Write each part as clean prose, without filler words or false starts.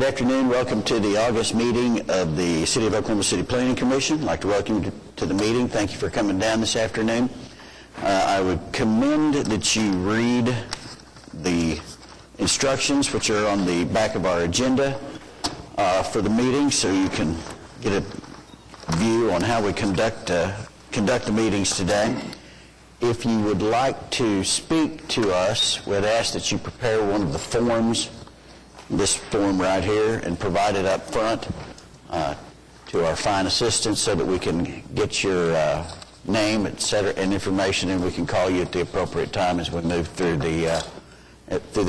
Good afternoon. Welcome to the August meeting of the City of Oklahoma City Planning Commission. I'd like to welcome you to the meeting. Thank you for coming down this afternoon. I would commend that you read the instructions which are on the back of our agenda for the meeting so you can get a view on how we conduct the meetings today. If you would like to speak to us, we'd ask that you prepare one of the forms, this form right here, and provide it up front to our fine assistants so that we can get your name, et cetera, and information, and we can call you at the appropriate time as we move through the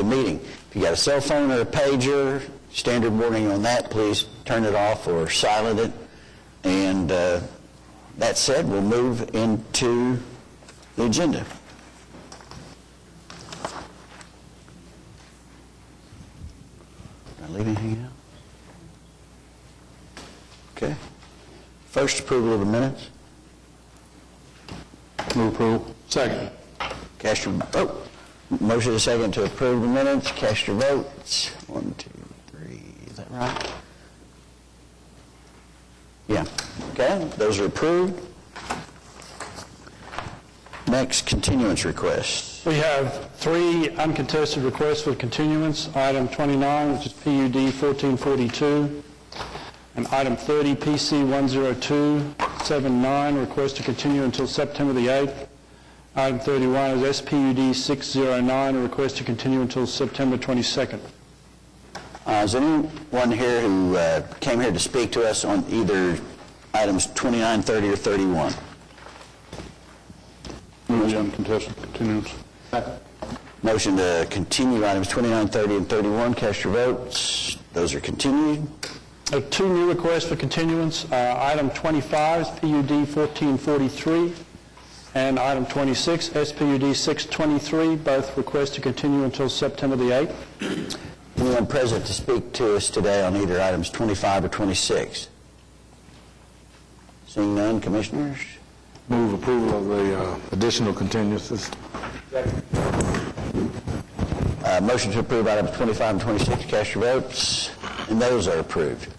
meeting. If you got a cell phone or a pager, standard warning on that, please turn it off or silent it. And that said, we'll move into the agenda. Did I leave anything out? Okay. First, approval of the minutes. Move approval. Second. Cast your vote. Motion and second to approve the minutes. Cast your votes. 1, 2, 3. Is that right? Yeah. Okay. Those are approved. Next, continuance requests. We have 3 uncontested requests for continuance. Item 29, which is PUD 1442, and item 30, PC 10279, request to continue until September the 8th. Item 31 is SPUD 609, a request to continue until September 22nd. Is anyone here who came here to speak to us on either items 29, 30, or 31? Uncontested continuance. Motion to continue items 29, 30, and 31. Cast your votes. Those are continued. 2 new requests for continuance. Item 25 is PUD 1443, and item 26, SPUD 623, both requests to continue until September the 8th. Anyone present to speak to us today on either items 25 or 26? Seeing none, Commissioners? Move approval of the additional continuances. Motion to approve items 25 and 26. Cast your votes. And those are approved.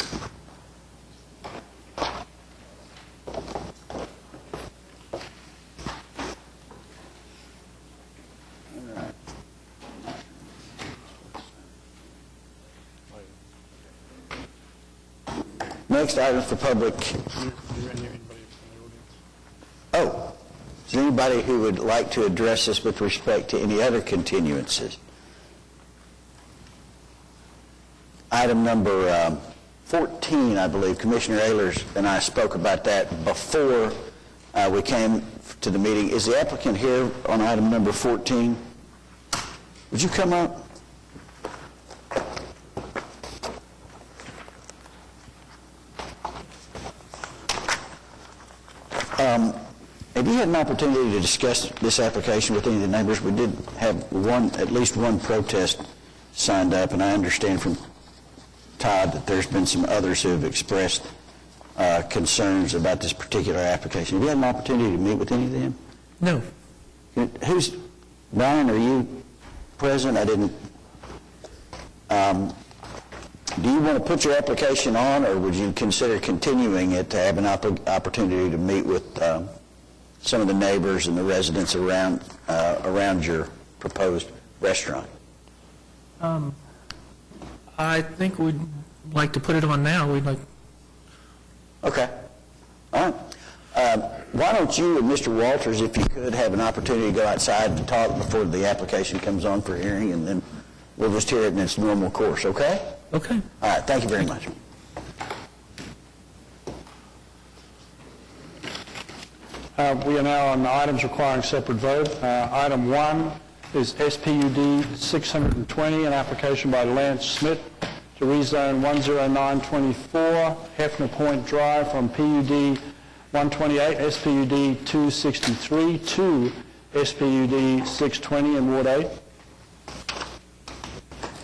Next item for public. Oh, is there anybody who would like to address us with respect to any other continuances? Item number 14, I believe, Commissioner Ehlers and I spoke about that before we came to the meeting. Is the applicant here on item number 14? Would you come up? Have you had an opportunity to discuss this application with any of the neighbors? We did have at least one protest signed up, and I understand from Todd that there's been some others who have expressed concerns about this particular application. Have you had an opportunity to meet with any of them? No. Brian, are you present? I didn't. Do you want to put your application on, or would you consider continuing it to have an opportunity to meet with some of the neighbors and the residents around your proposed restaurant? I think we'd like to put it on now. We'd like. Okay. All right. Why don't you and Mr. Walters, if you could, have an opportunity to go outside to talk before the application comes on for hearing, and then we'll just hear it in its normal course, okay? Okay. All right. Thank you very much. We are now on items requiring separate vote. Item 1 is SPUD 620, an application by Lance Smith to rezone 10924 Hefner Point Drive from PUD 128 SPUD 263 to SPUD 620 in Ward 8.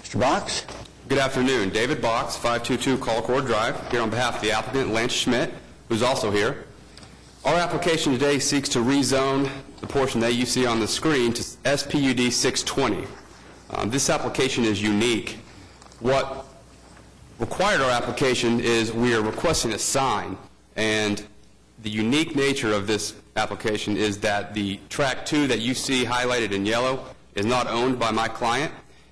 Mr. Box? Good afternoon. David Box, 522 Colcord Drive, here on behalf of the applicant, Lance Schmidt, who's also here. Our application today seeks to rezone the portion that you see on the screen to SPUD 620. This application is unique. What required our application is we are requesting a sign, and the unique nature of this application is that the Track 2 that you see highlighted in yellow is not owned by my client.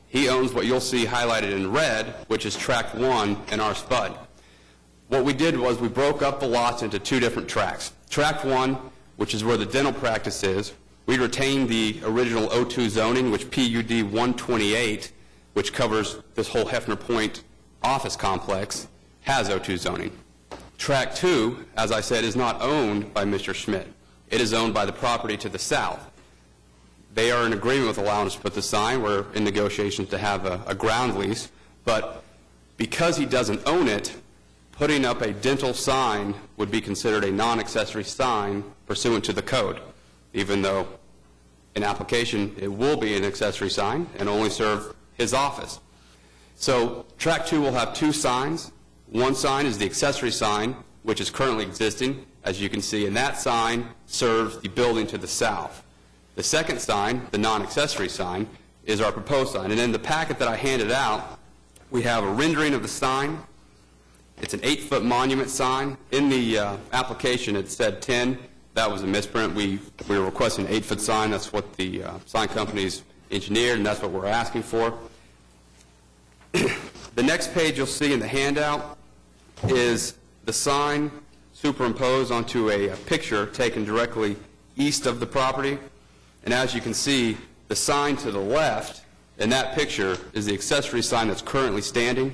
He owns what you'll see highlighted in red, which is Track 1 in our SPUD. What we did was we broke up the lots into two different tracks. Track 1, which is where the dental practice is, we retained the original O2 zoning, which PUD 128, which covers this whole Hefner Point office complex, has O2 zoning. Track 2, as I said, is not owned by Mr. Schmidt. It is owned by the property to the south. They are in agreement with allowing us to put the sign. We're in negotiations to have a ground lease. But because he doesn't own it, putting up a dental sign would be considered a non-accessory sign pursuant to the code, even though in application it will be an accessory sign and only serve his office. So Track 2 will have two signs. One sign is the accessory sign, which is currently existing, as you can see, and that sign serves the building to the south. The second sign, the non-accessory sign, is our proposed sign. And in the packet that I handed out, we have a rendering of the sign. It's an 8-foot monument sign. In the application, it said 10. That was a misprint. We were requesting an 8-foot sign. That's what the sign company's engineered, and that's what we're asking for. The next page you'll see in the handout is the sign superimposed onto a picture taken directly east of the property. And as you can see, the sign to the left in that picture is the accessory sign that's currently standing.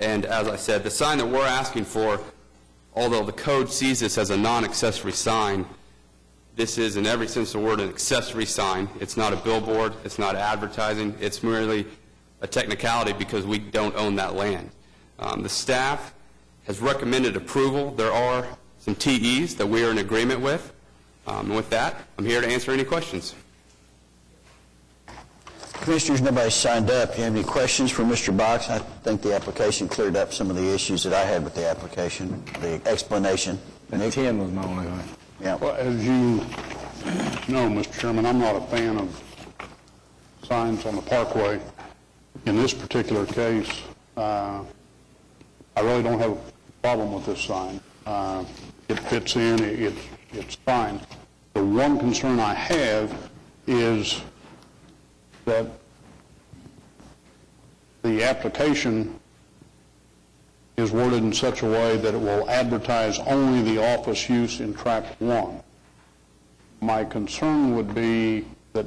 And as I said, the sign that we're asking for, although the code sees this as a non-accessory sign, this is, in every sense of the word, an accessory sign. It's not a billboard. It's not advertising. It's merely a technicality because we don't own that land. The staff has recommended approval. There are some TEs that we are in agreement with. And with that, I'm here to answer any questions. Commissioners, nobody signed up. Do you have any questions for Mr. Box? I think the application cleared up some of the issues that I had with the application, the explanation. And 10 was my only one. Yeah. Well, as you know, Mr. Chairman, I'm not a fan of signs on the parkway. In this particular case, I really don't have a problem with this sign. It fits in, it's fine. The one concern I have is that the application is worded in such a way that it will advertise only the office use in Track 1. My concern would be that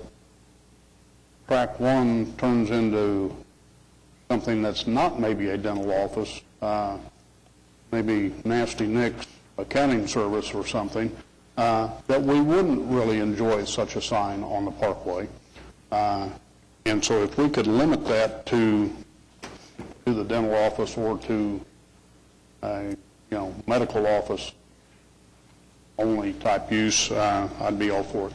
Track 1 turns into something that's not maybe a dental office, maybe Nasty Nick's accounting service or something, that we wouldn't really enjoy such a sign on the parkway. And so if we could limit that to the dental office or to medical office only type use, I'd be all for it.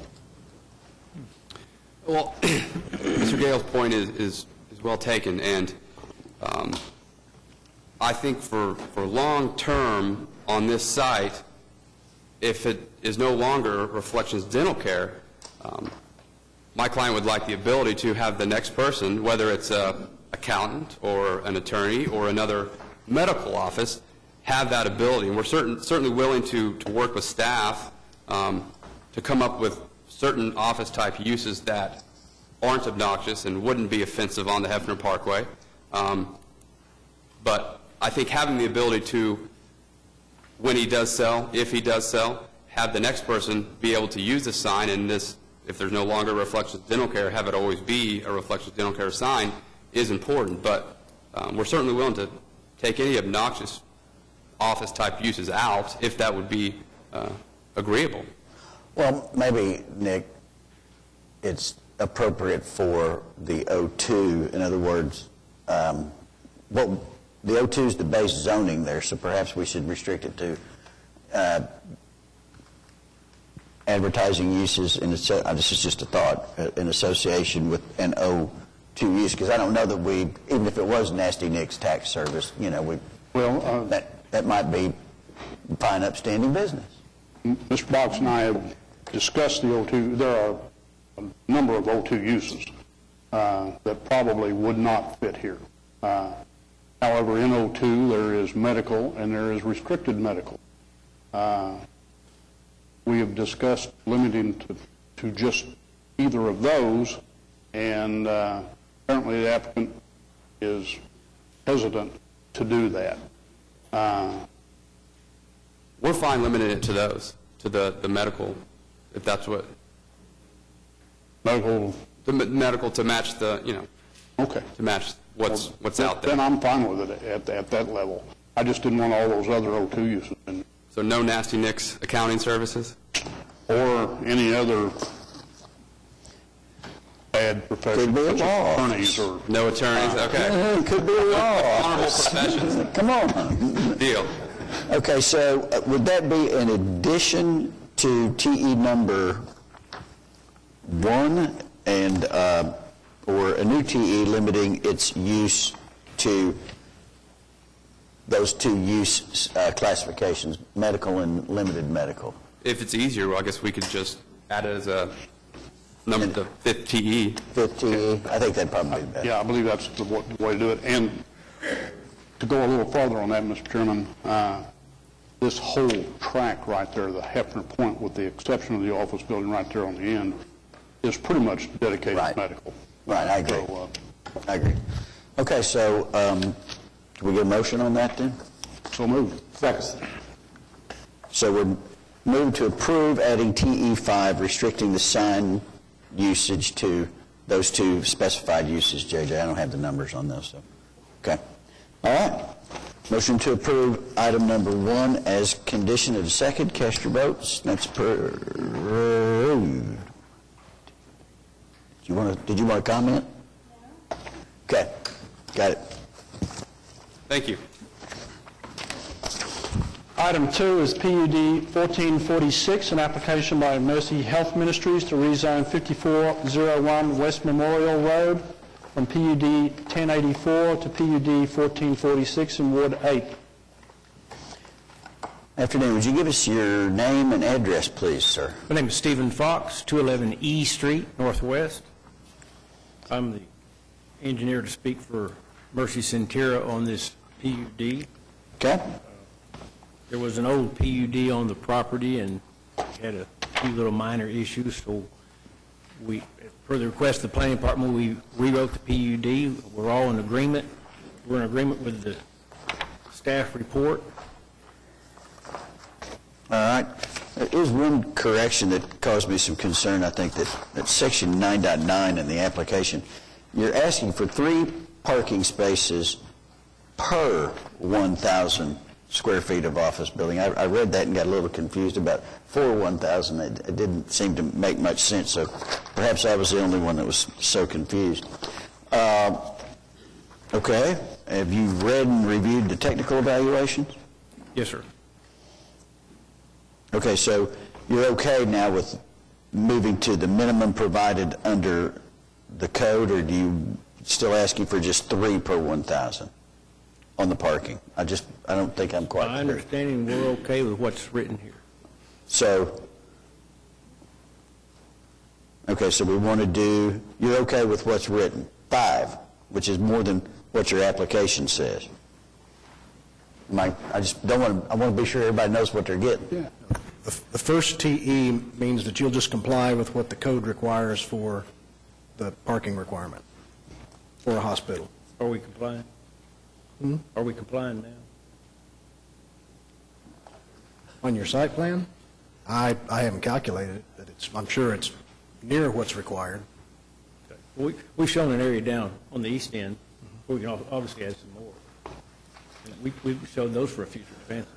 Well, Mr. Gale's point is well taken, and I think for long term on this site, if it is no longer Reflections Dental Care, my client would like the ability to have the next person, whether it's an accountant or an attorney or another medical office, have that ability. And we're certainly willing to work with staff to come up with certain office-type uses that aren't obnoxious and wouldn't be offensive on the Hefner Parkway. But I think having the ability to, when he does sell, if he does sell, have the next person be able to use the sign, and this, if there's no longer Reflections Dental Care, have it always be a Reflections Dental Care sign is important. But we're certainly willing to take any obnoxious office-type uses out if that would be agreeable. Well, maybe, Nick, it's appropriate for the O2. In other words, well, the O2 is the base zoning there, so perhaps we should restrict it to advertising uses, this is just a thought, in association with an O2 use, because I don't know that we, even if it was Nasty Nick's tax service, that might be fine, upstanding business. Mr. Box and I have discussed the O2. There are a number of O2 uses that probably would not fit here. However, in O2, there is medical and there is restricted medical. We have discussed limiting to just either of those, and apparently the applicant is hesitant to do that. We're fine limiting it to those, to the medical, if that's what, Medical, medical to match the, okay. to match what's out there. Then I'm fine with it at that level. I just didn't want all those other O2 uses in, So no Nasty Nick's accounting services? or any other bad professions, Could be a such law as office. attorneys or No attorneys, okay. It could be a law. Honorable professions, Come on. deal. Okay, so would that be in addition to TE number 1 and, or a new TE limiting its use to those two use classifications, medical and limited medical? If it's easier, well, I guess we could just add it as a number, the fifth TE. 5th TE, I think that'd probably be better. yeah, I believe that's the way to do it. And to go a little farther on that, Mr. Chairman, this whole track right there, the Hefner Point, with the exception of the office building right there on the end, is pretty much dedicated Right. to medical. Right, I agree. So, I agree. Okay, so can we get a motion on that then? so moved. Second. So we're moved to approve adding TE5, restricting the sign usage to those two specified uses, JJ. I don't have the numbers on those, so. Okay. All right. Motion to approve item number 1 as conditioned and second. Cast your votes. That's approved. Did you want to comment? Okay. Got it. Thank you. Item 2 is PUD 1446, an application by Mercy Health Ministries to rezone 5401 West Memorial Road from PUD 1084 to PUD 1446 in Ward 8. Afternoon. Would you give us your name and address, please, sir? My name is Stephen Fox, 211 E Street, Northwest. I'm the engineer to speak for Mercy Centera on this PUD. Okay. There was an old PUD on the property and had a few little minor issues, so we, per the request of the planning department, we rewrote the PUD. We're all in agreement. We're in agreement with the staff report. All right. There is one correction that caused me some concern. I think that section 9.9 in the application, you're asking for 3 parking spaces per 1,000 square feet of office building. I read that and got a little confused about for 1,000. It didn't seem to make much sense, so perhaps I was the only one that was so confused. Okay. Have you read and reviewed the technical evaluations? Yes, sir. Okay, so you're okay now with moving to the minimum provided under the code, or do you still asking for just 3 per 1,000 on the parking? I don't think I'm quite My clear. understanding, we're okay with what's written here. So, okay, so we want to do, you're okay with what's written, 5, which is more than what your application says. I just don't want to, I want to be sure everybody knows what they're getting. Yeah. The first TE means that you'll just comply with what the code requires for the parking requirement for a hospital. Are we complying? Are we complying now? On your site plan, I haven't calculated it, but I'm sure it's near what's required. We've shown an area down on the east end. We can obviously add some more. And we've shown those for a future expansion.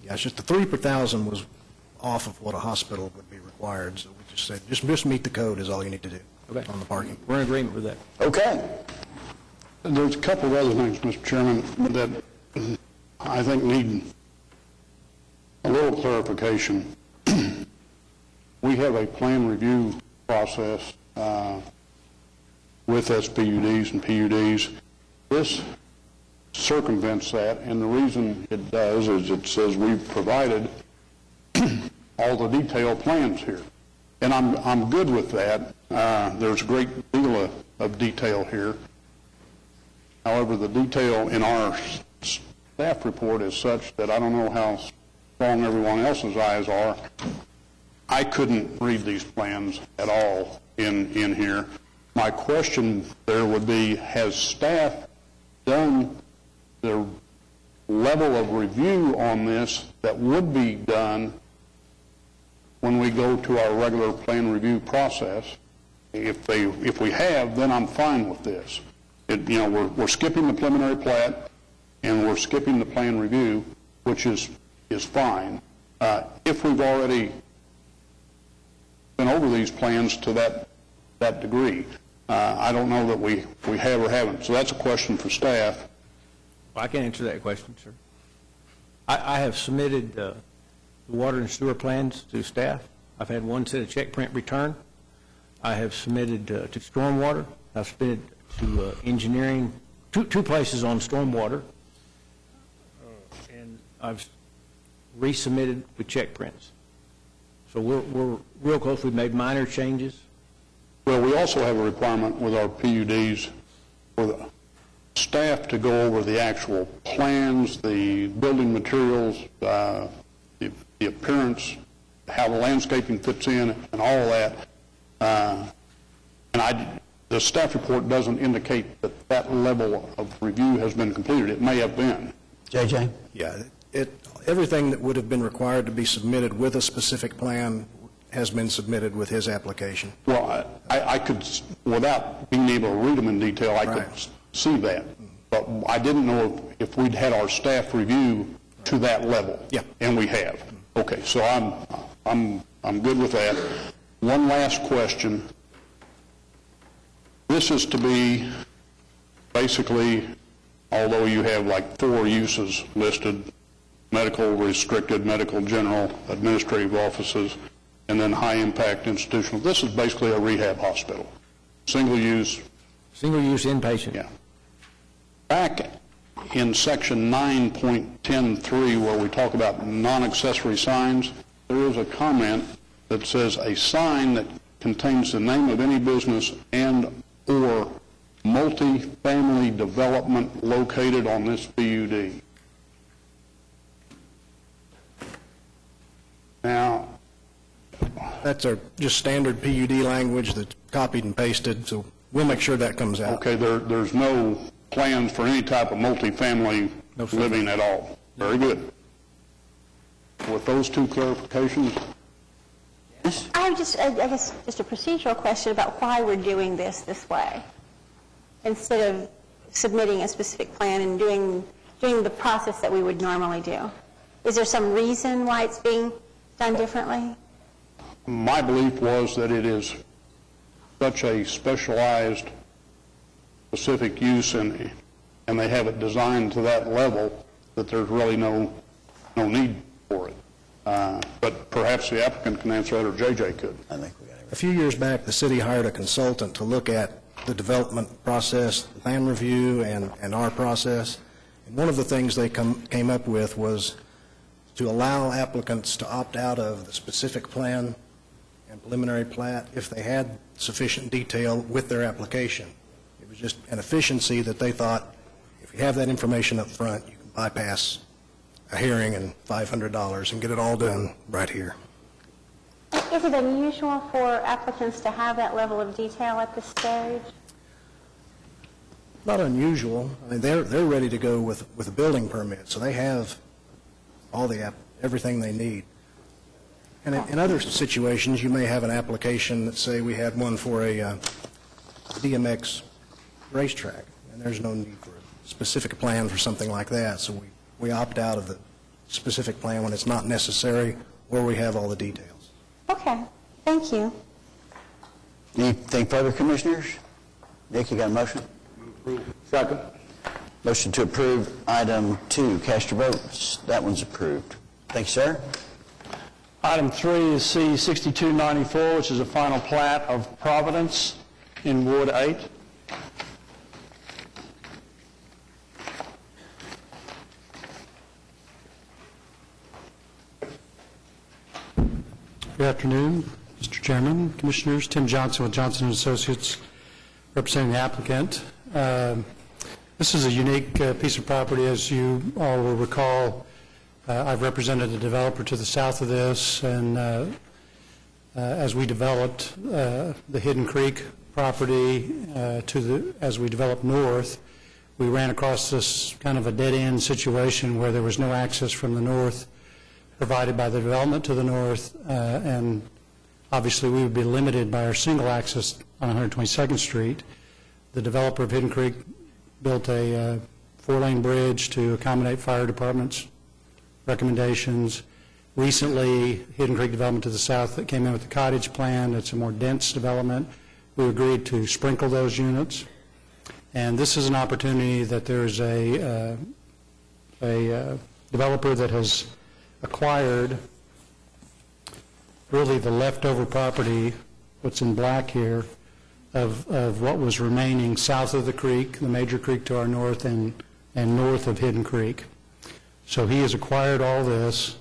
Yeah, it's just the 3 per 1,000 was off of what a hospital would be required, so we just said, just meet the code is all you need to do on the parking. We're in agreement with that. Okay. There's a couple of other things, Mr. Chairman, that I think need a little clarification. We have a plan review process with SPUDs and PUDs. This circumvents that, and the reason it does is it says we've provided all the detailed plans here. And I'm good with that. There's a great deal of detail here. However, the detail in our staff report is such that I don't know how strong everyone else's eyes are. I couldn't read these plans at all in here. My question there would be, has staff done the level of review on this that would be done when we go to our regular plan review process? If we have, then I'm fine with this. We're skipping the preliminary plat and we're skipping the plan review, which is fine. If we've already been over these plans to that degree, I don't know that we have or haven't. So that's a question for staff. Well, I can answer that question, sir. I have submitted the water and sewer plans to staff. I've had one set of check print return. I have submitted to stormwater. I've submitted to engineering, two places on stormwater, and I've resubmitted with check prints. So we're real close. We've made minor changes. Well, we also have a requirement with our PUDs for the staff to go over the actual plans, the building materials, the appearance, how the landscaping fits in, and all of that. The staff report doesn't indicate that level of review has been completed. It may have been. JJ? Yeah, everything that would have been required to be submitted with a specific plan has been submitted with his application. Well, I could, without being able to read them in detail, I could see that. But I didn't know if we'd had our staff review to that level. Yeah. And we have. Okay, so I'm good with that. One last question. This is to be basically, although you have like 4 uses listed, medical restricted, medical general, administrative offices, and then high-impact institutional. This is basically a rehab hospital, single-use. Single-use inpatient. Yeah. Back in section 9.10.3, where we talk about non-accessory signs, there is a comment that says a sign that contains the name of any business and or multi-family development located on this PUD. Now, That's our just standard PUD language that's copied and pasted, so we'll make sure that comes out. okay, there's no plans for any type of multifamily living at all. Very good. With those 2 clarifications, I guess, just a procedural question about why we're doing this way, instead of submitting a specific plan and doing the process that we would normally do. Is there some reason why it's being done differently? my belief was that it is such a specialized, specific use, and they have it designed to that level that there's really no need for it. But perhaps the applicant can answer that, or JJ could. I think we got it. A few years back, the city hired a consultant to look at the development process, the plan review, and our process. And one of the things they came up with was to allow applicants to opt out of the specific plan and preliminary plat if they had sufficient detail with their application. It was just an efficiency that they thought, if you have that information up front, you can bypass a hearing and $500 and get it all done right here. Is it unusual for applicants to have that level of detail at this stage? Not unusual. I mean, they're ready to go with a building permit, so they have all everything they need. And in other situations, you may have an application that, say, we had one for a DMX racetrack, and there's no need for a specific plan for something like that, so we opt out of the specific plan when it's not necessary, or we have all the details. Okay, thank you. Anything further, Commissioners? Nick, you got a motion? Second. Motion to approve item 2. Cast your votes. That one's approved. Thank you, sir. Item 3 is C-6294, which is a final plat of Providence in Ward 8. Good afternoon, Mr. Chairman, Commissioners. Tim Johnson with Johnson & Associates, representing the applicant. This is a unique piece of property, as you all will recall. I've represented the developer to the south of this, and as we developed the Hidden Creek property as we developed north, we ran across this kind of a dead-end situation where there was no access from the north provided by the development to the north, and obviously we would be limited by our single access on 122nd Street. The developer of Hidden Creek built a 4-lane bridge to accommodate fire department's recommendations. Recently, Hidden Creek Development to the south that came in with the cottage plan, it's a more dense development. We agreed to sprinkle those units. And this is an opportunity that there's a developer that has acquired really the leftover property, what's in black here, of what was remaining south of the creek, the major creek to our north, and north of Hidden Creek. So he has acquired all this.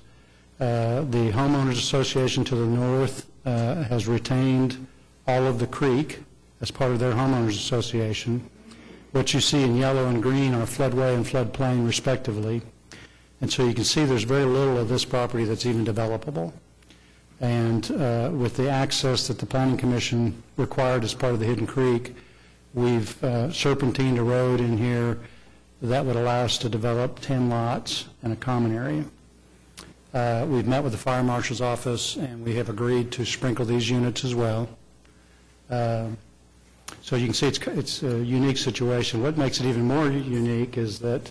The homeowners association to the north has retained all of the creek as part of their homeowners association. What you see in yellow and green are floodway and floodplain respectively. And so you can see there's very little of this property that's even developable. And with the access that the Planning Commission required as part of the Hidden Creek, we've serpentined a road in here that would allow us to develop 10 lots and a common area. We've met with the Fire Marshal's office, and we have agreed to sprinkle these units as well. So you can see it's a unique situation. What makes it even more unique is that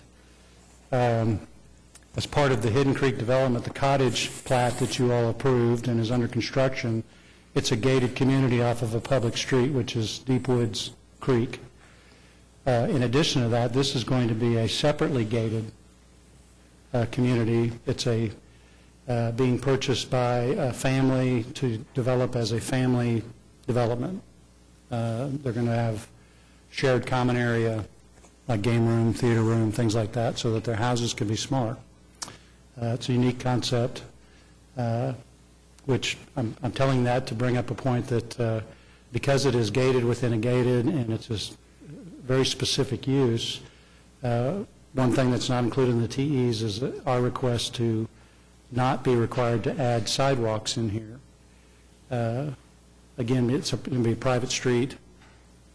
as part of the Hidden Creek development, the cottage plat that you all approved and is under construction, it's a gated community off of a public street, which is Deep Woods Creek. In addition to that, this is going to be a separately gated community. It's being purchased by a family to develop as a family development. They're going to have shared common area, like game room, theater room, things like that, so that their houses can be smaller. It's a unique concept, which I'm telling that to bring up a point that because it is gated within a gated and it's a very specific use, one thing that's not included in the TEs is our request to not be required to add sidewalks in here. Again, it's going to be a private street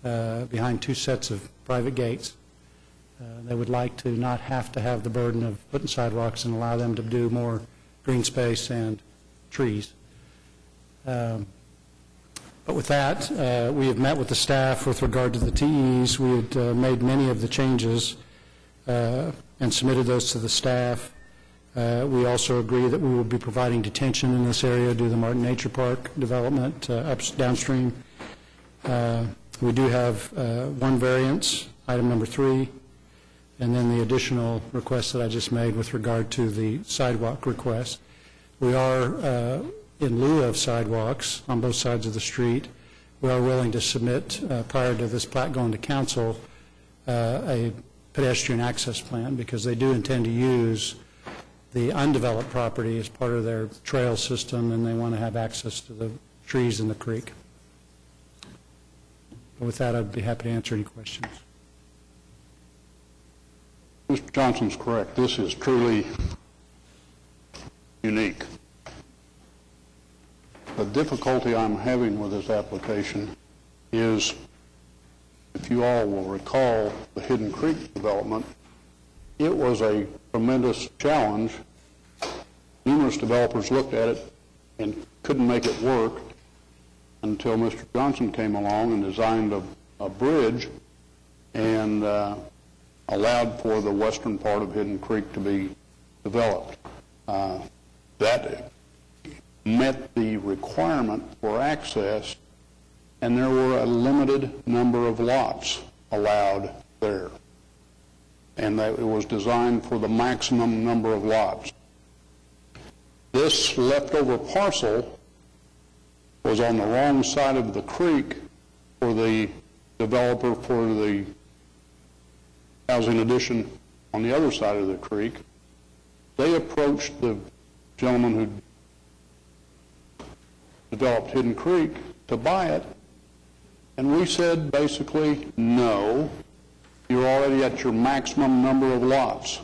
behind 2 sets of private gates. They would like to not have to have the burden of putting sidewalks and allow them to do more green space and trees. But with that, we have met with the staff with regard to the TEs. We had made many of the changes and submitted those to the staff. We also agree that we will be providing detention in this area due to the Martin Nature Park development downstream. We do have one variance, item number 3, and then the additional request that I just made with regard to the sidewalk request. We are, in lieu of sidewalks on both sides of the street, we are willing to submit, prior to this plat going to council, a pedestrian access plan, because they do intend to use the undeveloped property as part of their trail system, and they want to have access to the trees in the creek. But with that, I'd be happy to answer any questions. Mr. Johnson's correct. This is truly unique. The difficulty I'm having with this application is, if you all will recall the Hidden Creek development, it was a tremendous challenge. Numerous developers looked at it and couldn't make it work until Mr. Johnson came along and designed a bridge and allowed for the western part of Hidden Creek to be developed. That met the requirement for access, and there were a limited number of lots allowed there. And that it was designed for the maximum number of lots. This leftover parcel was on the wrong side of the creek for the developer for the housing addition on the other side of the creek. They approached the gentleman who developed Hidden Creek to buy it, and we said basically no, you're already at your maximum number of lots.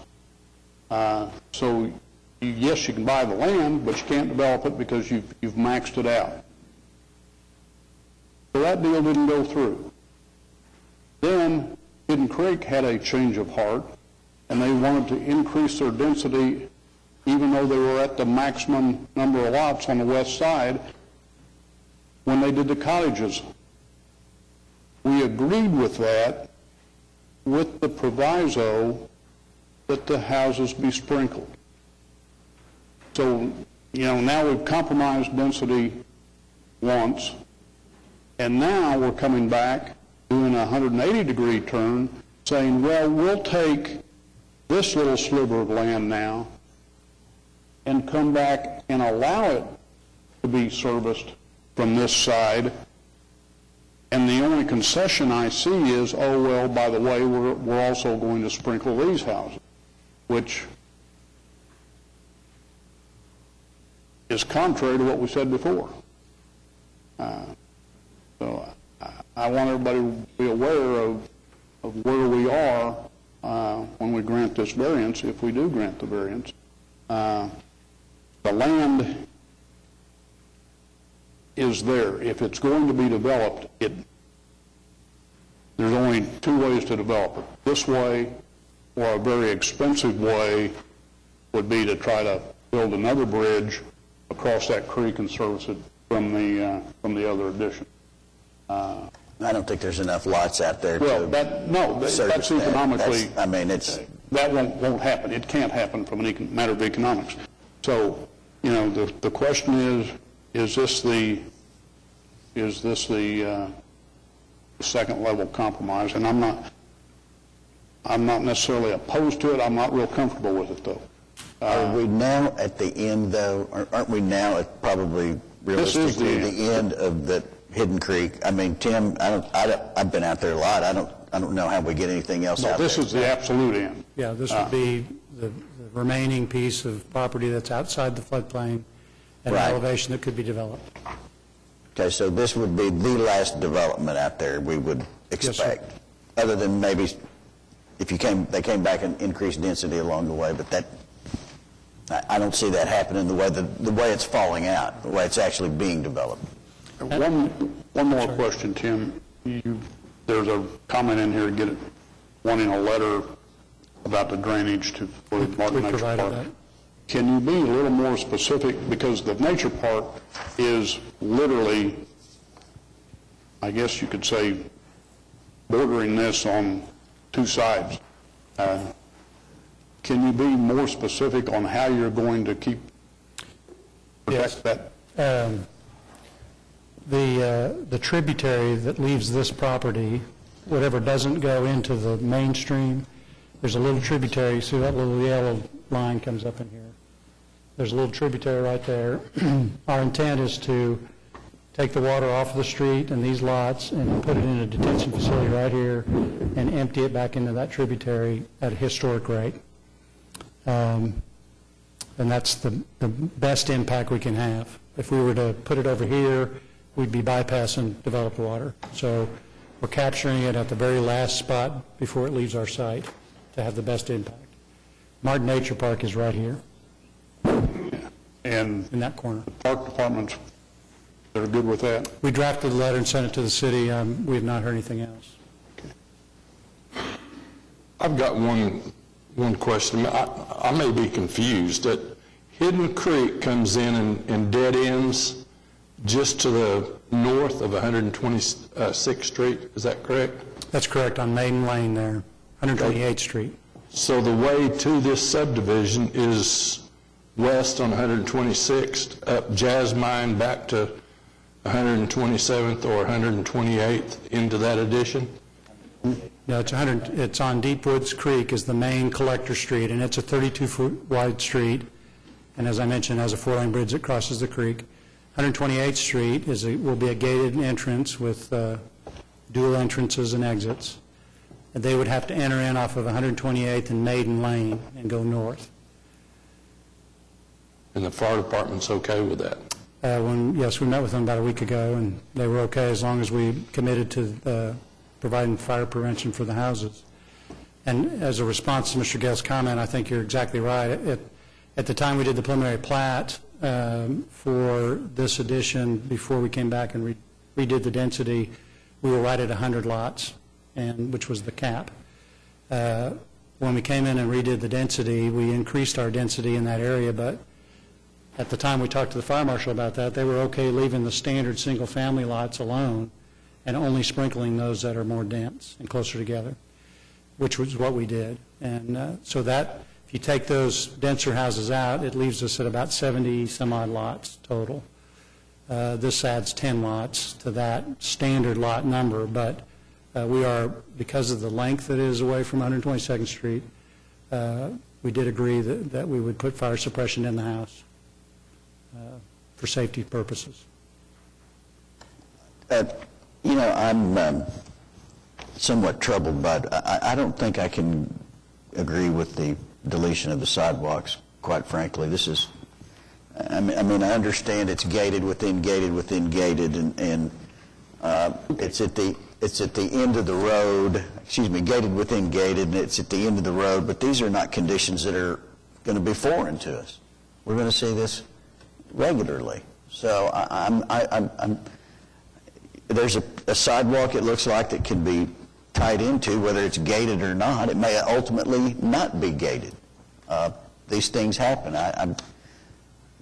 So, yes, you can buy the land, but you can't develop it because you've maxed it out. So that deal didn't go through. Then Hidden Creek had a change of heart, and they wanted to increase their density even though they were at the maximum number of lots on the west side when they did the cottages. We agreed with that with the proviso that the houses be sprinkled. So, now we've compromised density once, and now we're coming back doing a 180-degree turn, saying, well, we'll take this little sliver of land now and come back and allow it to be serviced from this side. And the only concession I see is, oh, well, by the way, we're also going to sprinkle these houses, which is contrary to what we said before. So I want everybody to be aware of where we are when we grant this variance, if we do grant the variance. The land is there. If it's going to be developed, there's only two ways to develop it. This way, or a very expensive way, would be to try to build another bridge across that creek and service it from the other addition. I don't think there's enough lots out there Well, to that's economically. That won't happen. It can't happen from a matter of economics. So, the question is this the second level compromise? And I'm not necessarily opposed to it. I'm not real comfortable with it, though. Are we now at the end, though? Aren't we now at probably realistically the end of the Hidden Creek? I mean, Tim, I've been out there a lot. I don't know how we get anything else out there. This is the absolute end. Yeah, this would be the remaining piece of property that's outside the floodplain at an Right. elevation that could be developed. Okay, so this would be the last development out there we would expect, other than maybe if they came back and increased density along the way, but I don't see that happening the way it's falling out, the way it's actually being developed. One more question, Tim. There's a comment in here, wanting a letter about the drainage for Martin Nature provided Park. that. Can you be a little more specific? Because the nature park is literally, I guess you could say, bordering this on two sides. Can you be more specific on how you're going to protect that? The tributary that leaves this property, whatever doesn't go into the mainstream, there's a little tributary, see that little yellow line comes up in here. There's a little tributary right there. Our intent is to take the water off of the street and these lots and put it in a detention facility right here and empty it back into that tributary at a historic rate. And that's the best impact we can have. If we were to put it over here, we'd be bypassing developed water. So we're capturing it at the very last spot before it leaves our site to have the best impact. Martin Nature Park is right here And in that corner. park departments that are good with that? We drafted a letter and sent it to the city. We have not heard anything else. I've got one question. I may be confused. That Hidden Creek comes in and dead ends just to the north of 126th Street. Is that correct? That's correct, on Maiden Lane there, 128th Street. So the way to this subdivision is west on 126th, up Jasmine back to 127th or 128th into that addition? No, it's on Deep Woods Creek is the main collector street, and it's a 32-foot wide street, and as I mentioned, has a 4-lane bridge that crosses the creek. 128th Street will be a gated entrance with dual entrances and exits. And they would have to enter in off of 128th and Maiden Lane and go north. And the fire department's okay with that? Yes, we met with them about a week ago, and they were okay as long as we committed to providing fire prevention for the houses. And as a response to Mr. Gale's comment, I think you're exactly right. At the time we did the preliminary plat for this addition, before we came back and redid the density, we were right at 100 lots, which was the cap. When we came in and redid the density, we increased our density in that area, but at the time we talked to the fire marshal about that, they were okay leaving the standard single-family lots alone and only sprinkling those that are more dense and closer together, which was what we did. And so that, if you take those denser houses out, it leaves us at about 70-some-odd lots total. This adds 10 lots to that standard lot number, but we are, because of the length that is away from 122nd Street, we did agree that we would put fire suppression in the house for safety purposes. You know, I'm somewhat troubled, but I don't think I can agree with the deletion of the sidewalks, quite frankly. This is, I mean, I understand it's gated within gated within gated, and it's at the end of the road, excuse me, gated within gated, and it's at the end of the road, but these are not conditions that are going to be foreign to us. We're going to see this regularly. So there's a sidewalk, it looks like, that can be tied into, whether it's gated or not. It may ultimately not be gated. These things happen.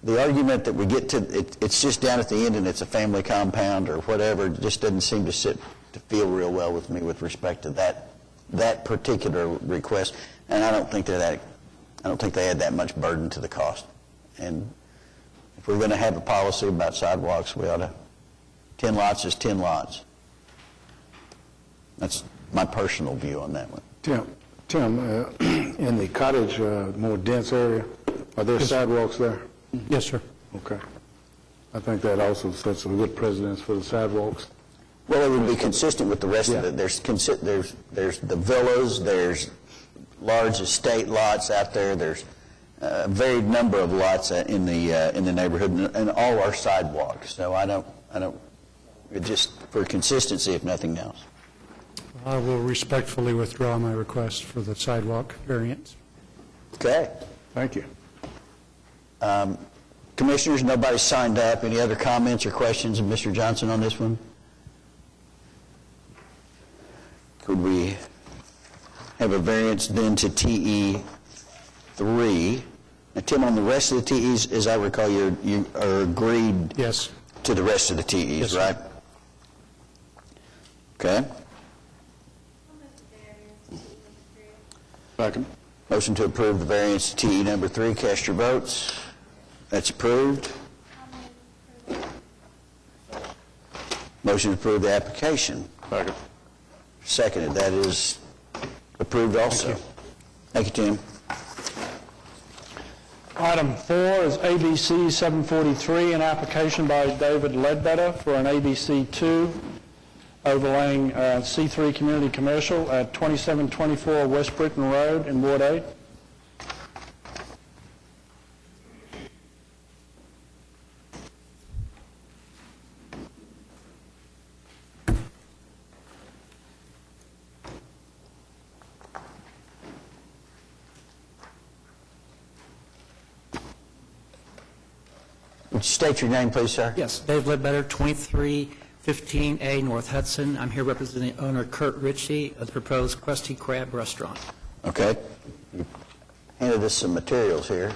The argument that we get to, it's just down at the end and it's a family compound or whatever, just doesn't seem to feel real well with me with respect to that particular request. And I don't think they add that much burden to the cost. And if we're going to have a policy about sidewalks, we ought to, 10 lots is 10 lots. That's my personal view on that one. Tim, in the cottage, more dense area, are there sidewalks there? Yes, sir. Okay. I think that also sets a good precedence for the sidewalks. Well, it would be consistent with the rest of it. There's the villas, there's large estate lots out there, there's a varied number of lots in the neighborhood, and all are sidewalks. So I don't, just for consistency, if nothing else. I will respectfully withdraw my request for the sidewalk variance. Okay. Thank you. Commissioners, nobody signed up. Any other comments or questions of Mr. Johnson on this one? Could we have a variance then to TE 3? Now, Tim, on the rest of the TEs, as I recall, you are agreed Yes. to the rest of the TEs, Yes, sir. right? Okay. Second. Motion to approve the variance to TE number 3. Cast your votes. That's approved. Motion to approve the application. Second. Seconded. That is approved also. Thank you, Tim. Item 4 is ABC 743, an application by David Ledbetter for an ABC 2 overlaying C3 Community Commercial at 2724 West Britton Road in Ward 8. Would you state your name, please, sir? Yes, Dave Ledbetter, 2315A North Hudson. I'm here representing owner Kurt Ritchie of the proposed Krusty Krab restaurant. Okay. You handed us some materials here.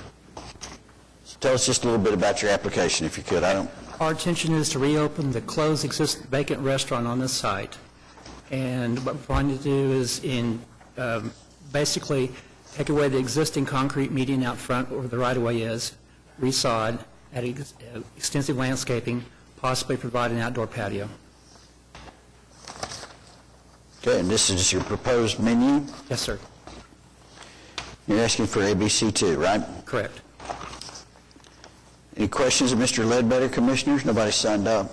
So tell us just a little bit about your application, if you could. Our intention is to reopen the closed existing vacant restaurant on this site. And what we're trying to do is basically take away the existing concrete median out front where the right-of-way is, resod, add extensive landscaping, possibly provide an outdoor patio. Okay, and this is your proposed menu? Yes, sir. You're asking for ABC 2, right? Correct. Any questions of Mr. Ledbetter, Commissioners? Nobody signed up.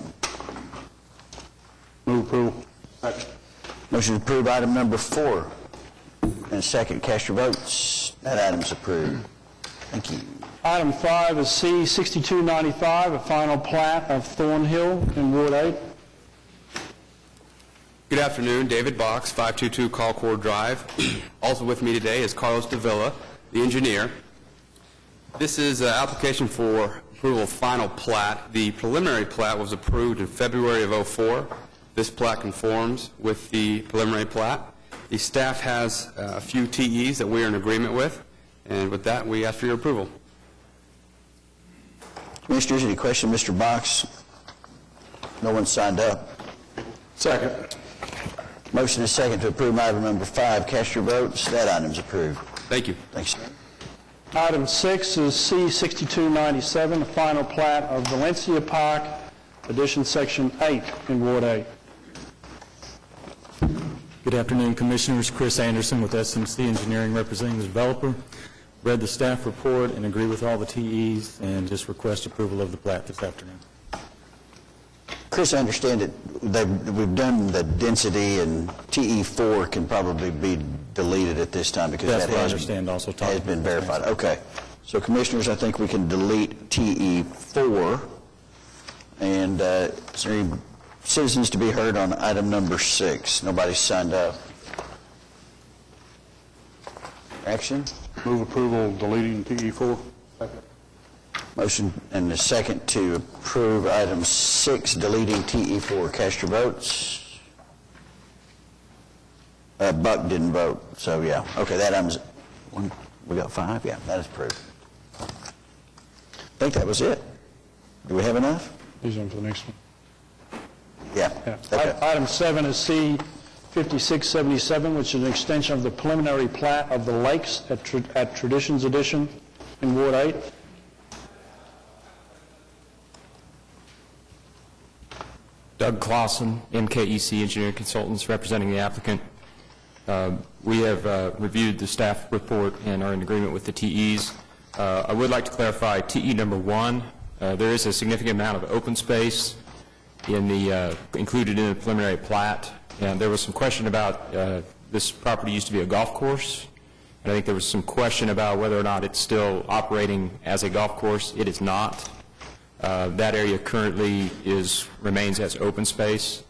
Move approval. Motion to approve item number 4. And a second. Cast your votes. That item's approved. Thank you. Item 5 is C 6295, a final plat of Thornhill in Ward 8. Good afternoon, David Box, 522 Colcord Drive. Also with me today is Carlos Davila, the engineer. This is an application for approval of final plat. The preliminary plat was approved in February of '04. This plat conforms with the preliminary plat. The staff has a few TEs that we are in agreement with, and with that, we ask for your approval. Commissioners, any question, Mr. Box? No one signed up. Second. Motion is second to approve item number 5. Cast your votes. That item's approved. Thank you. Thanks. Item 6 is C-6297, the final plat of Valencia Park, addition Section 8 in Ward 8. Good afternoon, Commissioners. Chris Anderson with SMC Engineering representing the developer. Read the staff report and agree with all the TEs and just request approval of the plat this afternoon. Chris, I understand that we've done the density, and TE4 can probably be deleted at this time because That's that what I has understand also. has been verified. Okay. So, Commissioners, I think we can delete TE4. And is there any citizens to be heard on item number 6? Nobody's signed up. Action? Move approval deleting TE4. Motion and a second to approve item 6, deleting TE4. Cast your votes. Buck didn't vote, so yeah. Okay, that item's, we got 5? Yeah, that is approved. I think that was it. Do we have enough? These are for the next one. Yeah. Okay. Item 7 is C-5677, which is an extension of the preliminary plat of the lakes at Traditions Edition in Ward 8. Doug Clausen, MKEC Engineering Consultants, representing the applicant. We have reviewed the staff report and are in agreement with the TEs. I would like to clarify TE number 1. There is a significant amount of open space in the included in the preliminary plat, and there was some question about this property used to be a golf course, and I think there was some question about whether or not it's still operating as a golf course. It is not. That area currently remains as open space.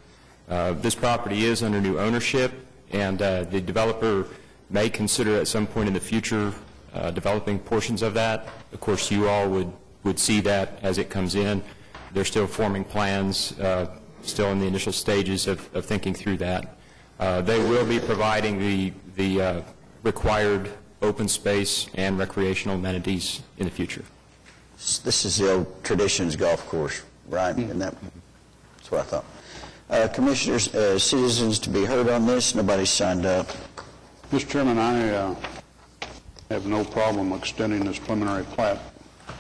This property is under new ownership, and the developer may consider at some point in the future developing portions of that. Of course, you all would see that as it comes in. They're still forming plans, still in the initial stages of thinking through that. They will be providing the required open space and recreational amenities in the future. This is the old Traditions golf course, right? And that's what I thought. Commissioners, citizens to be heard on this? Nobody's signed up. Mr. Chairman, I have no problem extending this preliminary plat.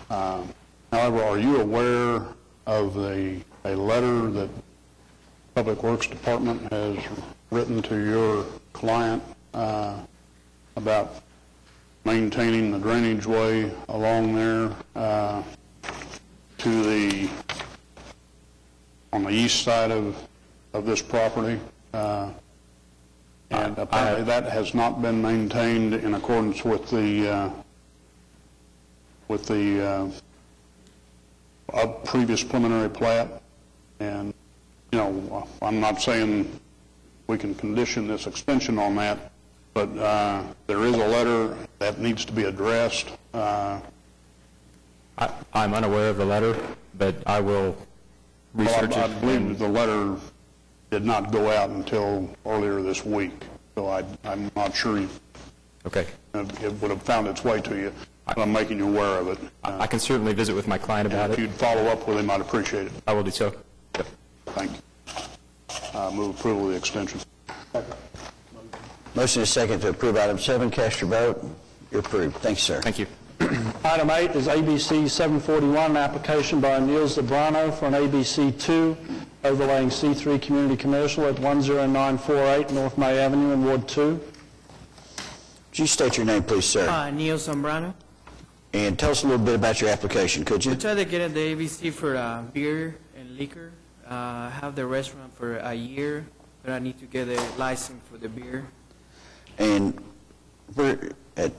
However, are you aware of a letter that Public Works Department has written to your client about maintaining the drainage way along there on the east side of this property? And apparently that has not been maintained in accordance with the previous preliminary plat. And, you know, I'm not saying we can condition this extension on that, but there is a letter that needs to be addressed. I'm unaware of the letter, but I will research it. I believe the letter did not go out until earlier this week, so I'm not sure Okay. it would have found its way to you, but I'm making you aware of it. I can certainly visit with my client about If it. you'd follow up with him, I'd appreciate it. I will do so. Yep. Thank you. Move approval of the extension. Motion is second to approve item 7. Cast your vote. You're approved. Thanks, sir. Thank you. Item 8 is ABC 741, an application by Niels Zabrano for an ABC 2 overlaying C3 Community Commercial at 10948 North May Avenue in Ward 2. Would you state your name, please, sir? Neil Zambrano. And tell us a little bit about your application, could you? We tried to get the ABC for beer and liquor. I have the restaurant for a year, but I need to get a license for the beer. And we're at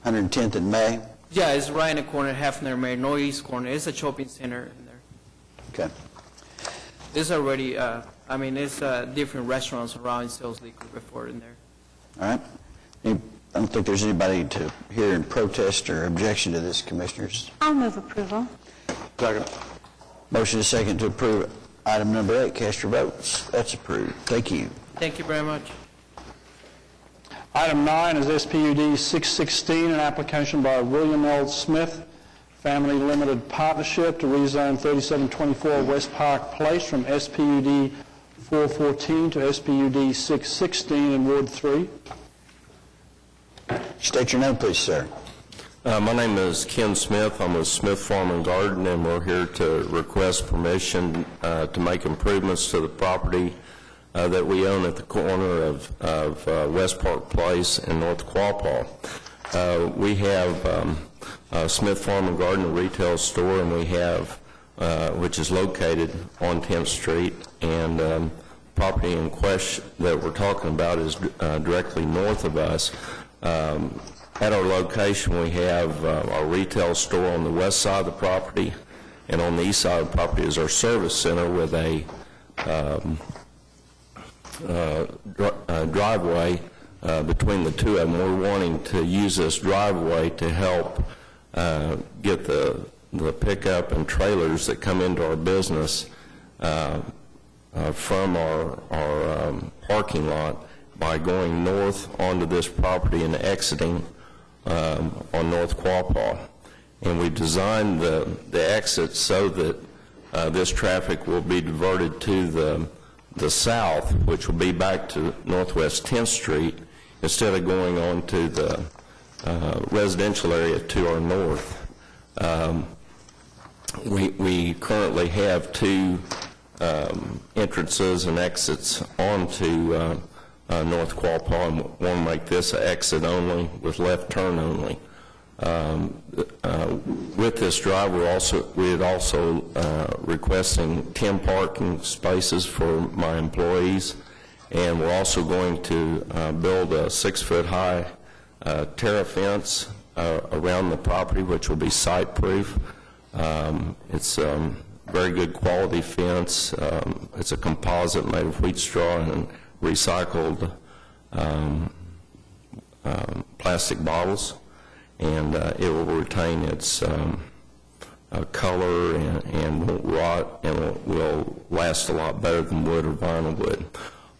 110th and May? Yeah, it's right in the corner, Hefner May, northeast corner. It's a shopping center in there. Okay. It's already I mean, it's different restaurants around sells liquor before in there. All right. I don't think there's anybody to hear in protest or objection to this, Commissioners. I'll move approval. Second. Motion is second to approve item number 8. Cast your votes. That's approved. Thank you. Thank you very much. Item 9 is SPUD 616, an application by William L. Smith Family Limited Partnership to rezone 3724 West Park Place from SPUD 414 to SPUD 616 in Ward 3. State your name, please, sir. My name is Ken Smith. I'm with Smith Farm and Garden, and we're here to request permission to make improvements to the property that we own at the corner of West Park Place and North Quapaw. We have Smith Farm and Garden, a retail store, and we have, which is located on 10th Street, and property in question that we're talking about is directly north of us. At our location, we have our retail store on the west side of the property, and on the east side of the property is our service center with a driveway between the two of them. We're wanting to use this driveway to help get the pickup and trailers that come into our business from our parking lot by going north onto this property and exiting on North Quapaw. And we designed the exit so that this traffic will be diverted to the south, which will be back to Northwest 10th Street, instead of going on to the residential area to our north. We currently have two entrances and exits onto North Quapaw, and want to make this an exit only with left turn only. With this drive, we're also requesting 10 parking spaces for my employees, and we're also going to build a 6-foot-high terra fence around the property, which will be site-proof. It's very good quality fence. It's a composite made of wheat straw and recycled plastic bottles, and it will retain its color and won't rot, and will last a lot better than wood or vinyl would.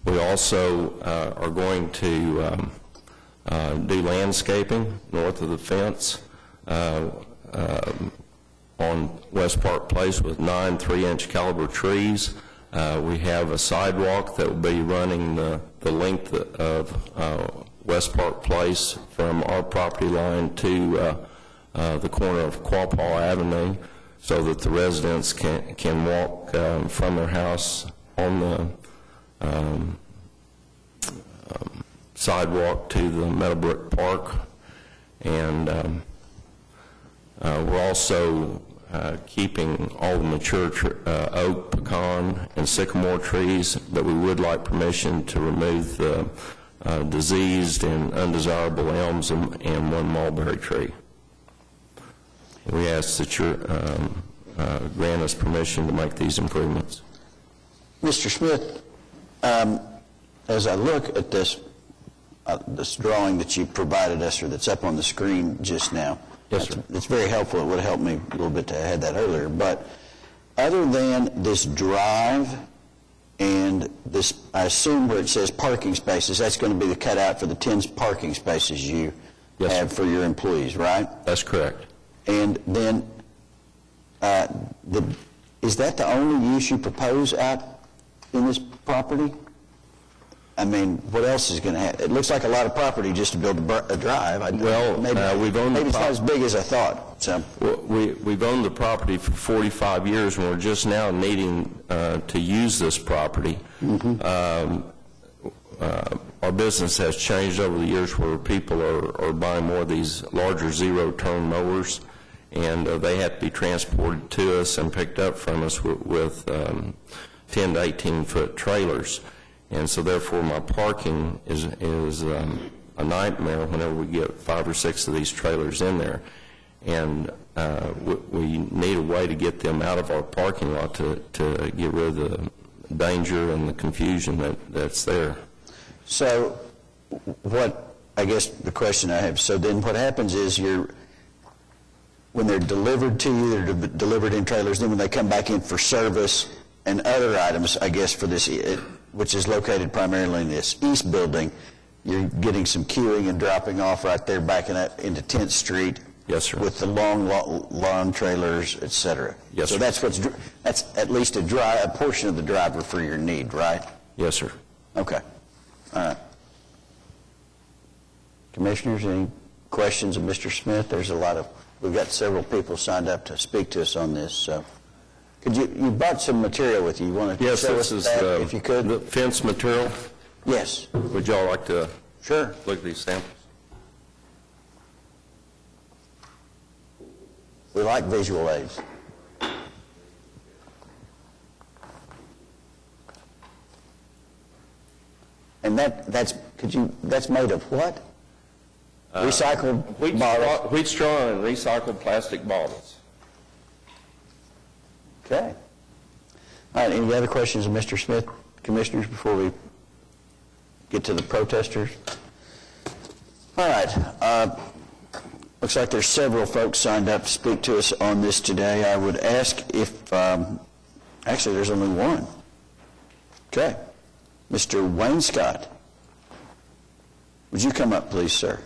We also are going to do landscaping north of the fence on West Park Place with 9 3-inch caliber trees. We have a sidewalk that will be running the length of West Park Place from our property line to the corner of Quapaw Avenue, so that the residents can walk from their house on the sidewalk to the Meadowbrook Park. And we're also keeping all the mature oak, pecan, and sycamore trees, but we would like permission to remove the diseased and undesirable elms and one mulberry tree. We ask that you grant us permission to make these improvements. Mr. Smith, as I look at this drawing that you provided us, or that's up on the screen just now, yes, sir. It's very helpful. It would have helped me a little bit to have had that earlier. But other than this drive and this, I assume where it says parking spaces, that's going to be the cutout for the 10 parking spaces you yes, have sir. for your employees, right? That's correct. And then is that the only use you propose out in this property? I mean, what else is going to happen? It looks like a lot of property just to build a drive. Well, we've owned maybe it's not as big as I thought. So we've owned the property for 45 years, and we're just now needing to use this property. Mm-hmm. Our business has changed over the years, where people are buying more of these larger zero-turn mowers, and they have to be transported to us and picked up from us with 10 to 18-foot trailers. And so therefore my parking is a nightmare whenever we get 5 or 6 of these trailers in there. And we need a way to get them out of our parking lot to get rid of danger and the confusion that's there. So what, I guess the question I have, so then what happens is when they're delivered to you, they're delivered in trailers, then when they come back in for service and other items, I guess for this, which is located primarily in this east building, you're getting some queuing and dropping off right there backing up into 10th Street. Yes, sir. With the long trailers, et cetera. Yes, so sir. that's at least a portion of the driver for your need, right? Yes, sir. Okay. All right. Commissioners, any questions of Mr. Smith? We've got several people signed up to speak to us on this, so. You brought some material with you. You want to Yes, show this us is that, if you could? the fence material. Yes. Would y'all like to Sure. look at these samples? We like visual aids. And that's made of what? Recycled bottles? Wheat straw and recycled plastic bottles. Okay. All right, any other questions of Mr. Smith, Commissioners, before we get to the protesters? All right. Looks like there's several folks signed up to speak to us on this today. I would ask if, actually there's only one. Okay. Mr. Wayne Scott. Would you come up, please, sir?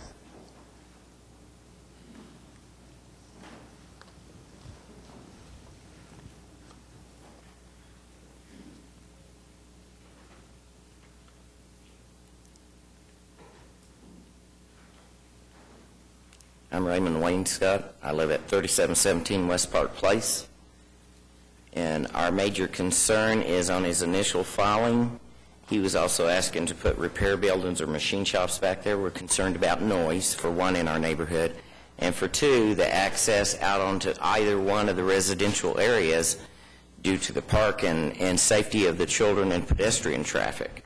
I'm Raymond Wayne Scott. I live at 3717 West Park Place. And our major concern is on his initial filing, he was also asking to put repair buildings or machine shops back there. We're concerned about noise, for one, in our neighborhood, and for two, the access out onto either one of the residential areas due to the park and safety of the children and pedestrian traffic.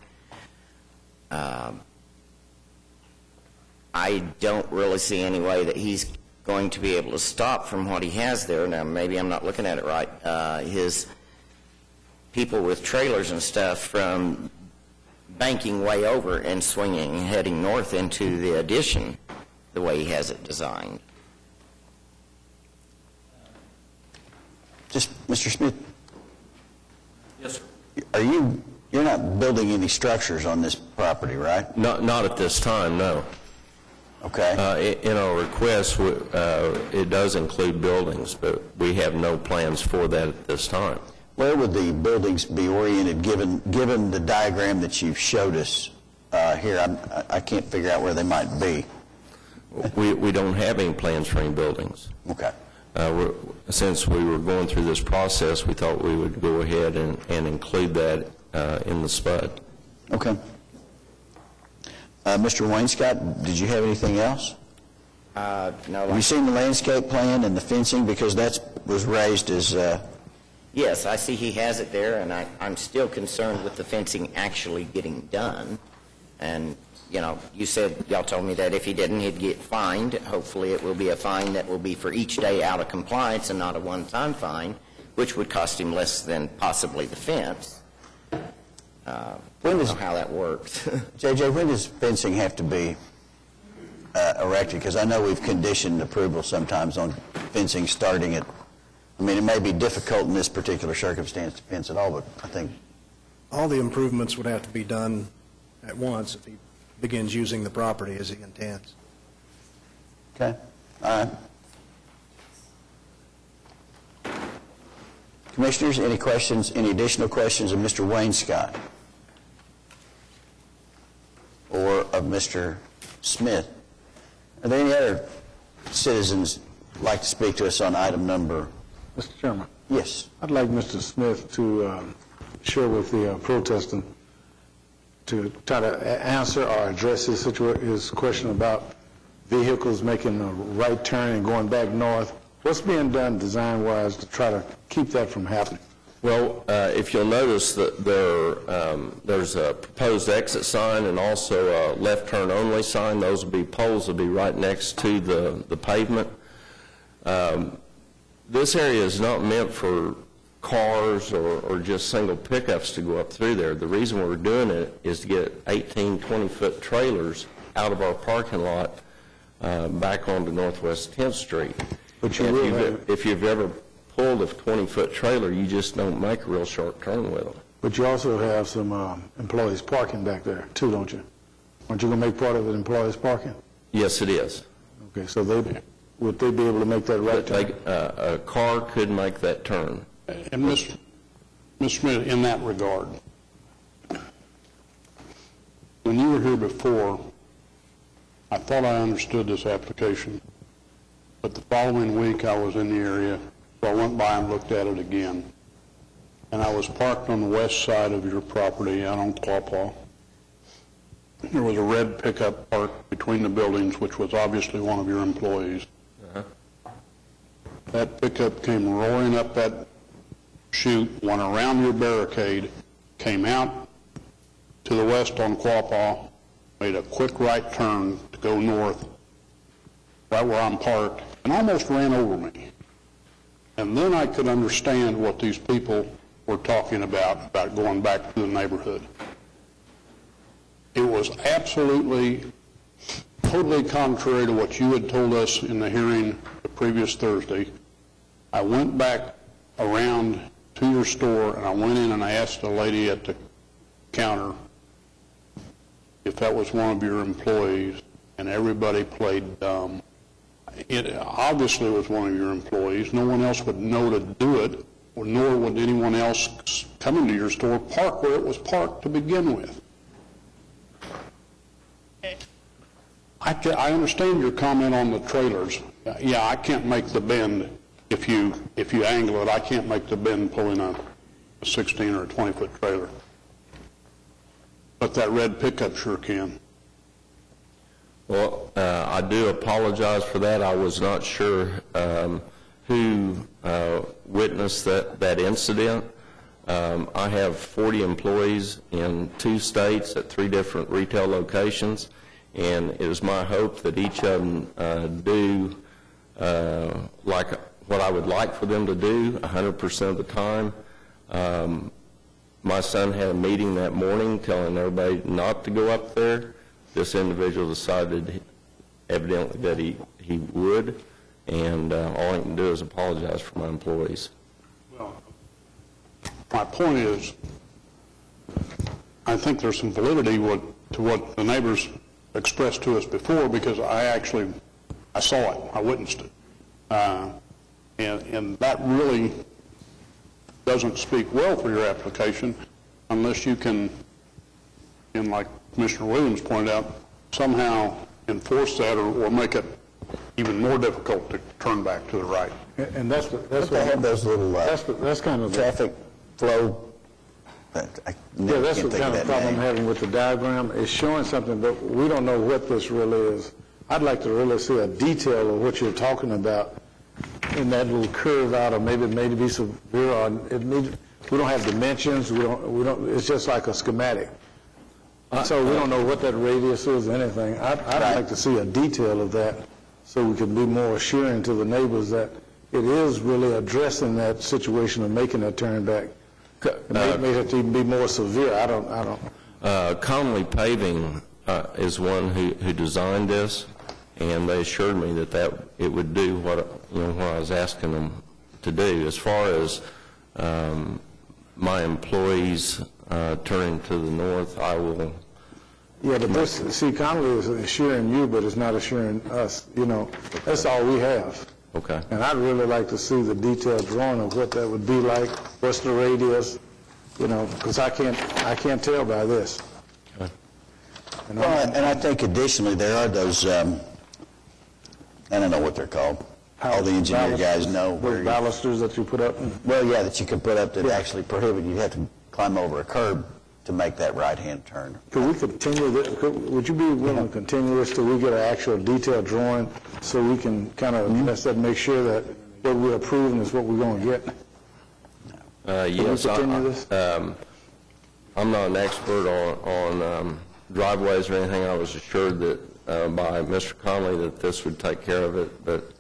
I don't really see any way that he's going to be able to stop from what he has there. Now, maybe I'm not looking at it right. His people with trailers and stuff from banking way over and swinging, heading north into the addition, the way he has it designed. Just, Mr. Smith. Yes, sir. You're not building any structures on this property, right? Not at this time, no. Okay. In our request, it does include buildings, but we have no plans for that at this time. Where would the buildings be oriented, given the diagram that you've showed us here? I can't figure out where they might be. We don't have any plans for any buildings. Okay. Since we were going through this process, we thought we would go ahead and include that in the SPUD. Okay. Mr. Wayne Scott, did you have anything else? No. Have you seen the landscape plan and the fencing? Because that was raised as... Yes, I see he has it there, and I'm still concerned with the fencing actually getting done. And, you know, y'all told me that if he didn't, he'd get fined. Hopefully it will be a fine that will be for each day out of compliance and not a one-time fine, which would cost him less than possibly the fence. I don't know how that works. JJ, when does fencing have to be erected? Because I know we've conditioned approval sometimes on fencing starting at... I mean, it may be difficult in this particular circumstance to fence at all, but I think... All the improvements would have to be done at once if he begins using the property as he intends. Okay. All right. Commissioners, any questions, any additional questions of Mr. Wayne Scott? Or of Mr. Smith? Are there any other citizens who'd like to speak to us on item number... Mr. Chairman. Yes. I'd like Mr. Smith to share with the protestant to try to answer or address his question about vehicles making a right turn and going back north. What's being done design-wise to try to keep that from happening? Well, if you'll notice that there's a proposed exit sign and also a left turn only sign. Those poles will be right next to the pavement. This area is not meant for cars or just single pickups to go up through there. The reason we're doing it is to get 18, 20-foot trailers out of our parking lot back onto Northwest 10th Street. But if you've ever pulled a 20-foot trailer, you just don't make a real short turn with them. But you also have some employees parking back there too, don't you? Aren't you going to make part of it employees parking? Yes, it is. Okay, so would they be able to make that right turn? A car could make that turn. And Mr. Smith, in that regard, when you were here before, I thought I understood this application, but the following week I was in the area, so I went by and looked at it again. And I was parked on the west side of your property out on Quapaw. There was a red pickup parked between the buildings, which was obviously one of your employees. That pickup came roaring up that chute, went around your barricade, came out to the west on Quapaw, made a quick right turn to go north, right where I'm parked, and almost ran over me. And then I could understand what these people were talking about going back to the neighborhood. It was absolutely, totally contrary to what you had told us in the hearing the previous Thursday. I went back around to your store, and I went in and I asked the lady at the counter if that was one of your employees, and everybody played dumb. It obviously was one of your employees. No one else would know to do it, or nor would anyone else come into your store park where it was parked to begin with. I understand your comment on the trailers. Yeah, I can't make the bend if you angle it. I can't make the bend pulling a 16 or a 20-foot trailer. But that red pickup sure can. Well, I do apologize for that. I was not sure who witnessed that incident. I have 40 employees in 2 states at 3 different retail locations, and it is my hope that each of them do like what I would like for them to do 100% of the time. My son had a meeting that morning telling everybody not to go up there. This individual decided evidently that he would, and all I can do is apologize for my employees. Well, my point is, I think there's some validity to what the neighbors expressed to us before, because I saw it, I witnessed it. And that really doesn't speak well for your application unless you can, and like Commissioner Williams pointed out, somehow enforce that or make it even more difficult to turn back to the right. And that's They have those little that's kind of traffic flow. Yeah, that's what kind of problem I'm having with the diagram. It's showing something, but we don't know what this really is. I'd like to really see a detail of what you're talking about in that little curve out, or maybe it may be severe, or we don't have dimensions. We don't. It's just like a schematic. So we don't know what that radius is or anything. I'd like to see a detail of that so we can be more assuring to the neighbors that it is really addressing that situation of making that turn back. It may have to even be more severe. I don't. Conley Paving is one who designed this, and they assured me that it would do what I was asking them to do. As far as my employees turning to the north, I will. Yeah, but Conley is assuring you, but it's not assuring us. That's all we have. Okay. And I'd really like to see the detailed drawing of what that would be like. What's the radius? Because I can't tell by this. Okay. And I think additionally there are those, I don't know what they're called. All the engineer guys know. Those balusters that you put up? Well, yeah, that you could put up that actually prohibit you. You have to climb over a curb to make that right-hand turn. Could we continue this? Would you be willing to continue this till we get an actual detailed drawing so we can kind of make sure that what we're approving is what we're going to get? Yes, continue this? I'm not an expert on driveways or anything. I was assured that by Mr. Conley that this would take care of it, but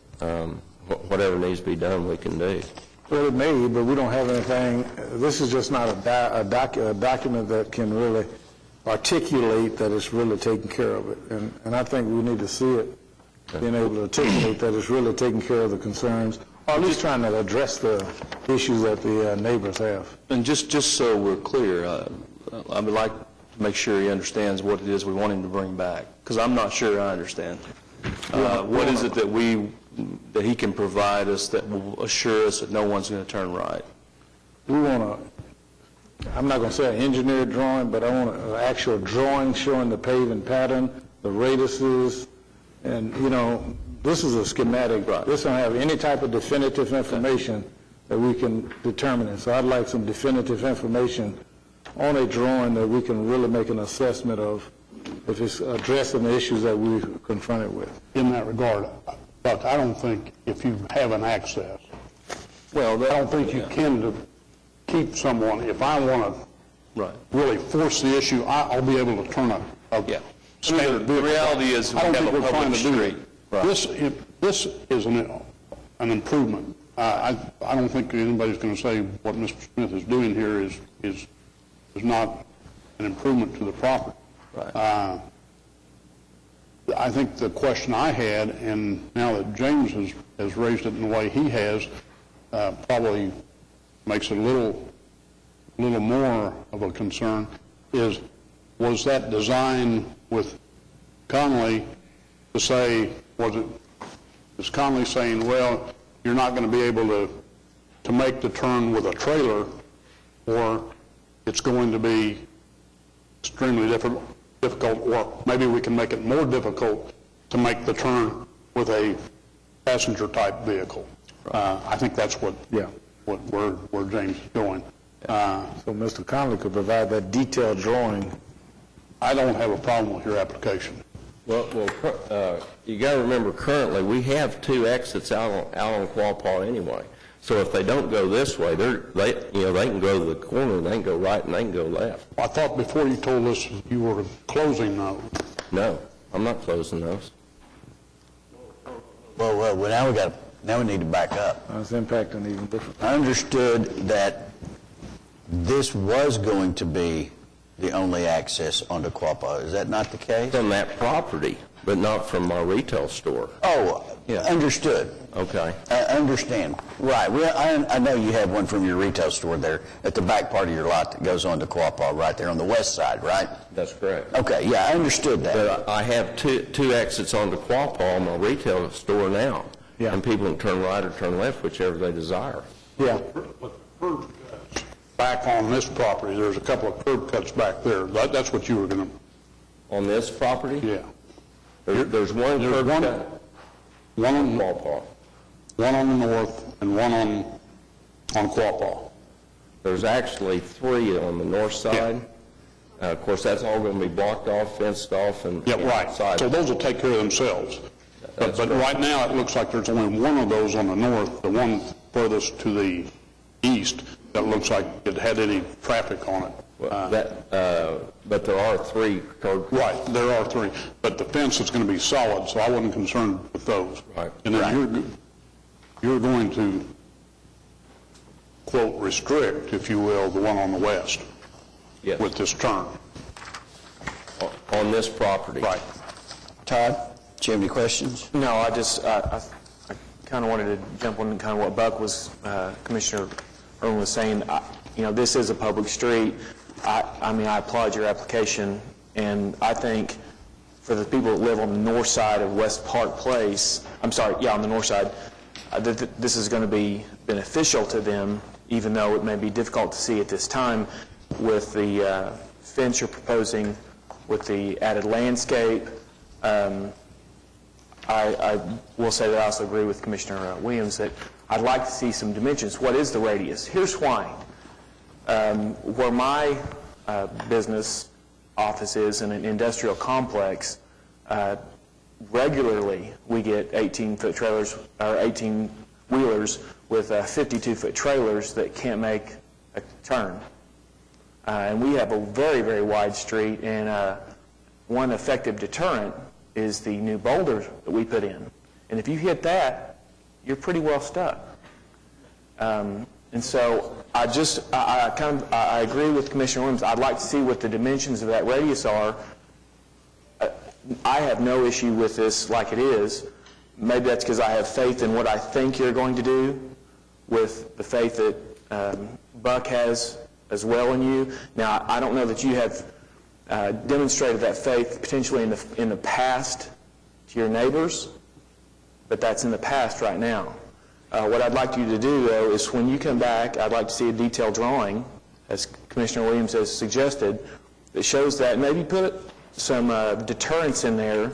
whatever needs to be done, we can do. Well, it may, but we don't have anything, this is just not a document that can really articulate that it's really taking care of it. And I think we need to see it, being able to articulate that it's really taking care of the concerns, or at least trying to address the issues that the neighbors have. And just so we're clear, I would like to make sure he understands what it is we want him to bring back, because I'm not sure I understand. What is it that he can provide us that will assure us that no one's going to turn right? We want I'm not going to say an engineered drawing, but I want an actual drawing showing the paving pattern, the radiuses, and, this is a schematic. Right. This don't have any type of definitive information that we can determine it. So I'd like some definitive information on a drawing that we can really make an assessment of if it's addressing the issues that we're confronted with. In that regard, Buck, I don't think if you have an access, I don't think you can keep someone, if I want to really force the issue, I'll be able to turn a standard vehicle. The reality is we I don't have think a we're trying public to do street. it. This is an improvement. I don't think anybody's going to say what Mr. Smith is doing here is not an improvement to the property. Right. I think the question I had, and now that James has raised it in the way he has, probably makes it a little more of a concern, was that design with Conley to say, is Conley saying, well, you're not going to be able to make the turn with a trailer, or it's going to be extremely difficult, or maybe we can make it more difficult to make the turn with a passenger-type vehicle. I think that's where James is going. So Mr. Conley could provide that detailed drawing. I don't have a problem with your application. Well, you got to remember, currently we have two exits out on Quapaw anyway. So if they don't go this way, they can go to the corner, they can go right, and they can go left. I thought before you told us you were closing those. No, I'm not closing those. Well, now we need to back up. It's impacting even different. I understood that this was going to be the only access onto Quapaw. Is that not the case? From that property, but not from my retail store. Oh, yeah. Understood. Okay. I understand. Right. Well, I know you have one from your retail store there at the back part of your lot that goes on to Quapaw right there on the west side, right? That's correct. Okay, yeah, I understood that. But I have two exits onto Quapaw in my retail store now. Yeah. And people can turn right or turn left, whichever they desire. Yeah. Back on this property, there's a couple of curb cuts back there. That's what you were going to... On this property? Yeah. There's one curb cut. One on Quapaw, one on the north, and one on Quapaw. There's actually three on the north side. Yeah. Of course, that's all going to be blocked off, fenced off, and right. So those will take care of themselves. But right now, it looks like there's only one of those on the north, the one furthest to the east, that looks like it had any traffic on it. But there are three curb cuts. Right, there are three. But the fence is going to be solid, so I wasn't concerned with those. Right. And then you're going to, quote, restrict, if you will, the one on the west. Yes. With this turn. On this property. Right. Todd, do you have any questions? No, I kind of wanted to jump on kind of what Buck was, Commissioner Irwin was saying. This is a public street. I applaud your application, and I think for the people that live on the north side of West Park Place, on the north side, this is going to be beneficial to them, even though it may be difficult to see at this time with the fence you're proposing, with the added landscape. I will say that I also agree with Commissioner Williams that I'd like to see some dimensions. What is the radius? Here's why. Where my business office is in an industrial complex, regularly we get 18-foot trailers or 18-wheelers with 52-foot trailers that can't make a turn. And we have a very, very wide street, and one effective deterrent is the new boulder that we put in. And if you hit that, you're pretty well stuck. And so I agree with Commissioner Williams. I'd like to see what the dimensions of that radius are. I have no issue with this like it is. Maybe that's because I have faith in what I think you're going to do, with the faith that Buck has as well in you. Now, I don't know that you have demonstrated that faith potentially in the past to your neighbors, but that's in the past right now. What I'd like you to do, though, is when you come back, I'd like to see a detailed drawing, as Commissioner Williams has suggested, that shows that. Maybe put some deterrence in there,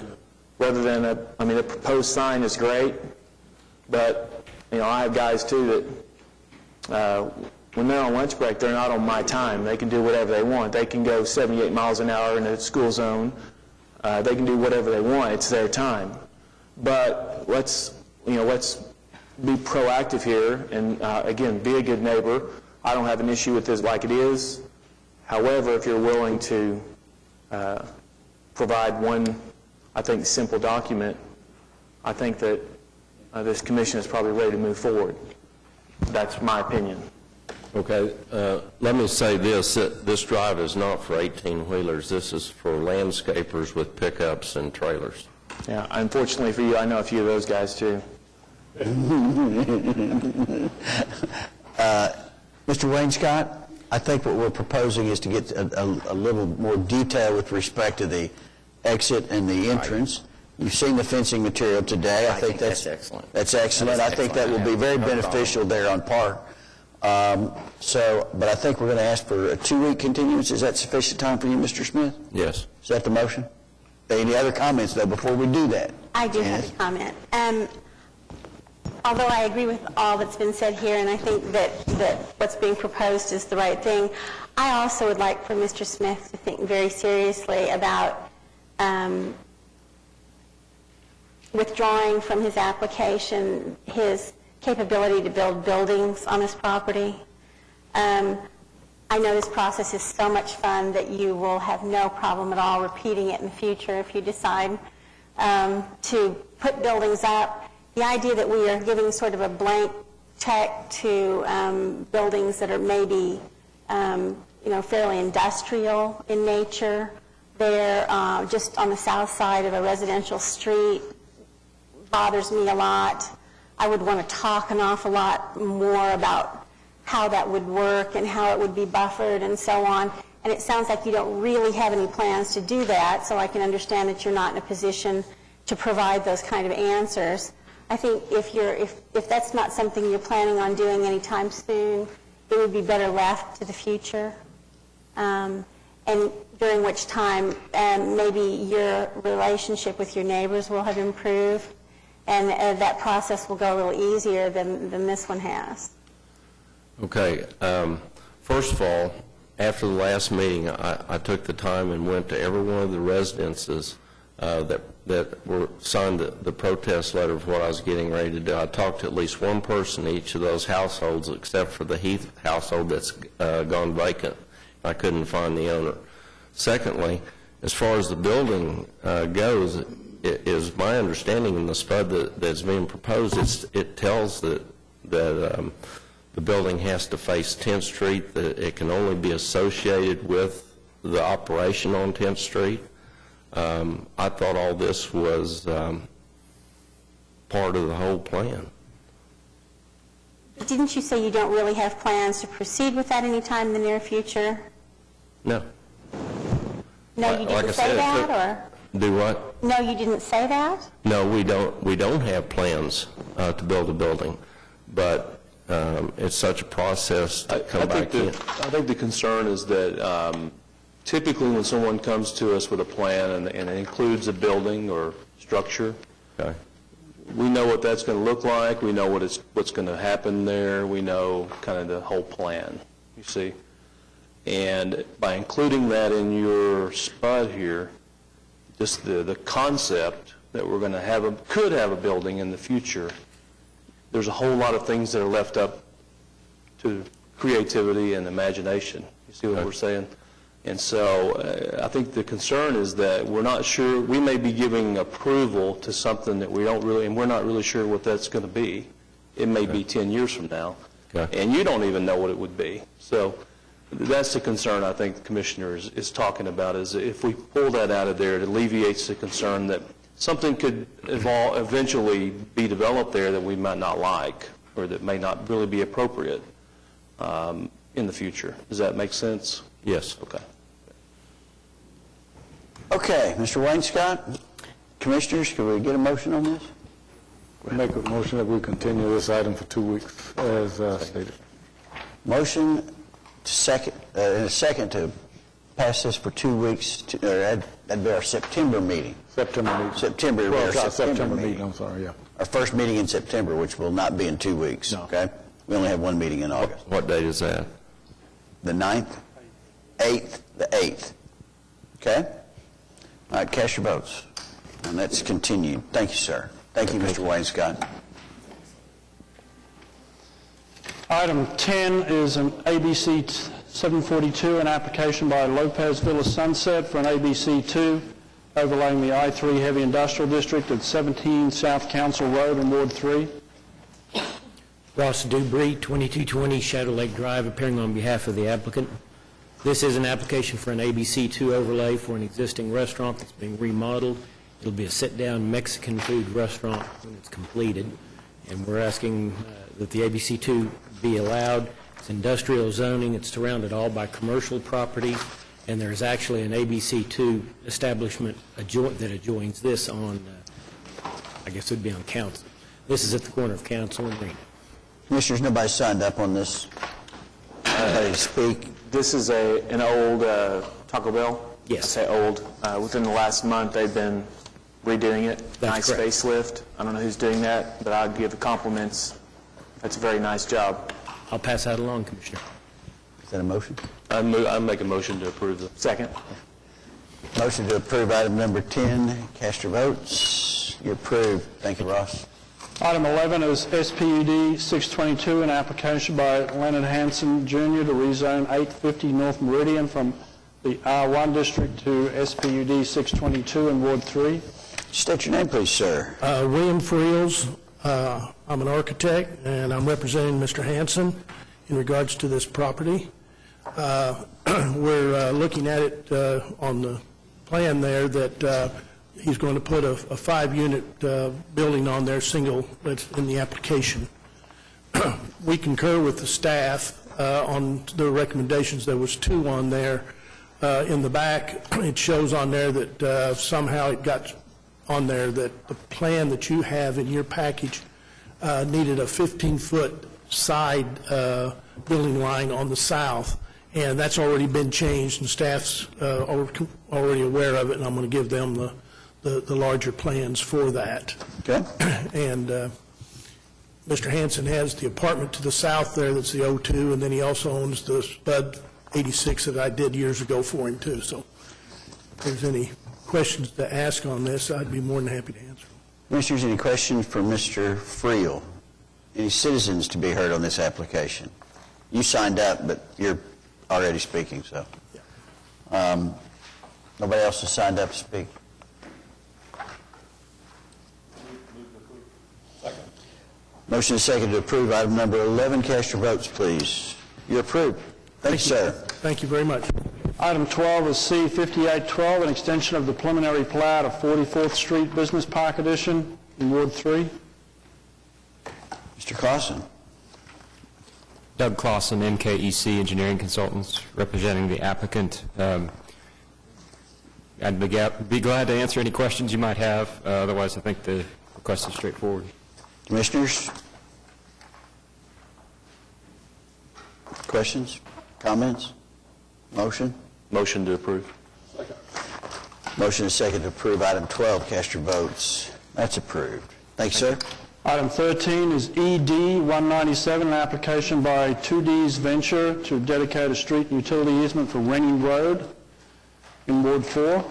rather than the proposed sign is great, but, I have guys, too, that when they're on lunch break, they're not on my time. They can do whatever they want. They can go 78 miles an hour in a school zone. They can do whatever they want. It's their time. But let's be proactive here and, again, be a good neighbor. I don't have an issue with this like it is. However, if you're willing to provide one, I think, simple document, I think that this commission is probably ready to move forward. That's my opinion. Okay, let me say this, that this drive is not for 18-wheelers. This is for landscapers with pickups and trailers. Yeah, unfortunately for you, I know a few of those guys, too. Mr. Wayne Scott, I think what we're proposing is to get a little more detail with respect to the exit and the entrance. You've seen the fencing material today. I think that's excellent. That's excellent. I think that will be very beneficial there on Park. But I think we're going to ask for a 2-week continuance. Is that sufficient time for you, Mr. Smith? Yes. Is that the motion? Any other comments, though, before we do that? I do have a comment. Although I agree with all that's been said here, and I think that what's being proposed is the right thing, I also would like for Mr. Smith to think very seriously about withdrawing from his application his capability to build buildings on his property. I know this process is so much fun that you will have no problem at all repeating it in the future if you decide to put buildings up. The idea that we are giving sort of a blank check to buildings that are maybe fairly industrial in nature, they're just on the south side of a residential street, bothers me a lot. I would want to talk an awful lot more about how that would work and how it would be buffered and so on. And it sounds like you don't really have any plans to do that, so I can understand that you're not in a position to provide those kind of answers. I think if that's not something you're planning on doing anytime soon, it would be better left to the future. And during which time maybe your relationship with your neighbors will have improved, and that process will go a little easier than this one has. Okay. First of all, after the last meeting, I took the time and went to every one of the residences that were signed the protest letter of what I was getting ready to do. I talked to at least one person in each of those households, except for the Heath household that's gone vacant. I couldn't find the owner. Secondly, as far as the building goes, it is my understanding in the SPUD that's being proposed, it tells that the building has to face 10th Street, that it can only be associated with the operation on 10th Street. I thought all this was part of the whole plan. Didn't you say you don't really have plans to proceed with that anytime in the near future? No. No, you didn't say that, or? Do what? No, you didn't say that? No, we don't have plans to build a building, but it's such a process to come back in. I think the concern is that typically when someone comes to us with a plan and it includes a building or structure, okay, we know what that's going to look like, we know what's going to happen there, we know kind of the whole plan, you see. And by including that in your SPUD here, just the concept that we're going to could have a building in the future, there's a whole lot of things that are left up to creativity and imagination. You see what we're saying? And so I think the concern is that we're not sure, we may be giving approval to something that we don't really, and we're not really sure what that's going to be. It may be 10 years from now. Okay. And you don't even know what it would be. So that's the concern I think the commissioner is talking about, is if we pull that out of there, it alleviates the concern that something could eventually be developed there that we might not like, or that may not really be appropriate in the future. Does that make sense? Yes. Okay. Okay, Mr. Wainscott, Commissioners, can we get a motion on this? Make a motion that we continue this item for 2 weeks, as stated. Motion and a second to pass this for 2 weeks, that'd be our September meeting. September meeting. September would be our Well, September meeting, meeting. I'm sorry, yeah. Our first meeting in September, which will not be in 2 weeks, okay? We only have one meeting in August. What date is that? The 9th, 8th, the 8th. Okay? All right, cast your votes. And that's continued. Thank you, sir. Thank you, Mr. Wainscott. Item 10 is an ABC 742, an application by Lopez Villa Sunset for an ABC 2 overlaying the I-3 Heavy Industrial District at 17 South Council Road in Ward 3. Ross Dubree, 2220 Shadow Lake Drive, appearing on behalf of the applicant. This is an application for an ABC2 overlay for an existing restaurant that's being remodeled. It'll be a sit-down Mexican food restaurant when it's completed, and we're asking that the ABC2 be allowed. It's industrial zoning. It's surrounded all by commercial property, and there's actually an ABC2 establishment that adjoins this on, I guess it would be on Council. This is at the corner of Council and Reno. Commissioners, nobody signed up on this. Anybody to speak? This is an old Taco Bell? Yes. I say old. Within the last month, they've been redoing it. That's nice correct. facelift. I don't know who's doing that, but I'll give the compliments. That's a very nice job. I'll pass that along, Commissioner. Is that a motion? I make a motion to approve the... Second. Motion to approve item number 10. Cast your votes. You're approved. Thank you, Ross. Item 11 is SPUD 622, an application by Leonard Hanson Jr. to rezone 850 North Meridian from the R1 district to SPUD 622 in Ward 3. State your name, please, sir. William Friels. I'm an architect, and I'm representing Mr. Hanson in regards to this property. We're looking at it on the plan there that he's going to put a 5-unit building on there, single, that's in the application. We concur with the staff on the recommendations. There was 2 on there. In the back, it shows on there that somehow it got on there that the plan that you have in your package needed a 15-foot side building line on the south, and that's already been changed, and staff's already aware of it, and I'm going to give them the larger plans for that. Okay. And Mr. Hanson has the apartment to the south there that's the O2, and then he also owns the Spud 86 that I did years ago for him, too. So if there's any questions to ask on this, I'd be more than happy to answer. Commissioners, any questions for Mr. Friel? Any citizens to be heard on this application? You signed up, but you're already speaking, so. Nobody else has signed up to speak? Motion is second to approve item number 11. Cast your votes, please. You're approved. Thank you, sir. Thank you very much. Item 12 is C5812, an extension of the preliminary plat of 44th Street Business Park Addition in Ward 3. Mr. Clausen. Doug Clausen, MKEC Engineering Consultants, representing the applicant. I'd be glad to answer any questions you might have. Otherwise, I think the request is straightforward. Commissioners? Questions? Comments? Motion? Motion to approve. Motion is second to approve item 12. Cast your votes. That's approved. Thank you, sir. Item 13 is ED 197, an application by 2D's Venture to dedicate a street and utility easement for Rennie Road in Ward 4.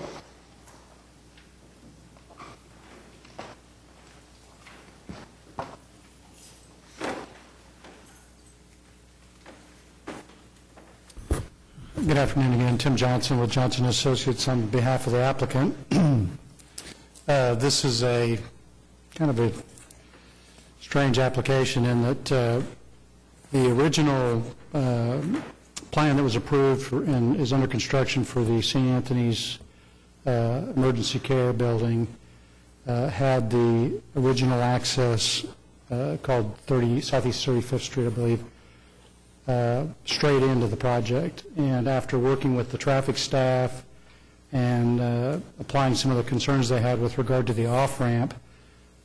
Good afternoon again. Tim Johnson with Johnson Associates on behalf of the applicant. This is a kind of a strange application in that The original plan that was approved and is under construction for the St. Anthony's Emergency Care Building had the original access called Southeast 35th Street, I believe, straight into the project. And after working with the traffic staff and applying some of the concerns they had with regard to the off-ramp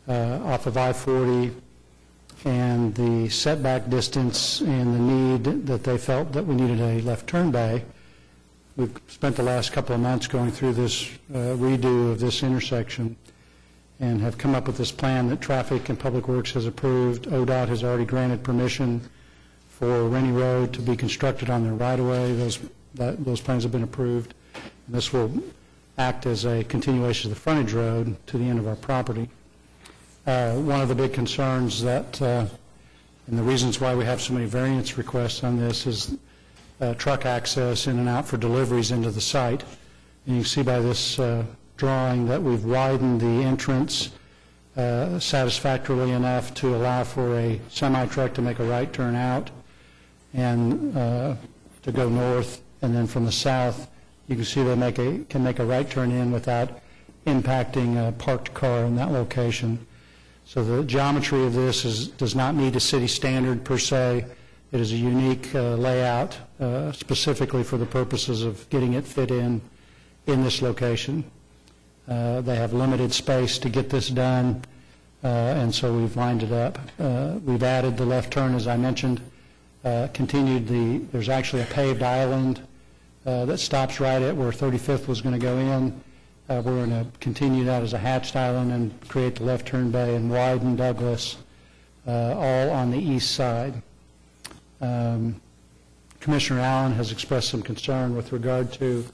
off of I-40 and the setback distance and the need that they felt that we needed a left turn bay, we've spent the last couple of months going through this redo of this intersection and have come up with this plan that Traffic and Public Works has approved. ODOT has already granted permission for Rennie Road to be constructed on their right-of-way. Those plans have been approved. And this will act as a continuation of the frontage road to the end of our property. One of the big concerns that, and the reasons why we have so many variance requests on this is truck access in and out for deliveries into the site. And you can see by this drawing that we've widened the entrance satisfactorily enough to allow for a semi-truck to make a right turn out and to go north, and then from the south you can see they can make a right turn in without impacting a parked car in that location. So the geometry of this does not meet a city standard per se. It is a unique layout specifically for the purposes of getting it fit in this location. They have limited space to get this done, and so we've lined it up. We've added the left turn, as I mentioned, there's actually a paved island that stops right at where 35th was going to go in. We're going to continue that as a hatched island and create the left turn bay and widen Douglas, all on the east side. Commissioner Allen has expressed some concern with regard to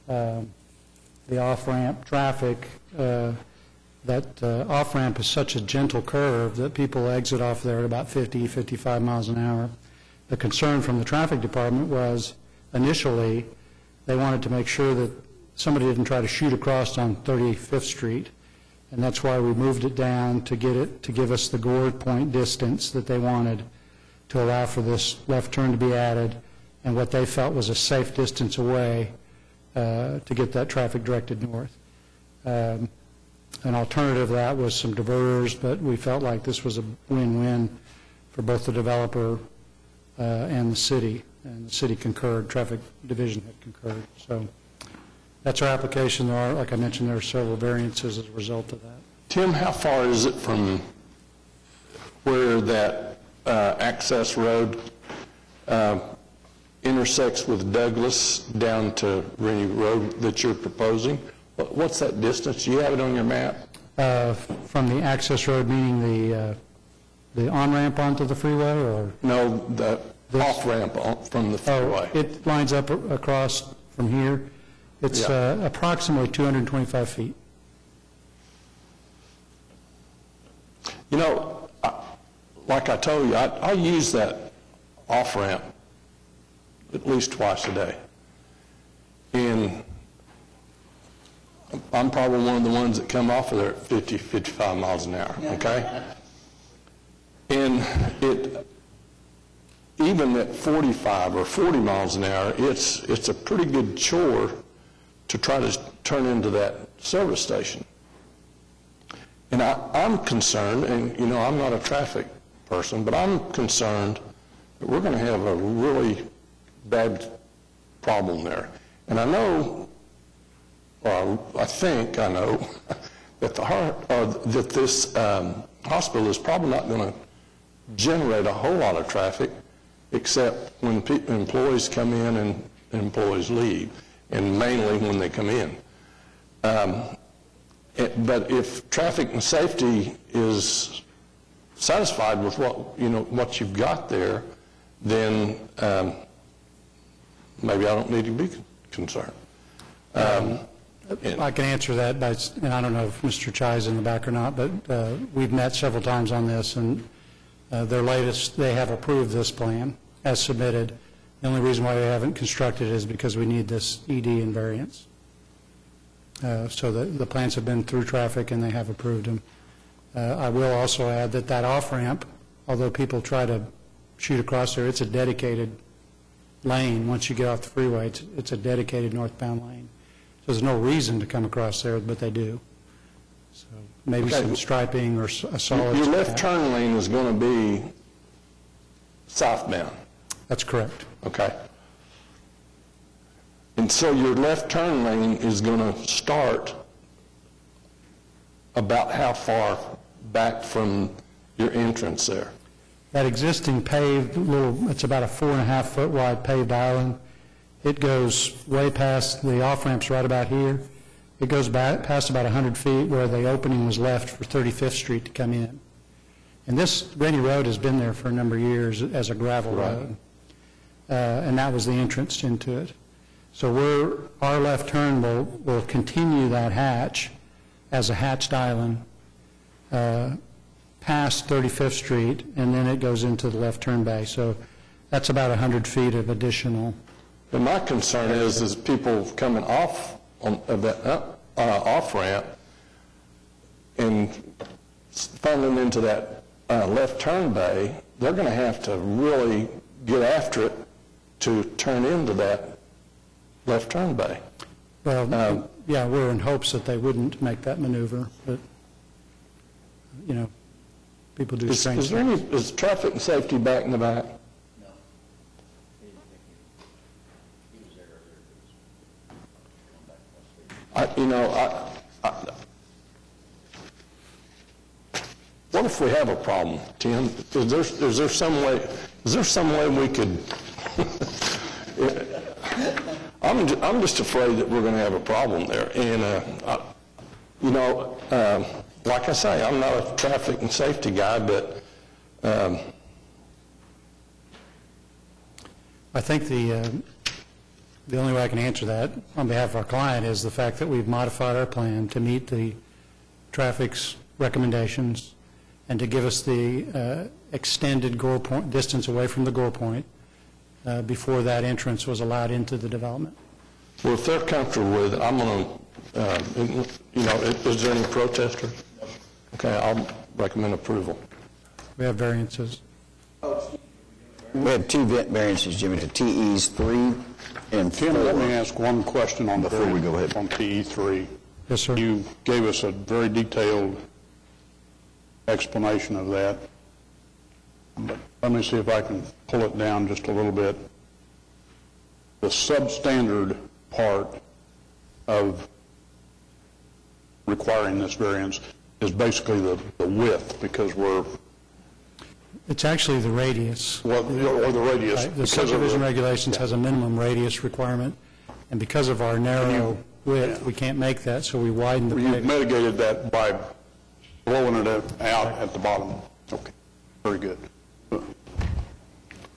the off-ramp traffic. That off-ramp is such a gentle curve that people exit off there at about 50, 55 miles an hour. The concern from the traffic department was initially they wanted to make sure that somebody didn't try to shoot across on 35th Street, and that's why we moved it down to give us the Gore Point distance that they wanted to allow for this left turn to be added and what they felt was a safe distance away to get that traffic directed north. An alternative to that was some diverters, but we felt like this was a win-win for both the developer and the city concurred, traffic division had concurred. So that's our application. Like I mentioned, there are several variances as a result of that. Tim, how far is it from where that access road intersects with Douglas down to Rennie Road that you're proposing? What's that distance? Do you have it on your map? From the access road, meaning the on-ramp onto the freeway, or? No, the off-ramp from the freeway. It lines up across from here. It's approximately 225 feet. You know, like I told you, I use that off-ramp at least twice a day. And I'm probably one of the ones that come off of there at 50, 55 miles an hour, okay? And even at 45 or 40 miles an hour, it's a pretty good chore to try to turn into that service station. And I'm concerned, and you know, I'm not a traffic person, but I'm concerned that we're going to have a really bad problem there. And I know, or I think I know, that that this hospital is probably not going to generate a whole lot of traffic, except when employees come in and employees leave, and mainly when they come in. But if traffic and safety is satisfied with what you've got there, then maybe I don't need to be concerned. I can answer that, and I don't know if Mr. Chai is in the back or not, but we've met several times on this, and they have approved this plan as submitted. The only reason why we haven't constructed it is because we need this ED and variance. So the plans have been through traffic and they have approved them. I will also add that off-ramp, although people try to shoot across there, it's a dedicated lane. Once you get off the freeway, it's a dedicated northbound lane. So there's no reason to come across there, but they do. So maybe Okay. some striping or a solid... Your left turn lane is going to be southbound. That's correct. Okay. And so your left turn lane is going to start about how far back from your entrance there? That existing paved little, it's about a 4.5-foot wide paved island. It goes way past, the off-ramp's right about here. It goes back past about 100 feet where the opening was left for 35th Street to come in. And this Rennie Road has been there for a number of years as a gravel road. And that was the entrance into it. So our left turn will continue that hatch as a hatched island past 35th Street, and then it goes into the left turn bay. So that's about 100 feet of additional. But my concern is people coming off of that off ramp and funneling into that left turn bay, they're going to have to really get after it to turn into that left turn bay. Well, yeah, we're in hopes that they wouldn't make that maneuver, but, you know, people do strange Is there things. any, is traffic and safety back in the back? What if we have a problem, Tim? Is there some way we could? I'm just afraid that we're going to have a problem there, and like I say, I'm not a traffic and safety guy, but I think the only way I can answer that on behalf of our client is the fact that we've modified our plan to meet the traffic's recommendations and to give us the extended gore point, distance away from the gore point before that entrance was allowed into the development. well, if they're comfortable with it, I'm going to, is there any protesters? Okay, I'll recommend approval. We have variances. We have two variances, Jimmy, to TEs 3 and 4. Tim, let me ask one question on the Before we go ahead. on TE 3. Yes, sir. You gave us a very detailed explanation of that, but let me see if I can pull it down just a little bit. The substandard part of requiring this variance is basically the width, because we're... It's actually the radius. Well, or the radius. Right. The because of subdivision regulations has a minimum radius requirement, and because of our narrow width, we can't make that, so we widen the You've pavement. mitigated that by blowing it out at the bottom. Okay, very good.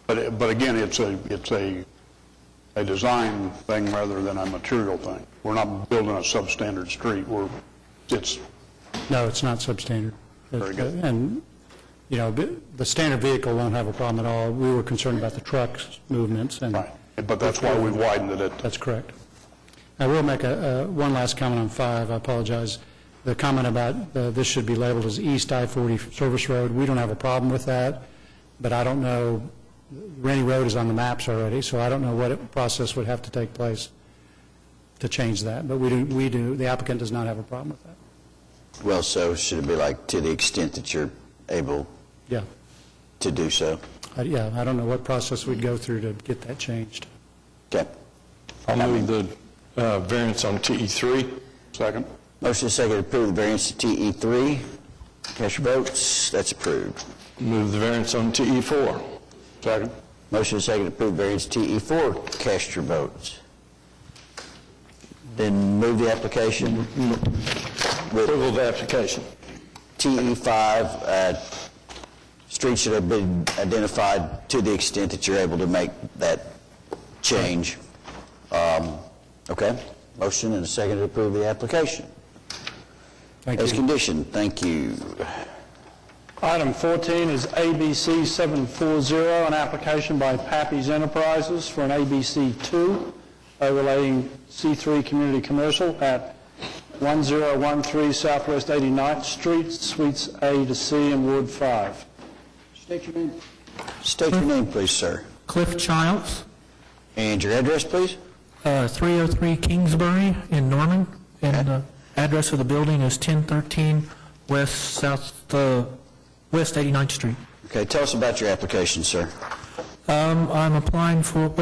But again, it's a design thing rather than a material thing. We're not building a substandard street. No, it's not substandard. Very good. And, you know, the standard vehicle won't have a problem at all. We were concerned about the trucks' movements. And right. But that's why we widened it. That's correct. I will make one last comment on 5. I apologize. The comment about this should be labeled as East I-40 Service Road, we don't have a problem with that, but I don't know, Rennie Road is on the maps already, so I don't know what process would have to take place to change that. But we do. The applicant does not have a problem with that. Well, so should it be like to the extent that you're able to do so? Yeah, I don't know what process we'd go through to get that changed. Okay. I'll move the variance on TE3. Second. Motion is second to approve the variance to TE3. Cast your votes. That's approved. Move the variance on TE4. Second. Motion is second to approve variance to TE4. Cast your votes. Then move the application. Approval of the application. TE5, streets should have been identified to the extent that you're able to make that change. Okay. Motion and a second to approve the application. Thank As you. conditioned. Thank you. Item 14 is ABC 740, an application by Pappy's Enterprises for an ABC 2 overlaying C3 Community Commercial at 1013 Southwest 89th Street, Suites A to C in Ward 5. State your name. State your name, please, sir. Cliff Childs, And your address, please? 303 Kingsbury in Norman, and the address of the building is 1013 West 89th Street. Okay, tell us about your application, sir. I'm applying for,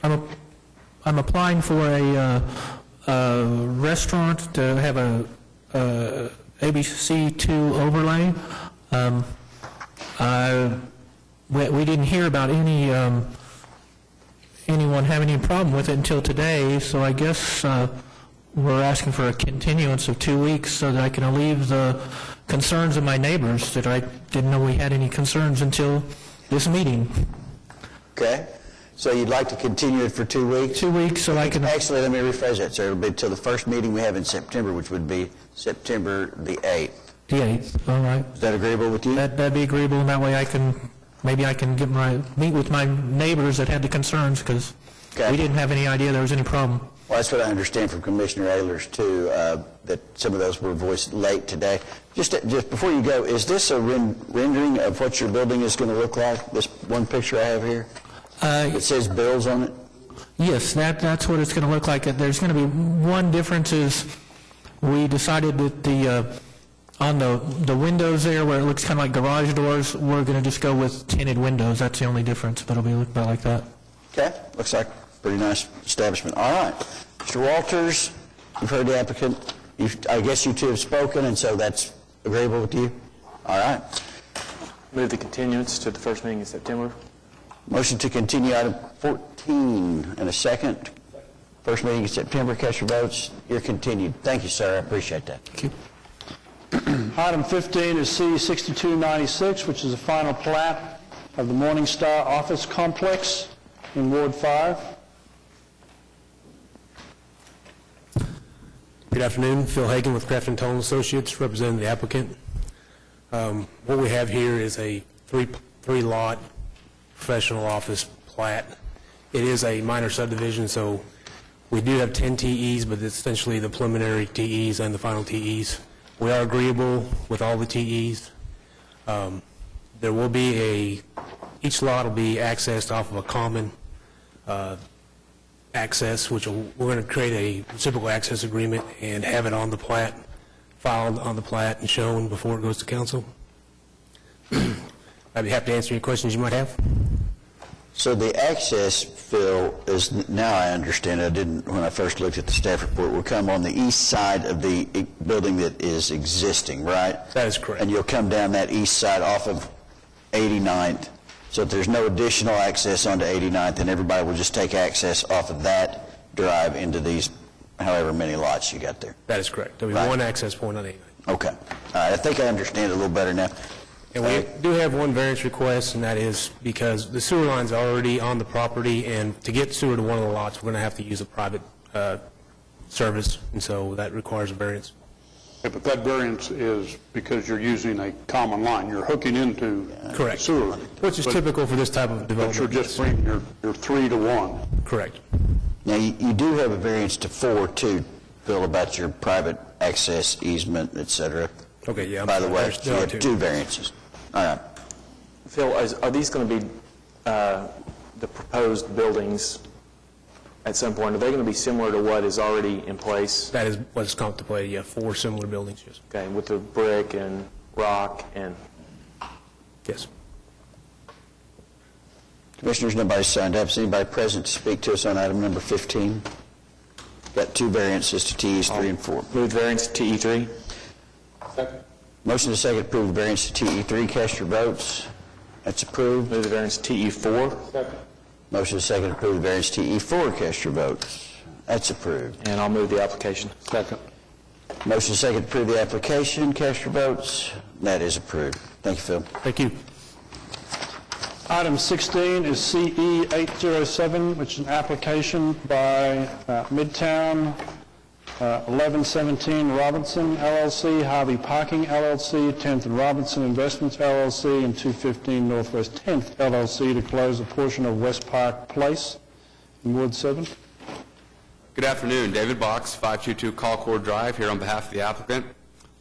I'm applying for a restaurant to have a ABC2 overlay. We didn't hear about anyone having any problem with it until today, so I guess we're asking for a continuance of 2 weeks so that I can alleviate the concerns of my neighbors, that I didn't know we had any concerns until this meeting. Okay, so you'd like to continue it for 2 weeks? 2 weeks so I can... Actually, let me rephrase that, sir. It'll be until the first meeting we have in September, which would be September the 8th. The 8th, all right. Is that agreeable with you? That'd be agreeable, and that way maybe I can meet with my neighbors that had the concerns, because we didn't have any idea there was any problem. Well, that's what I understand from Commissioner Ehlers, too, that some of those were voiced late today. Just before you go, is this a rendering of what your building is going to look like, this one picture I have here? It says Bills on it? Yes, that's what it's going to look like. There's going to be one difference is we decided that on the windows there where it looks kind of like garage doors, we're going to just go with tinted windows. That's the only difference, but it'll be about like that. Okay, looks like a pretty nice establishment. All right. Mr. Walters, you've heard the applicant. I guess you two have spoken, and so that's agreeable with you? All right. Move the continuance to the first meeting in September. Motion to continue item 14 in a second. First meeting in September. Cast your votes. You're continued. Thank you, sir. I appreciate that. Thank you. Item 15 is C-6296, which is the final plat of the Morningstar Office Complex in Ward 5. Good afternoon. Phil Hagan with Craft & Toll Associates, representing the applicant. What we have here is a three-lot professional office plat. It is a minor subdivision, so we do have 10 TEs, but it's essentially the preliminary TEs and the final TEs. We are agreeable with all the TEs. There will be each lot will be accessed off of a common access, which we're going to create a reciprocal access agreement and have it on the plat, filed on the plat and shown before it goes to council. I'd be happy to answer any questions you might have. So the access, Phil, is, now I understand, I didn't when I first looked at the staff report, will come on the east side of the building that is existing, right? That is correct. And you'll come down that east side off of 89th, so if there's no additional access onto 89th, then everybody will just take access off of that drive into these however many lots you got there. That is correct. There'll be one access point on 89th. Okay. All right, I think I understand it a little better now. And we do have one variance request, and that is because the sewer line's already on the property, and to get sewer to one of the lots, we're going to have to use a private service, and so that requires a variance. Yeah, but that variance is because you're using a common line. You're hooking into Correct. sewer line. Which is typical for this type of development. But you're just bringing your 3 to 1. Correct. Now, you do have a variance to 4, too, Phil, about your private access easement, et cetera. Okay, yeah. By the way, you have 2 variances. All right. Phil, are these going to be the proposed buildings at some point? Are they going to be similar to what is already in place? That is what is contemplated, yeah, 4 similar buildings, yes. Okay, with the brick and rock and... Yes. Commissioners, nobody signed up. Is anybody present to speak to us on item number 15? Got 2 variances to TEs 3 and 4. Move variance to TE 3. Second. Motion to second approve the variance to TE 3. Cast your votes. That's approved. Move the variance to TE 4. Second. Motion to second approve the variance to TE 4. Cast your votes. That's approved. And I'll move the application. Second. Motion to second approve the application. Cast your votes. That is approved. Thank you, Phil. Thank you. Item 16 is CE 807, which is an application by Midtown 1117 Robinson LLC, Harvey Parking LLC, 10th and Robinson Investments LLC, and 215 Northwest 10th LLC to close a portion of West Park Place in Ward 7. Good afternoon. David Box, 522 Colcord Drive, here on behalf of the applicant.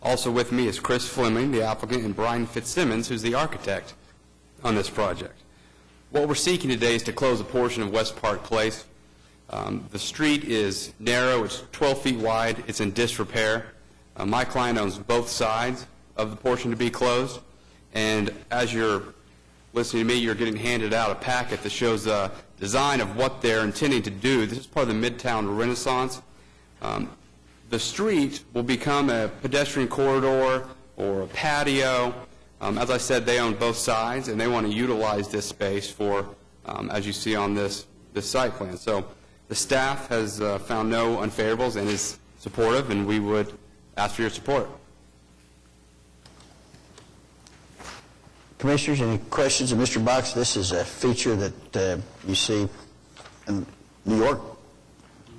Also with me is Chris Fleming, the applicant, and Brian Fitzsimmons, who's the architect. on this project. What we're seeking today is to close a portion of West Park Place. The street is narrow, it's 12 feet wide, it's in disrepair. My client owns both sides of the portion to be closed, and as you're listening to me, you're getting handed out a packet that shows a design of what they're intending to do. This is part of the Midtown Renaissance. The street will become a pedestrian corridor or a patio. As I said, they own both sides, and they want to utilize this space for, as you see on this site plan. So the staff has found no unfavorables and is supportive, and we would ask for your support. Commissioners, any questions of Mr. Box? This is a feature that you see in New York,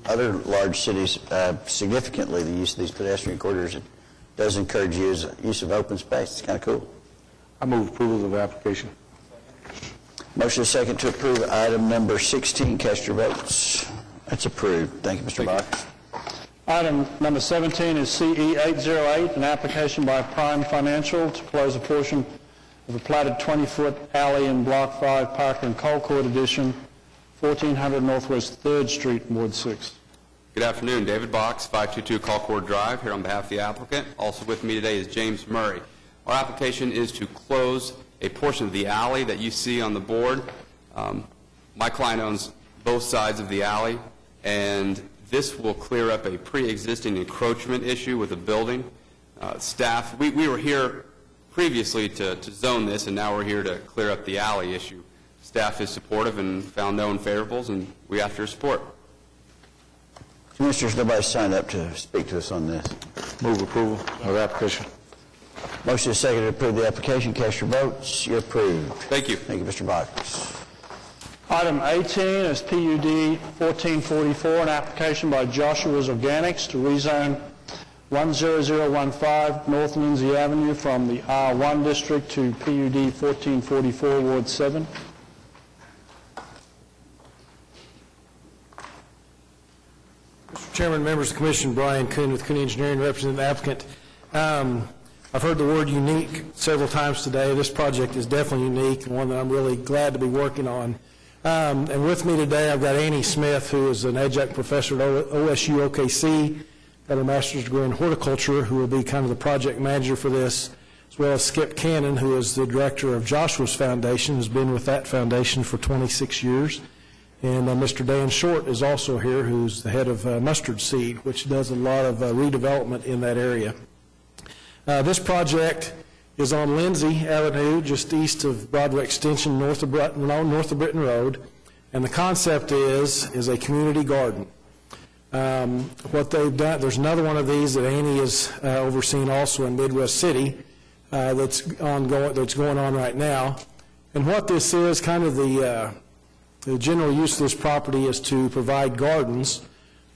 other large cities, significantly the use of these pedestrian corridors. It does encourage use of open space. It's kind of cool. I move approval of the application. Motion is second to approve item number 16. Cast your votes. That's approved. Thank you, Mr. Box. Item number 17 is CE 808, an application by Prime Financial to close a portion of a platted 20-foot alley in Block 5, Parker and Colcourt Edition, 1400 Northwest 3rd Street, Ward 6. Good afternoon. David Box, 522 Colcourt Drive, here on behalf of the applicant. Also with me today is James Murray. Our application is to close a portion of the alley that you see on the board. My client owns both sides of the alley, and this will clear up a pre-existing encroachment issue with the building. Staff, we were here previously to zone this, and now we're here to clear up the alley issue. Staff is supportive and found no unfavorables, and we ask for your support. Commissioners, nobody signed up to speak to us on this. Move approval of the application. Motion is second to approve the application. Cast your votes. You're approved. Thank you. Thank you, Mr. Box. Item 18 is PUD 1444, an application by Joshua's Organics to rezone 10015 North Lindsay Avenue from the R1 district to PUD 1444, Ward 7. Mr. Chairman, members of the Commission, Brian Kuhn with Kuhn Engineering, representing the applicant. I've heard the word unique several times today. This project is definitely unique and one that I'm really glad to be working on. And with me today, I've got Annie Smith, who is an adjunct professor at OSU OKC, got a master's degree in horticulture, who will be kind of the project manager for this, as well as Skip Cannon, who is the director of Joshua's Foundation, has been with that foundation for 26 years. And Mr. Dan Short is also here, who's the head of Mustard Seed, which does a lot of redevelopment in that area. This project is on Lindsay Avenue, just east of Broadway Extension, north of Britton Road, and the concept is a community garden. What they've done, there's another one of these that Annie is overseeing also in Midwest City that's going on right now. And what this is, kind of the general use of this property is to provide gardens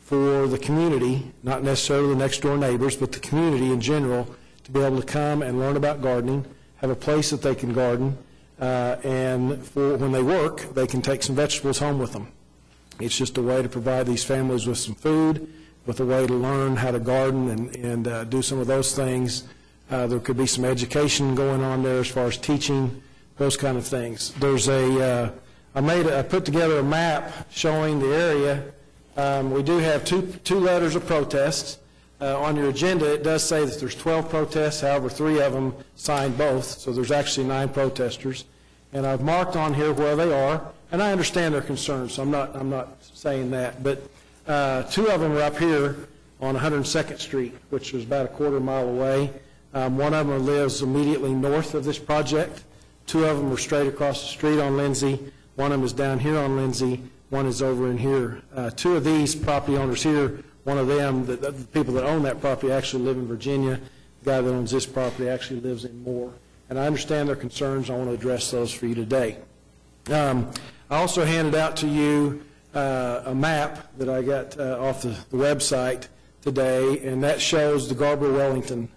for the community, not necessarily the next door neighbors, but the community in general, to be able to come and learn about gardening, have a place that they can garden, and for when they work, they can take some vegetables home with them. It's just a way to provide these families with some food, with a way to learn how to garden and do some of those things. There could be some education going on there as far as teaching, those kind of things. There's I put together a map showing the area. We do have two letters of protest. On your agenda, it does say that there's 12 protests, however, 3 of them signed both, so there's actually 9 protesters. And I've marked on here where they are, and I understand their concerns, so I'm not saying that. But 2 of them are up here on 102nd Street, which is about a quarter mile away. One of them lives immediately north of this project. 2 of them are straight across the street on Lindsay. One of them is down here on Lindsay. One is over in here. 2 of these property owners here, one of them, the people that own that property actually live in Virginia. The guy that owns this property actually lives in Moore. And I understand their concerns. I want to address those for you today. I also handed out to you a map that I got off the website today, and that shows the Garber-Wellington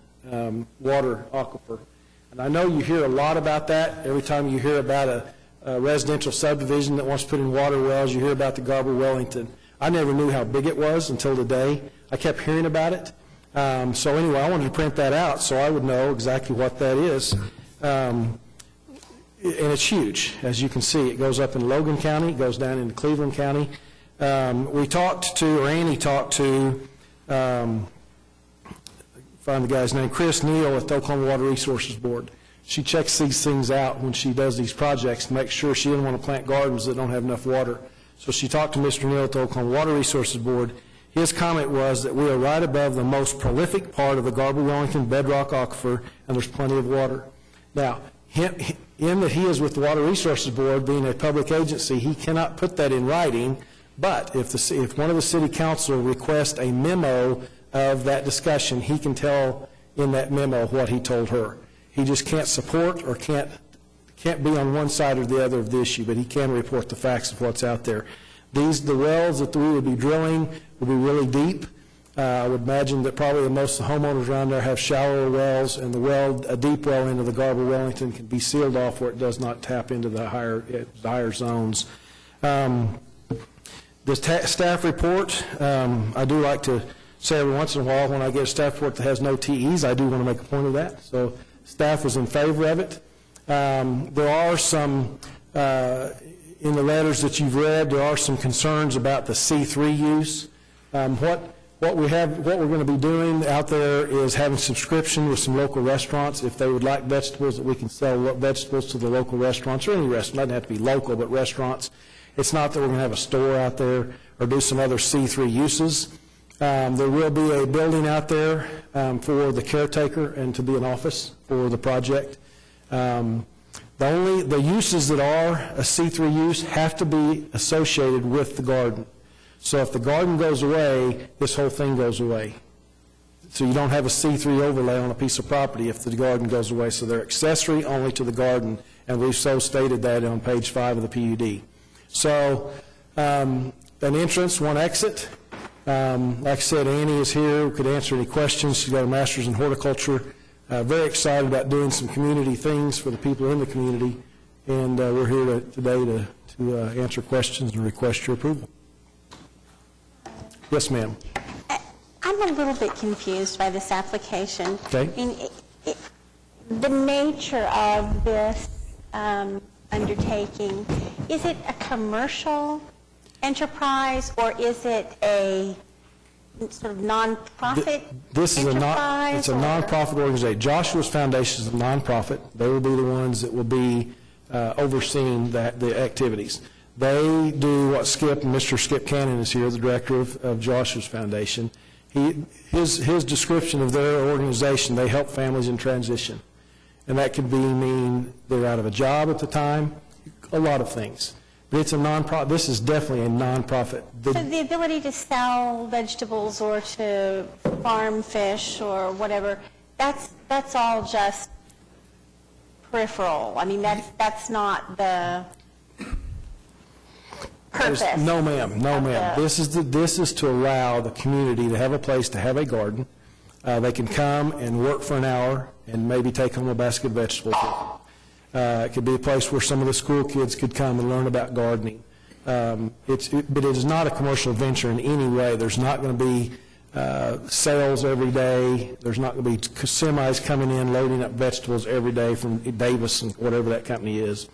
water aquifer. And I know you hear a lot about that. Every time you hear about a residential subdivision that wants to put in water wells, you hear about the Garber-Wellington. I never knew how big it was until today. I kept hearing about it. So anyway, I wanted to print that out so I would know exactly what that is. and it's huge, as you can see. It goes up in Logan County, it goes down into Cleveland County. Annie talked to, find the guy's name, Chris Neal at the Oklahoma Water Resources Board. She checks these things out when she does these projects to make sure she didn't want to plant gardens that don't have enough water. So she talked to Mr. Neal at the Oklahoma Water Resources Board. His comment was that we are right above the most prolific part of the Garber-Wellington bedrock aquifer, and there's plenty of water. Now, in that he is with the Water Resources Board, being a public agency, he cannot put that in writing, but if one of the city council requests a memo of that discussion, he can tell in that memo what he told her. He just can't support or can't be on one side or the other of the issue, but he can report the facts of what's out there. The wells that we would be drilling will be really deep. I would imagine that probably most of the homeowners around there have shallower wells, and a deep well into the Garber-Wellington can be sealed off where it does not tap into the higher zones. The staff report, I do like to say every once in a while when I get a staff report that has no TEs, I do want to make a point of that. So staff is in favor of it. There are some, in the letters that you've read, there are some concerns about the C3 use. What we're going to be doing out there is having subscription with some local restaurants. If they would like vegetables, that we can sell vegetables to the local restaurants, or any restaurant. It doesn't have to be local, but restaurants. It's not that we're going to have a store out there or do some other C3 uses. There will be a building out there for the caretaker and to be an office for the project. The uses that are a C3 use have to be associated with the garden. So if the garden goes away, this whole thing goes away. So you don't have a C3 overlay on a piece of property if the garden goes away. So they're accessory only to the garden, and we've so stated that on page 5 of the PUD. So an entrance, one exit. Like I said, Annie is here, could answer any questions. She's got a master's in horticulture. Very excited about doing some community things for the people in the community, and we're here today to answer questions and request your approval. Yes, ma'am. I'm a little bit confused by this application. Okay. I mean, the nature of this undertaking, is it a commercial enterprise or is it a sort of nonprofit This is enterprise? It's a nonprofit organization. Joshua's Foundation is a nonprofit. They will be the ones that will be overseeing the activities. They do what Mr. Skip Cannon is here, the director of Joshua's Foundation. His description of their organization, they help families in transition. And that could mean they're out of a job at the time, a lot of things. But it's a nonprofit. This is definitely a nonprofit. So the ability to sell vegetables or to farm fish or whatever, that's all just peripheral. I mean, that's not the purpose. No, ma'am. No, ma'am. This is to allow the community to have a place to have a garden. They can come and work for an hour and maybe take home a basket of vegetables with them. It could be a place where some of the school kids could come and learn about gardening. But it is not a commercial venture in any way. There's not going to be sales every day. There's not going to be semis coming in loading up vegetables every day from Davis and whatever that company is.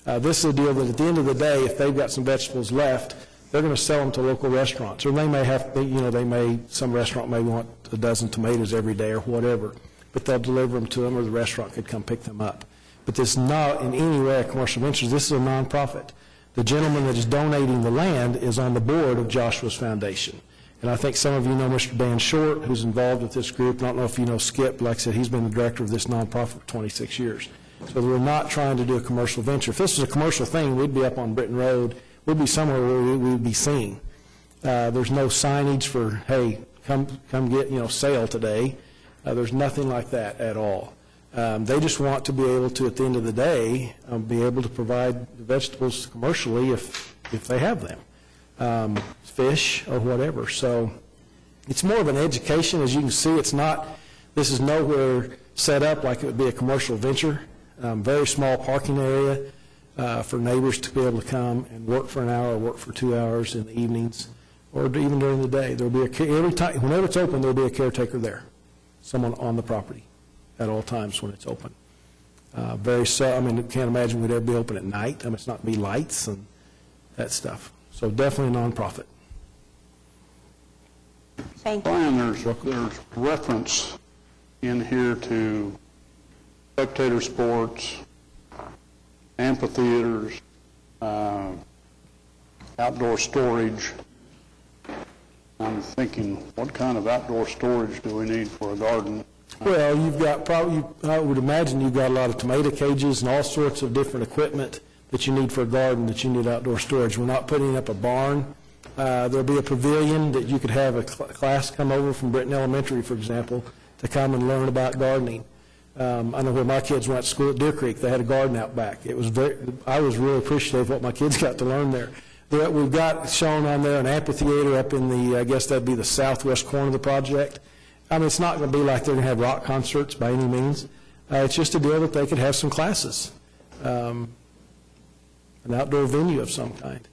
This is a deal that at the end of the day, if they've got some vegetables left, they're going to sell them to local restaurants. Or they may some restaurant may want a dozen tomatoes every day or whatever, but they'll deliver them to them or the restaurant could come pick them up. But this is not in any way a commercial venture. This is a nonprofit. The gentleman that is donating the land is on the board of Joshua's Foundation. And I think some of you know Mr. Dan Short, who's involved with this group. I don't know if you know Skip. Like I said, he's been the director of this nonprofit for 26 years. So we're not trying to do a commercial venture. If this was a commercial thing, we'd be up on Britton Road. We'd be somewhere where we would be seen. There's no signage for, hey, come get, sale today. There's nothing like that at all. They just want to be able to, at the end of the day, be able to provide the vegetables commercially if they have them, fish or whatever. So it's more of an education. As you can see, this is nowhere set up like it would be a commercial venture. Very small parking area for neighbors to be able to come and work for an hour or work for 2 hours in the evenings or even during the day. There'll be whenever it's open, there'll be a caretaker there, someone on the property at all times when it's open. I mean, I can't imagine we'd ever be open at night. I mean, it's not be lights and that stuff. So definitely a nonprofit. Thank you. Brian, there's reference in here to spectator sports, amphitheaters, outdoor storage. I'm thinking, what kind of outdoor storage do we need for a garden? Well, you've got probably, I would imagine you've got a lot of tomato cages and all sorts of different equipment that you need for a garden that you need outdoor storage. We're not putting up a barn. There'll be a pavilion that you could have a class come over from Britton Elementary, for example, to come and learn about gardening. I know when my kids went to school at Deer Creek, they had a garden out back. I was really appreciative of what my kids got to learn there. We've got shown on there an amphitheater up in the, I guess that'd be the southwest corner of the project. I mean, it's not going to be like they're going to have rock concerts by any means. It's just a deal that they could have some classes, an outdoor venue of some kind.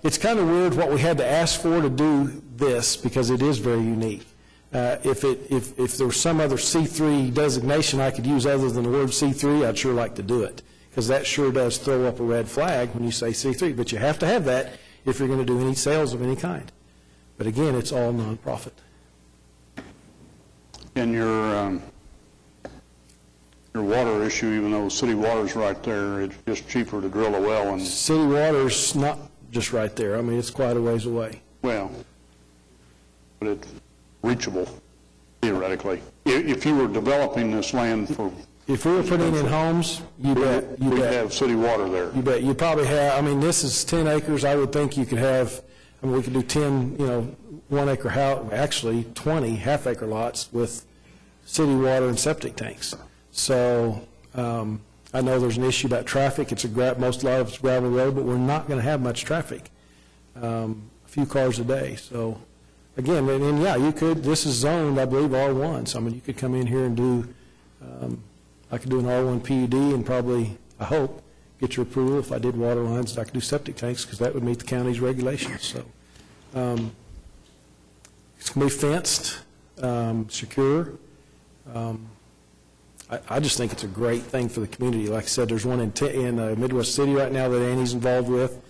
It's kind of weird what we had to ask for to do this because it is very unique. If there was some other C3 designation I could use other than the word C3, I'd sure like to do it, because that sure does throw up a red flag when you say C3. But you have to have that if you're going to do any sales of any kind. But again, it's all nonprofit. And your water issue, even though city water's right there, it's just cheaper to drill a well. And city water's not just right there. I mean, it's quite a ways away. Well, but it's reachable, theoretically. If you were developing this land for... If we were putting in homes, you bet. We'd have city water there. You bet. You probably have, I mean, this is 10 acres. I would think you could have, I mean, we could do 10, 1 acre house, actually 20 half-acre lots with city water and septic tanks. So I know there's an issue about traffic. It's a lot of it's gravel road, but we're not going to have much traffic. A few cars a day. So again, and yeah, you could. This is zoned, I believe, R1. So I mean, you could come in here and do. I could do an R1 PUD and probably, I hope, get your approval if I did water lines. I could do septic tanks because that would meet the county's regulations. So it's going to be fenced, secure. I just think it's a great thing for the community. Like I said, there's one in Midwest City right now that Annie's involved with,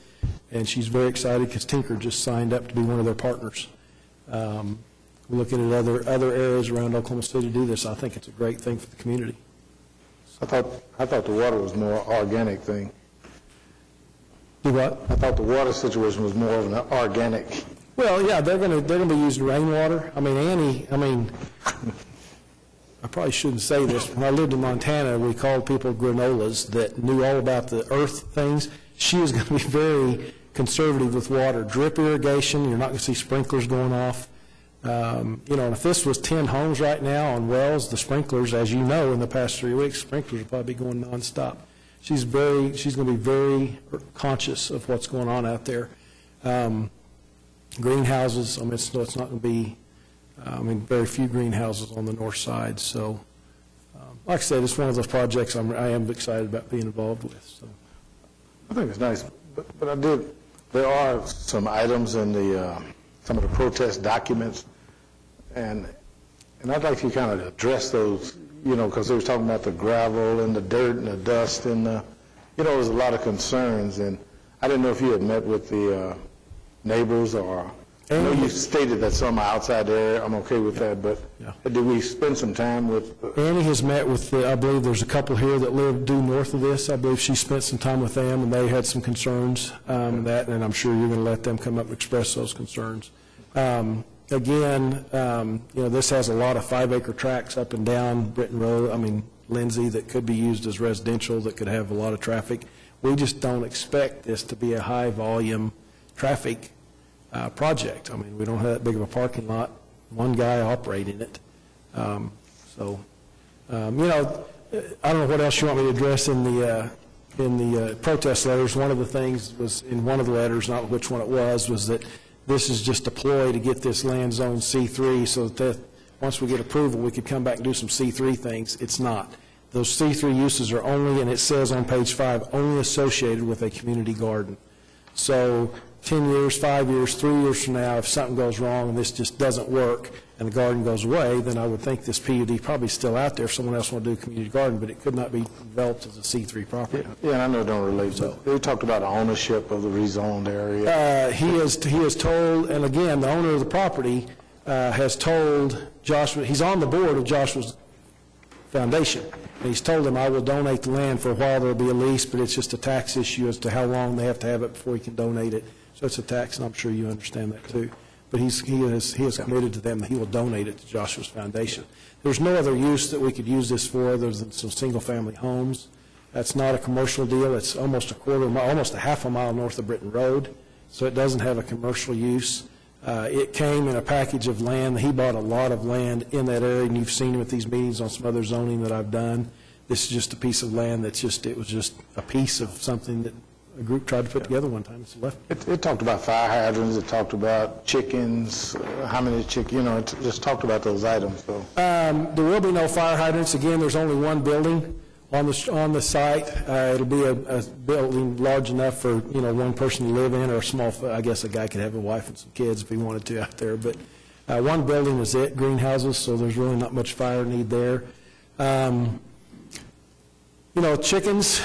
and she's very excited because Tinker just signed up to be one of their partners. We're looking at other areas around Oklahoma City to do this. I think it's a great thing for the community. I thought the water was more organic thing. Do what? I thought the water situation was more of an organic. Well, yeah, they're going to be using rainwater. I mean, Annie, I probably shouldn't say this. When I lived in Montana, we called people granolas that knew all about the earth things. She is going to be very conservative with water. Drip irrigation, you're not going to see sprinklers going off. And if this was 10 homes right now on wells, the sprinklers, as you know, in the past 3 weeks, sprinklers will probably be going nonstop. She's going to be very conscious of what's going on out there. Greenhouses, it's not going to be, very few greenhouses on the north side. So, like I said, it's one of those projects I am excited about being involved with. So, I think it's nice, but there are some items in some of the protest documents, and I'd like you to kind of address those, because they were talking about the gravel and the dirt and the dust, and there's a lot of concerns, and I didn't know if you had met with the neighbors, or I know you stated that some are outside the area. I'm okay with that, but did we spend some time with... Annie has met with, I believe there's a couple here that live due north of this. I believe she spent some time with them, and they had some concerns, and I'm sure you're going to let them come up and express those concerns. Again, this has a lot of 5-acre tracts up and down Britton Road, Lindsay, that could be used as residential, that could have a lot of traffic. We just don't expect this to be a high-volume traffic project. We don't have that big of a parking lot, one guy operating it. I don't know what else you want me to address in the protest letters. One of the things was in one of the letters, not which one it was that this is just a ploy to get this land zone C3 so that once we get approval, we could come back and do some C3 things. It's not. Those C3 uses are only, and it says on page 5, only associated with a community garden. So 10 years, 5 years, 3 years from now, if something goes wrong and this just doesn't work and the garden goes away, then I would think this PUD probably is still out there if someone else want to do a community garden, but it could not be developed as a C3 property. Yeah, and I know it don't relate, but they talked about ownership of the rezoned area. He is told, and again, the owner of the property has told Joshua, he's on the board of Joshua's foundation, and he's told him, I will donate the land. For a while, there'll be a lease, but it's just a tax issue as to how long they have to have it before he can donate it. So it's a tax, and I'm sure you understand that too. But he has committed to them that he will donate it to Joshua's foundation. There's no other use that we could use this for other than some single-family homes. That's not a commercial deal. It's almost almost a half a mile north of Britton Road, so it doesn't have a commercial use. It came in a package of land. He bought a lot of land in that area, and you've seen him at these meetings on some other zoning that I've done. This is just a piece of land it was just a piece of something that a group tried to put together one time. It's left. It talked about fire hydrants, it talked about chickens, how many chickens, it just talked about those items, so. There will be no fire hydrants. Again, there's only one building on the site. It'll be a building large enough for, one person to live in, or a small, I guess a guy could have a wife and some kids if he wanted to out there. But one building is it, greenhouses, so there's really not much fire need there. Chickens,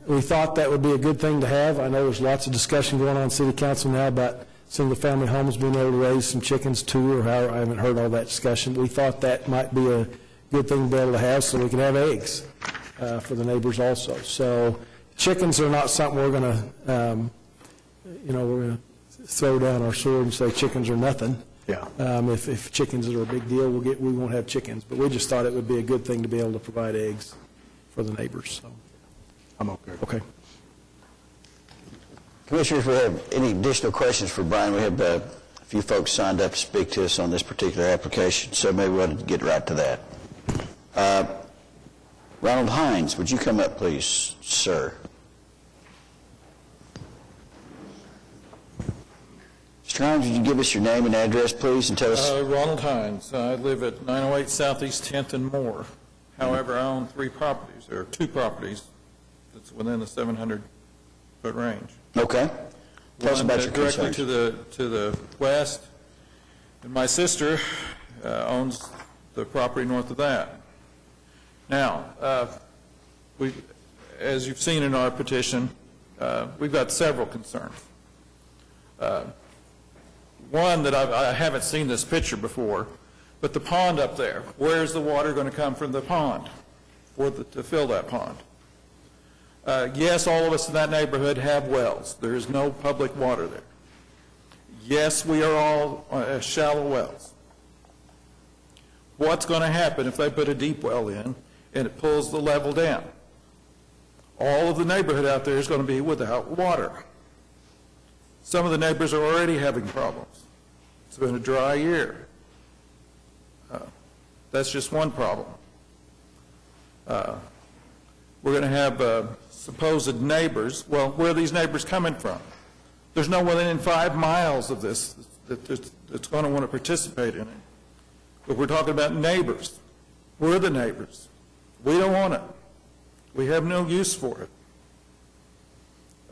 we thought that would be a good thing to have. I know there's lots of discussion going on in City Council now about single-family homes being able to raise some chickens too, or how, I haven't heard all that discussion. We thought that might be a good thing to be able to have so we can have eggs for the neighbors also. So chickens are not something we're going to, we're going to throw down our sword and say chickens are nothing. Yeah. If chickens are a big deal, we won't have chickens. But we just thought it would be a good thing to be able to provide eggs for the neighbors. So I'm okay. Okay. Commissioners, we have any additional questions for Brian? We have a few folks signed up to speak to us on this particular application, so maybe we'll get right to that. Ronald Hines, would you come up, please, sir? Mr. Hines, would you give us your name and address, please, and tell us? Ronald Hines. I live at 908 Southeast 10th and Moore. However, I own 3 properties, or 2 properties that's within the 700-foot range. Okay. Tell us about your directly concerns. to the west, and my sister owns the property north of that. Now, as you've seen in our petition, we've got several concerns. One that I haven't seen this picture before, but the pond up there, where's the water going to come from the pond to fill that pond? Yes, all of us in that neighborhood have wells. There is no public water there. Yes, we are all shallow wells. What's going to happen if they put a deep well in and it pulls the level down? All of the neighborhood out there is going to be without water. Some of the neighbors are already having problems. It's been a dry year. That's just one problem. We're going to have supposed neighbors. Well, where are these neighbors coming from? There's no one within 5 miles of this that's going to want to participate in it. But we're talking about neighbors. We're the neighbors. We don't want it. We have no use for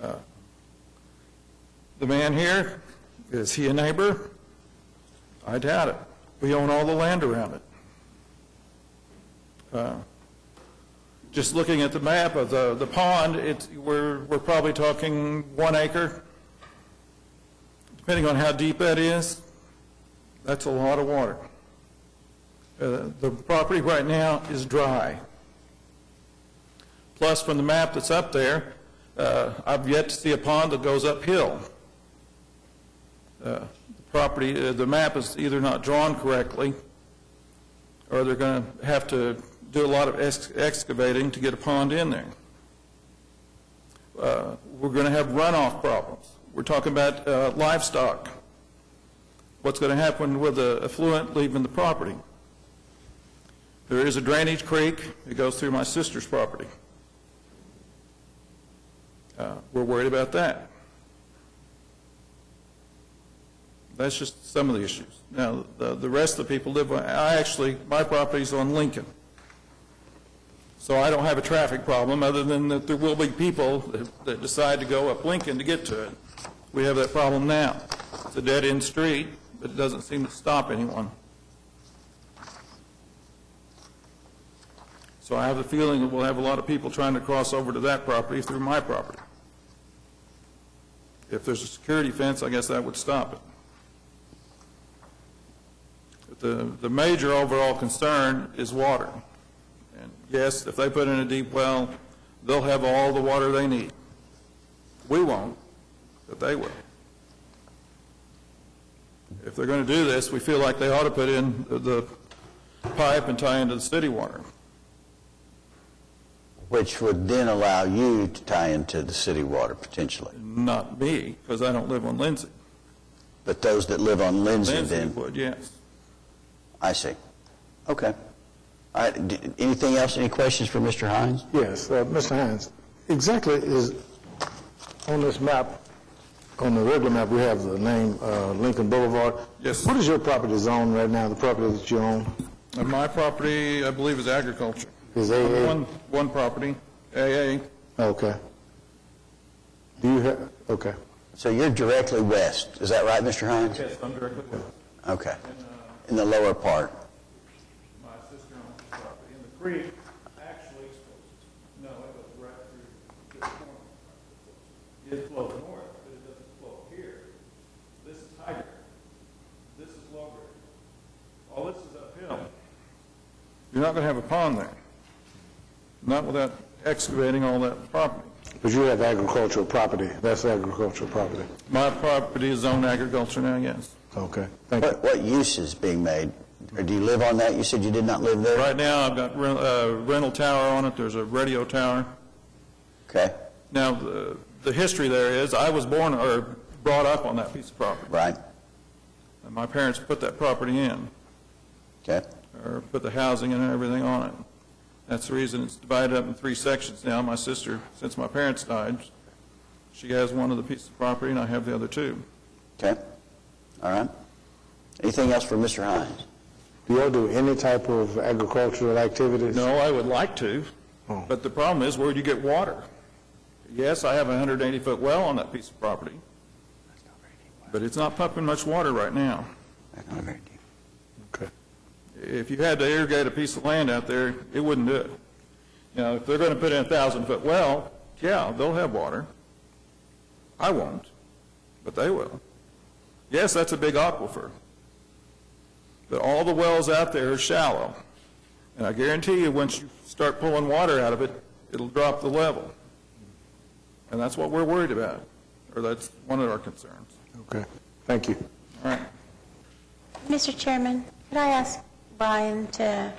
it. The man here, is he a neighbor? I doubt it. We own all the land around it. Just looking at the map of the pond, we're probably talking 1 acre. Depending on how deep that is, that's a lot of water. The property right now is dry. Plus, from the map that's up there, I've yet to see a pond that goes uphill. The map is either not drawn correctly, or they're going to have to do a lot of excavating to get a pond in there. We're going to have runoff problems. We're talking about livestock. What's going to happen with the effluent leaving the property? There is a drainage creek that goes through my sister's property. We're worried about that. That's just some of the issues. Now, the rest of the people live on, my property's on Lincoln. So I don't have a traffic problem other than that there will be people that decide to go up Lincoln to get to it. We have that problem now. It's a dead-end street, but it doesn't seem to stop anyone. So I have the feeling that we'll have a lot of people trying to cross over to that property through my property. If there's a security fence, I guess that would stop it. But the major overall concern is water. And yes, if they put in a deep well, they'll have all the water they need. We won't, but they will. If they're going to do this, we feel like they ought to put in the pipe and tie into the city water. Which would then allow you to tie into the city water potentially. Not me, because I don't live on Lindsay. But those that live on Lindsay Lindsay then? would, yes. I see. Okay. All right. Anything else? Any questions for Mr. Hines? Yes, Mr. Hines, exactly is on this map, on the regular map, we have the name Lincoln Boulevard. Yes. What is your property zone right now, the property that you own? And my property, I believe, is agriculture. Is AA? One property, AA. Okay. Do you have, okay. So you're directly west. Is that right, Mr. Hines? Yes, I'm directly west. Okay. In the lower part. My sister owns the property. And the creek actually it goes right through this corner. It flows north, but it doesn't flow here. This is higher. This is lower. All this is uphill. You're not going to have a pond there. Not without excavating all that property. But you have agricultural property, that's agricultural property. My property is zoned agriculture now, yes. Okay, thank you. What use is being made? Or do you live on that? You said you did not live there? Right now, I've got a rental tower on it. There's a radio tower. Okay. Now, the history there is, I was born or brought up on that piece of property. Right. And my parents put that property in. Okay. Or put the housing and everything on it. That's the reason it's divided up in 3 sections now. My sister, since my parents died, she has one of the pieces of property, and I have the other 2. Okay. All right. Anything else for Mr. Hines? Do you all do any type of agricultural activities? No, I would like to, but the problem is, where do you get water? Yes, I have a 180-foot well on that piece of property, but it's not pumping much water right now. That's not very deep. Okay. If you had to irrigate a piece of land out there, it wouldn't do it. You know, if they're going to put in a 1,000-foot well, yeah, they'll have water. I won't, but they will. Yes, that's a big aquifer, but all the wells out there are shallow, and I guarantee you, once you start pulling water out of it, it'll drop the level, and that's what we're worried about, or that's one of our concerns. Okay, thank you. All right. Mr. Chairman, could I ask Brian to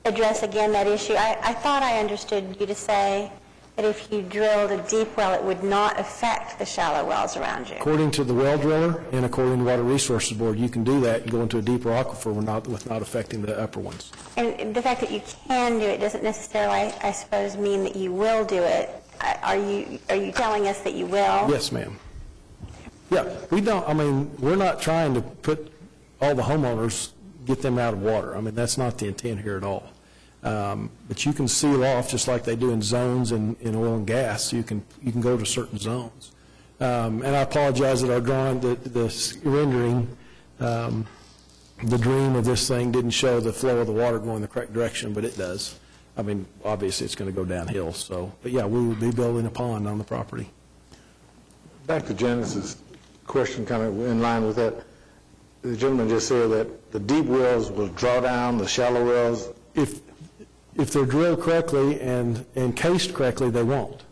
address again that issue? I thought I understood you to say that if you drilled a deep well, it would not affect the shallow wells around you. According to the well driller and according to Water Resources Board, you can do that and go into a deeper aquifer with not affecting the upper ones. And the fact that you can do it doesn't necessarily, I suppose, mean that you will do it. Are you telling us that you will? Yes, ma'am. Yeah, we don't, I mean, we're not trying to put all the homeowners, get them out of water. I mean, that's not the intent here at all. But you can seal off, just like they do in zones in oil and gas. You can go to certain zones. And I apologize that our drawing, the rendering, the dream of this thing didn't show the flow of the water going the correct direction, but it does. I mean, obviously, it's going to go downhill. So, but yeah, we will be building a pond on the property. Back to Janice's question, kind of in line with that. The gentleman just said that the deep wells will draw down the shallow wells. If they're drilled correctly and cased correctly, they won't.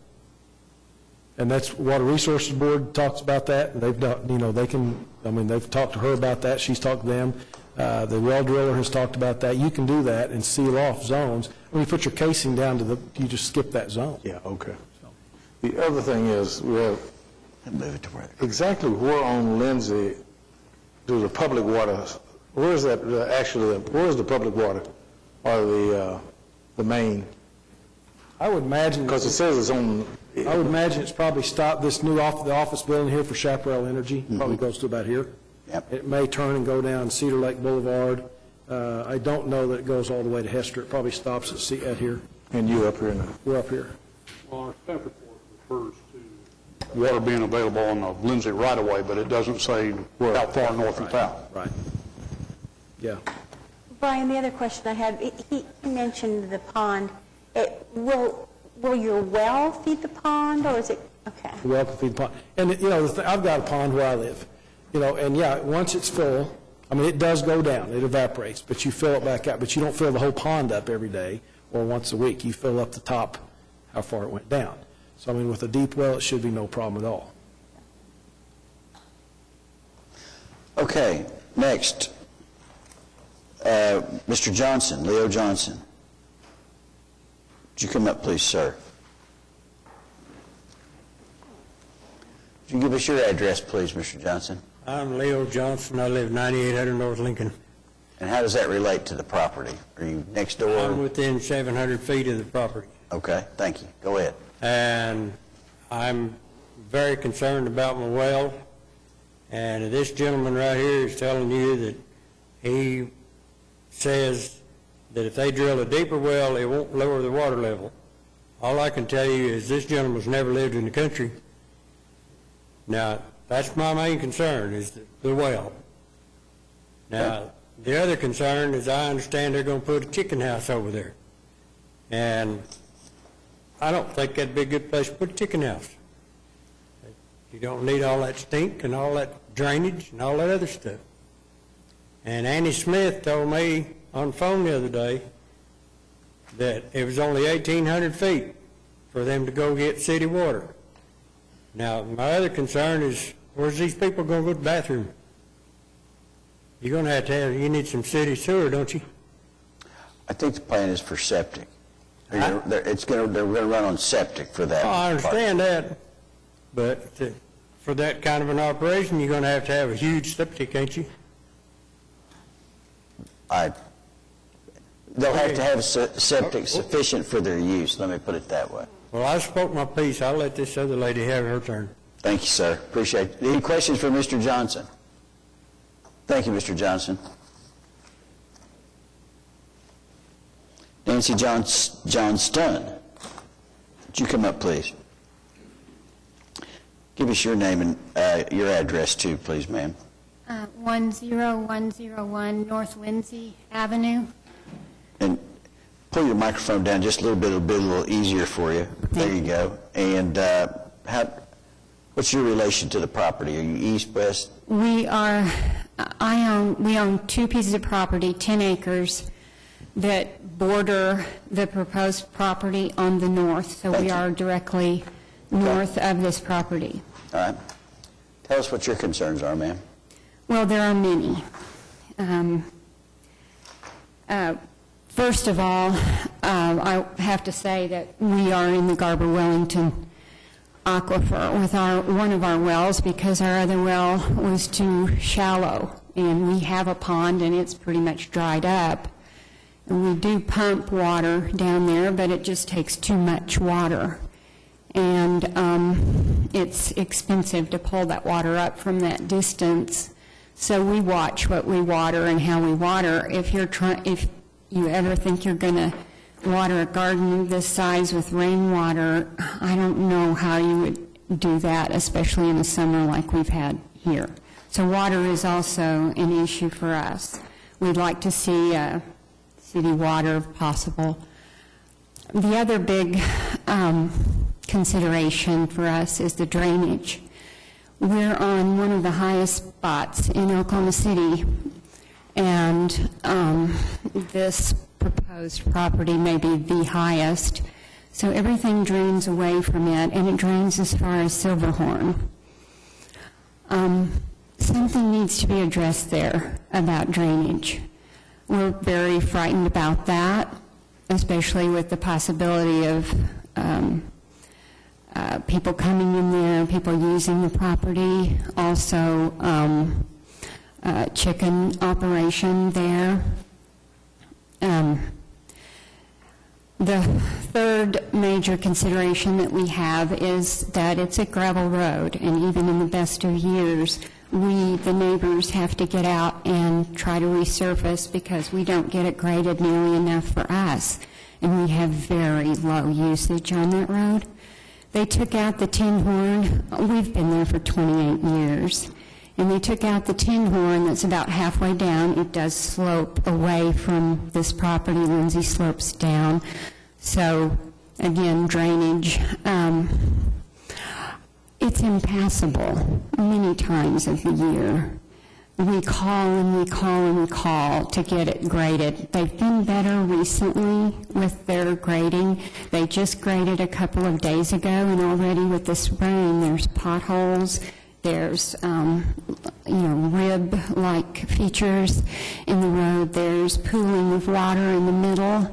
And that's, Water Resources Board talks about that, and they've done, you know, they've talked to her about that, she's talked to them. The well driller has talked about that. You can do that and seal off zones. When you put your casing down to you just skip that zone. Yeah, okay. The other thing is, we have exactly where on Lindsay do the public water, where is that actually, where is the public water or the main? I would imagine, because it says it's on. I would imagine it's probably stopped this new the office building here for Chaparral Energy. Probably goes to about here. Yep. It may turn and go down Cedar Lake Boulevard. I don't know that it goes all the way to Hester. It probably stops at here. And you up here now? We're up here. Well, our staff report refers to water being available on the Lindsay right-of-way, but it doesn't say how far north and south. Right. Yeah. Brian, the other question I had, he mentioned the pond. Will your well feed the pond, or is it, okay. The well can feed the pond. And, I've got a pond where I live, and yeah, once it's full, I mean, it does go down, it evaporates, but you fill it back up, but you don't fill the whole pond up every day or once a week. You fill up the top, how far it went down. So, I mean, with a deep well, it should be no problem at all. Okay, next. Mr. Johnson, Leo Johnson. Would you come up, please, sir? Would you give us your address, please, Mr. Johnson? I'm Leo Johnson. I live 9800 North Lincoln. And how does that relate to the property? Are you next door? I'm within 700 feet of the property. Okay, thank you. Go ahead. And I'm very concerned about my well. And this gentleman right here is telling you that he says that if they drill a deeper well, it won't lower the water level. All I can tell you is this gentleman's never lived in the country. Now, that's my main concern, is the well. Now, the other concern is I understand they're going to put a chicken house over there. And I don't think that'd be a good place to put a chicken house. You don't need all that stink and all that drainage and all that other stuff. And Annie Smith told me on the phone the other day that it was only 1,800 feet for them to go get city water. Now, my other concern is, where's these people going to go to the bathroom? You're going to have, you need some city sewer, don't you? I think the plan is for septic. They're going to run on septic for that. Oh, I understand that, but for that kind of an operation, you're going to have a huge septic, ain't you? They'll have to have a septic sufficient for their use, let me put it that way. Well, I spoke my piece. I'll let this other lady have her turn. Thank you, sir. Appreciate it. Any questions for Mr. Johnson? Thank you, Mr. Johnson. Nancy Johnston, would you come up, please? Give us your name and your address, too, please, ma'am. 10101 North Lindsay Avenue. And pull your microphone down just a little bit, it'll be a little easier for you. There you go. And what's your relation to the property? Are you east, west? We own 2 pieces of property, 10 acres, that border the proposed property on the north. So we are directly north of this property. All right. Tell us what your concerns are, ma'am. Well, there are many. First of all, I have to say that we are in the Garber-Wellington aquifer with one of our wells because our other well was too shallow, and we have a pond and it's pretty much dried up. And we do pump water down there, but it just takes too much water. And it's expensive to pull that water up from that distance. So we watch what we water and how we water. If you ever think you're going to water a garden this size with rainwater, I don't know how you would do that, especially in the summer like we've had here. So water is also an issue for us. We'd like to see city water if possible. The other big consideration for us is the drainage. We're on one of the highest spots in Oklahoma City, and this proposed property may be the highest. So everything drains away from it, and it drains as far as Silverhorn. Something needs to be addressed there about drainage. We're very frightened about that, especially with the possibility of people coming in there, people using the property, also chicken operation there. The third major consideration that we have is that it's a gravel road, and even in the best of years, we, the neighbors, have to get out and try to resurface because we don't get it graded nearly enough for us, and we have very low usage on that road. They took out the tin horn. We've been there for 28 years. And they took out the tin horn that's about halfway down. It does slope away from this property. Lindsay slopes down. So, again, drainage. It's impassable many times of the year. We call and we call and we call to get it graded. They've been better recently with their grading. They just graded a couple of days ago, and already with this rain, there's potholes, there's rib-like features in the road, there's pooling of water in the middle.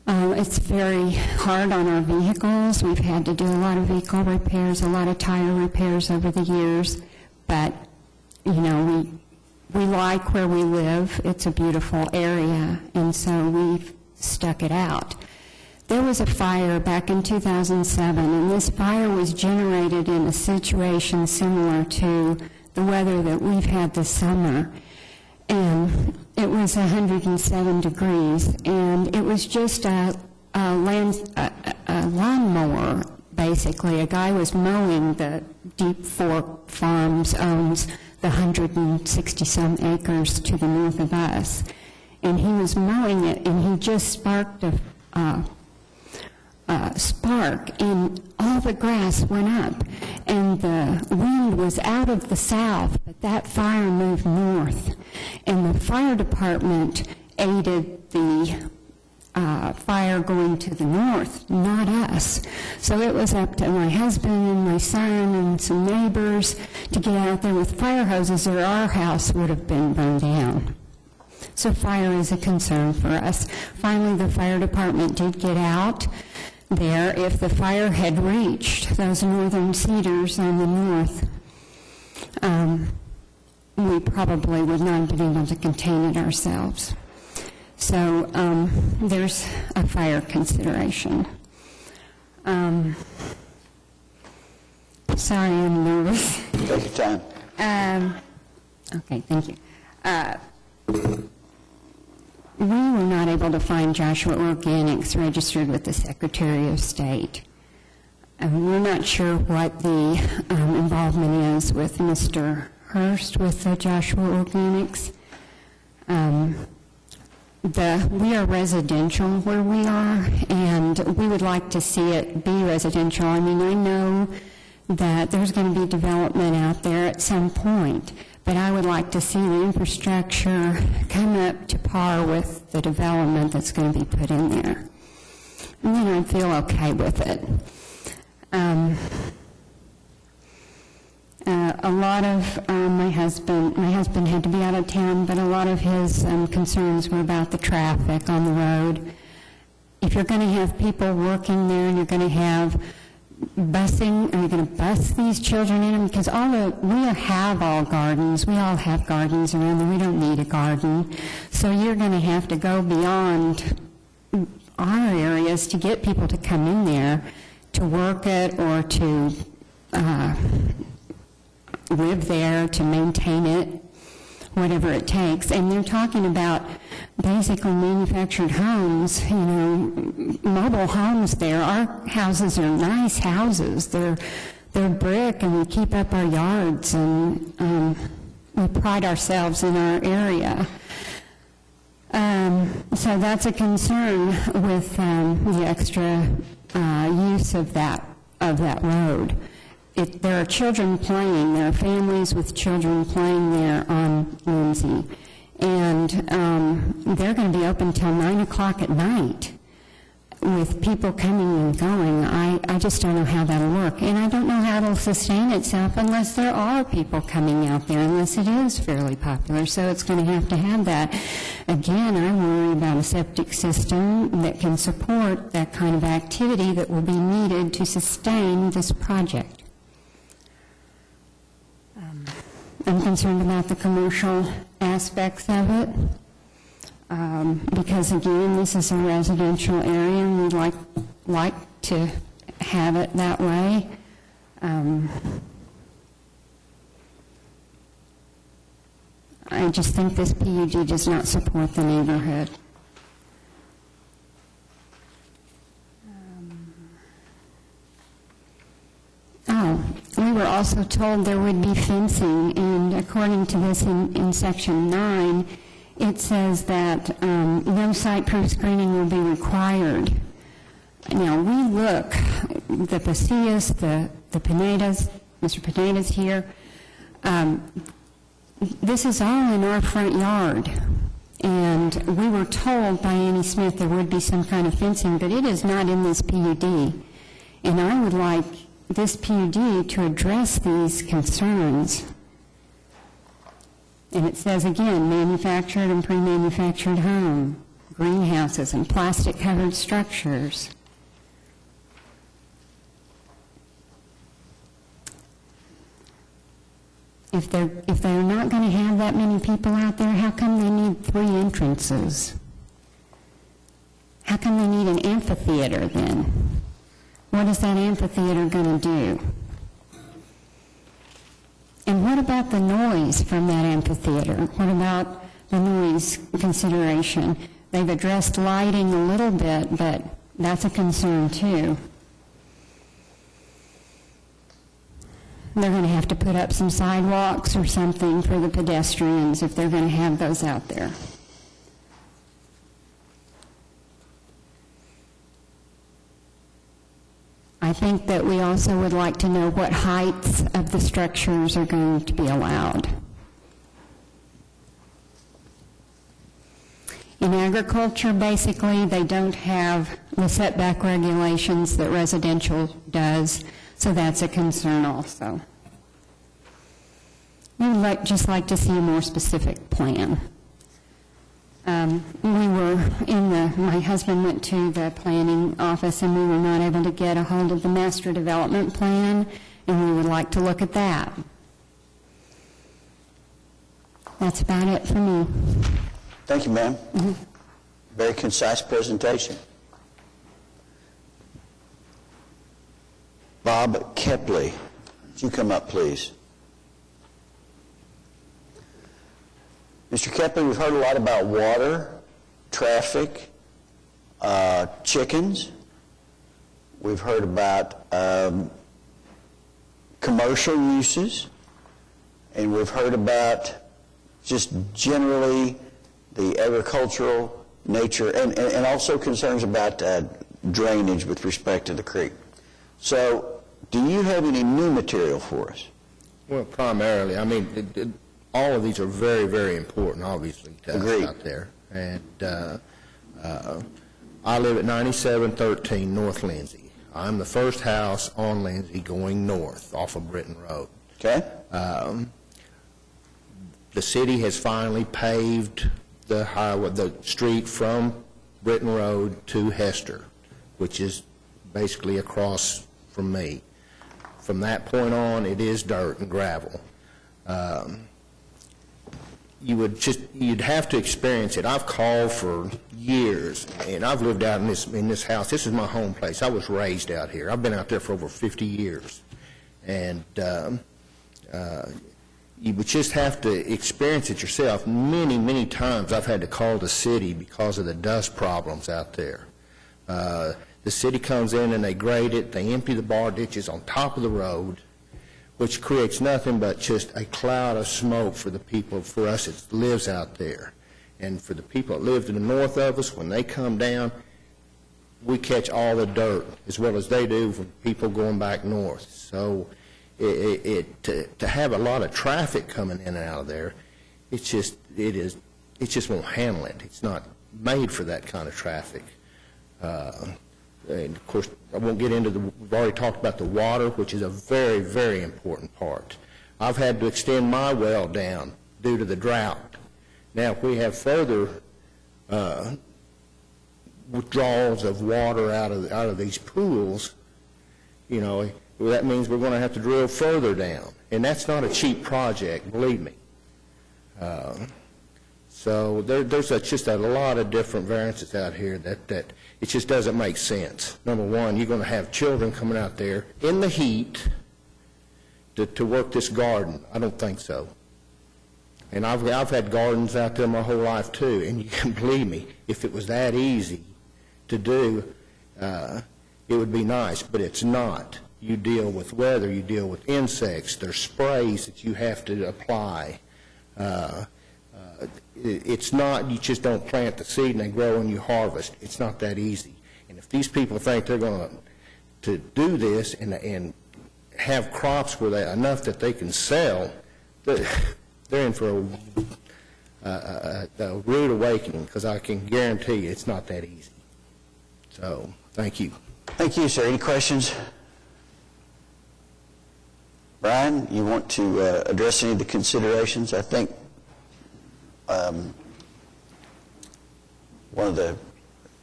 It's very hard on our vehicles. We've had to do a lot of vehicle repairs, a lot of tire repairs over the years, but we like where we live. It's a beautiful area, and so we've stuck it out. There was a fire back in 2007, and this fire was generated in a situation similar to the weather that we've had this summer. And it was 107 degrees, and it was just a lawnmower, basically. A guy was mowing. The Deep Fork Farms owns the 160-some acres to the north of us. And he was mowing it, and he just sparked a spark, and all the grass went up. And the wind was out of the south, but that fire moved north. And the fire department aided the fire going to the north, not us. So it was up to my husband and my son and some neighbors to get out there with fire hoses, or our house would have been burned down. So fire is a concern for us. Finally, the fire department did get out there. If the fire had reached those northern cedars on the north, we probably would not have been able to contain it ourselves. So there's a fire consideration. Sorry, I'm nervous. Take your time. Okay, thank you. We were not able to find Joshua Organics registered with the Secretary of State. We're not sure what the involvement is with Mr. Hurst with the Joshua Organics. We are residential where we are, and we would like to see it be residential. I mean, I know that there's going to be development out there at some point, but I would like to see the infrastructure come up to par with the development that's going to be put in there. And then I'd feel okay with it. A lot of my husband had to be out of town, but a lot of his concerns were about the traffic on the road. If you're going to have people working there and you're going to have busing, are you going to bus these children in them? Because we have all gardens. We all have gardens around there. We don't need a garden. So you're going to have to go beyond our areas to get people to come in there to work it or to live there, to maintain it, whatever it takes. And they're talking about basically manufactured homes, mobile homes there. Our houses are nice houses. They're brick, and we keep up our yards, and we pride ourselves in our area. So that's a concern with the extra use of that road. There are children playing. There are families with children playing there on Lindsay. And they're going to be open till 9 o'clock at night with people coming and going. I just don't know how that'll work. And I don't know how it'll sustain itself unless there are people coming out there, unless it is fairly popular. So it's going to have that. Again, I worry about a septic system that can support that kind of activity that will be needed to sustain this project. I'm concerned about the commercial aspects of it, because again, this is a residential area, and we'd like to have it that way. I just think this PUD does not support the neighborhood. also told there would be fencing, and according to this in Section 9, it says that no site-proof screening will be required. Now, we look, the Pasillas, the Pinedas, Mr. Pineda's here, this is all in our front yard. And we were told by Annie Smith there would be some kind of fencing, but it is not in this PUD. And I would like this PUD to address these concerns. And it says again, manufactured and pre-manufactured home, greenhouses, and plastic-covered structures. If they're not going to have that many people out there, how come they need 3 entrances? How come they need an amphitheater then? What is that amphitheater going to do? And what about the noise from that amphitheater? What about the noise consideration? They've addressed lighting a little bit, but that's a concern too. They're going to have to put up some sidewalks or something for the pedestrians if they're going to have those out there. I think that we also would like to know what heights of the structures are going to be allowed. In agriculture, basically, they don't have the setback regulations that residential does, so that's a concern also. We would just like to see a more specific plan. My husband went to the planning office and we were not able to get a hold of the master development plan, and we would like to look at that. That's about it for me. Thank you, ma'am. Very concise presentation. Bob Kepley, would you come up, please? Mr. Kepley, we've heard a lot about water, traffic, chickens. We've heard about commercial uses, and we've heard about just generally the agricultural nature and also concerns about drainage with respect to the creek. So, do you have any new material for us? Well, primarily, I mean, all of these are very, very important, obviously, to us out there. And I live at 9713 North Lindsay. I'm the first house on Lindsay going north off of Britton Road. Okay. The city has finally paved the street from Britton Road to Hester, which is basically across from me. From that point on, it is dirt and gravel. You'd have to experience it. I've called for years, and I've lived out in this house. This is my home place. I was raised out here. I've been out there for over 50 years. And you would just have to experience it yourself. Many, many times I've had to call the city because of the dust problems out there. The city comes in and they grade it. They empty the bar ditches on top of the road, which creates nothing but just a cloud of smoke for the people, for us that lives out there. And for the people that live to the north of us, when they come down, we catch all the dirt as well as they do from people going back north. So to have a lot of traffic coming in and out of there, it just won't handle it. It's not made for that kind of traffic. And of course, I won't get into we've already talked about the water, which is a very, very important part. I've had to extend my well down due to the drought. Now, if we have further withdrawals of water out of these pools, you know, that means we're going to have to drill further down. And that's not a cheap project, believe me. So there's just a lot of different variances out here that it just doesn't make sense. Number one, you're going to have children coming out there in the heat to work this garden. I don't think so. And I've had gardens out there my whole life too, and you can believe me, if it was that easy to do, it would be nice, but it's not. you deal with weather, you deal with insects, there's sprays that you have to apply. It's not, you just don't plant the seed and they grow and you harvest. It's not that easy. And if these people think they're going to do this and have crops where they enough that they can sell, they're in for a rude awakening, because I can guarantee you it's not that easy. So, thank you. Thank you, sir. Any questions? Brian, you want to address any of the considerations? I think one of the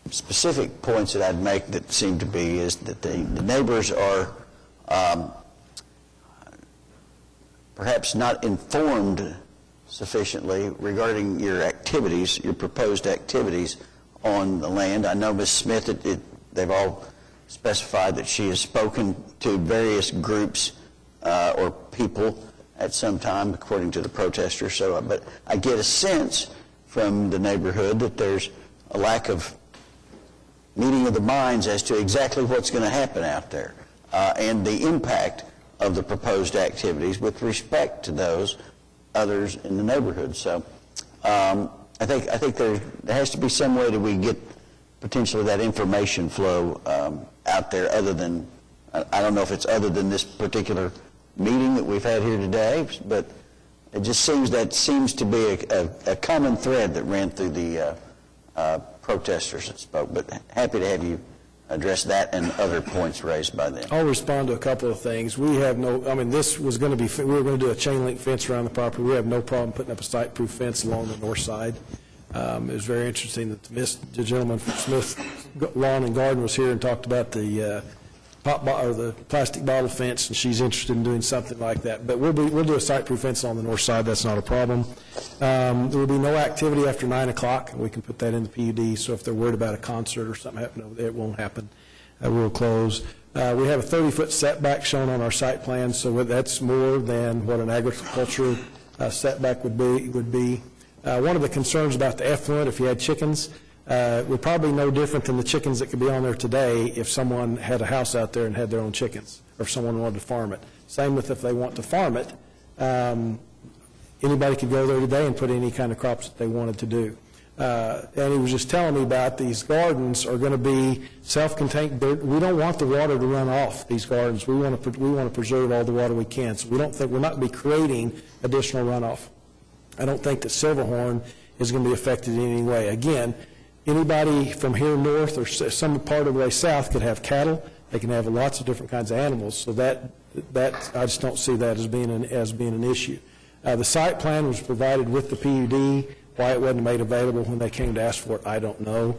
specific points that I'd make that seem to be is that the neighbors are perhaps not informed sufficiently regarding your activities, your proposed activities on the land. I know Ms. Smith, they've all specified that she has spoken to various groups or people at some time, according to the protester. So, but I get a sense from the neighborhood that there's a lack of meeting of the minds as to exactly what's going to happen out there and the impact of the proposed activities with respect to those others in the neighborhood. So I think there has to be some way that we get potentially that information flow out there other than, I don't know if it's other than this particular meeting that we've had here today, but it just seems to be a common thread that ran through the protesters that spoke. But happy to have you address that and other points raised by them. I'll respond to a couple of things. We have no, I mean, this was going to be, we were going to do a chain link fence around the property. We have no problem putting up a site-proof fence along the north side. It was very interesting that the gentleman from Smith Lawn and Garden was here and talked about the the plastic bottle fence, and she's interested in doing something like that. But we'll do a site-proof fence on the north side. That's not a problem. There will be no activity after 9 o'clock, and we can put that in the PUD. So if they're worried about a concert or something happening over there, it won't happen. We'll close. We have a 30-foot setback shown on our site plan, so that's more than what an agriculture setback would be. One of the concerns about the effluent, if you had chickens, would probably no different than the chickens that could be on there today if someone had a house out there and had their own chickens, or if someone wanted to farm it. Same with if they want to farm it. Anybody could go there today and put any kind of crops that they wanted to do. And he was just telling me about these gardens are going to be self-contained. We don't want the water to run off these gardens. We want to preserve all the water we can. So we're not going to be creating additional runoff. I don't think that Silverhorn is going to be affected in any way. Again, anybody from here north or some part of the way south could have cattle. They can have lots of different kinds of animals. So that I just don't see that as being an issue. The site plan was provided with the PUD. Why it wasn't made available when they came to ask for it, I don't know.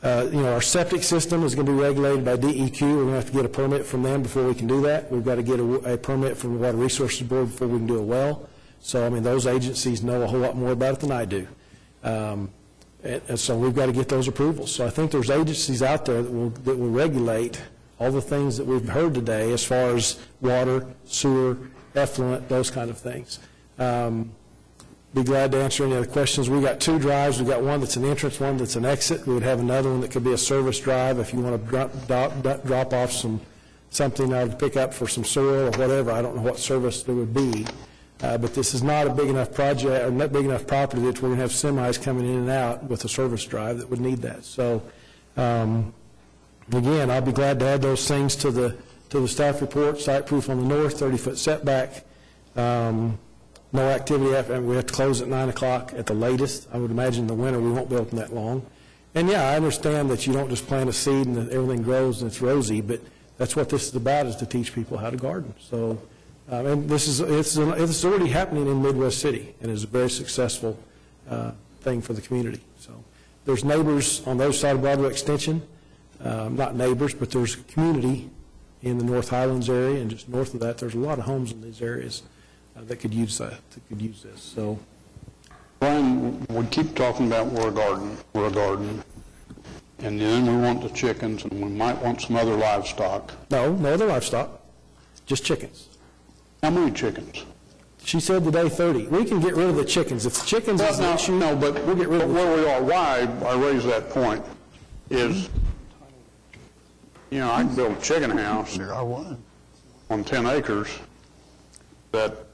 Our septic system is going to be regulated by DEQ. We're going to have to get a permit from them before we can do that. We've got to get a permit from the Water Resources Board before we can do a well. So, I mean, those agencies know a whole lot more about it than I do. And so we've got to get those approvals. So I think there's agencies out there that will regulate all the things that we've heard today as far as water, sewer, effluent, those kind of things. Be glad to answer any other questions. We've got 2 drives. We've got one that's an entrance, one that's an exit. We would have another one that could be a service drive if you want to drop off something to pick up for some soil or whatever. I don't know what service there would be. But this is not a big enough project or not big enough property that we're going to have semis coming in and out with a service drive that would need that. So, again, I'll be glad to add those things to the staff report. Site proof on the north, 30-foot setback. No activity after, and we have to close at 9 o'clock at the latest. I would imagine in the winter we won't be open that long. And yeah, I understand that you don't just plant a seed and that everything grows and it's rosy, but that's what this is about, is to teach people how to garden. So, and it's already happening in Midwest City, and is a very successful thing for the community. So there's neighbors on the other side of Broadway Extension, not neighbors, but there's community in the North Highlands area, and just north of that, there's a lot of homes in these areas that could use this. So, Brian, we keep talking about we're a garden, and then we want the chickens, and we might want some other livestock. No other livestock, just chickens. How many chickens? She said today 30. We can get rid of the chickens. If the chickens is an issue, no, but we'll get rid of where we are, why I raise that point is You know, I can build a chicken house on 10 acres that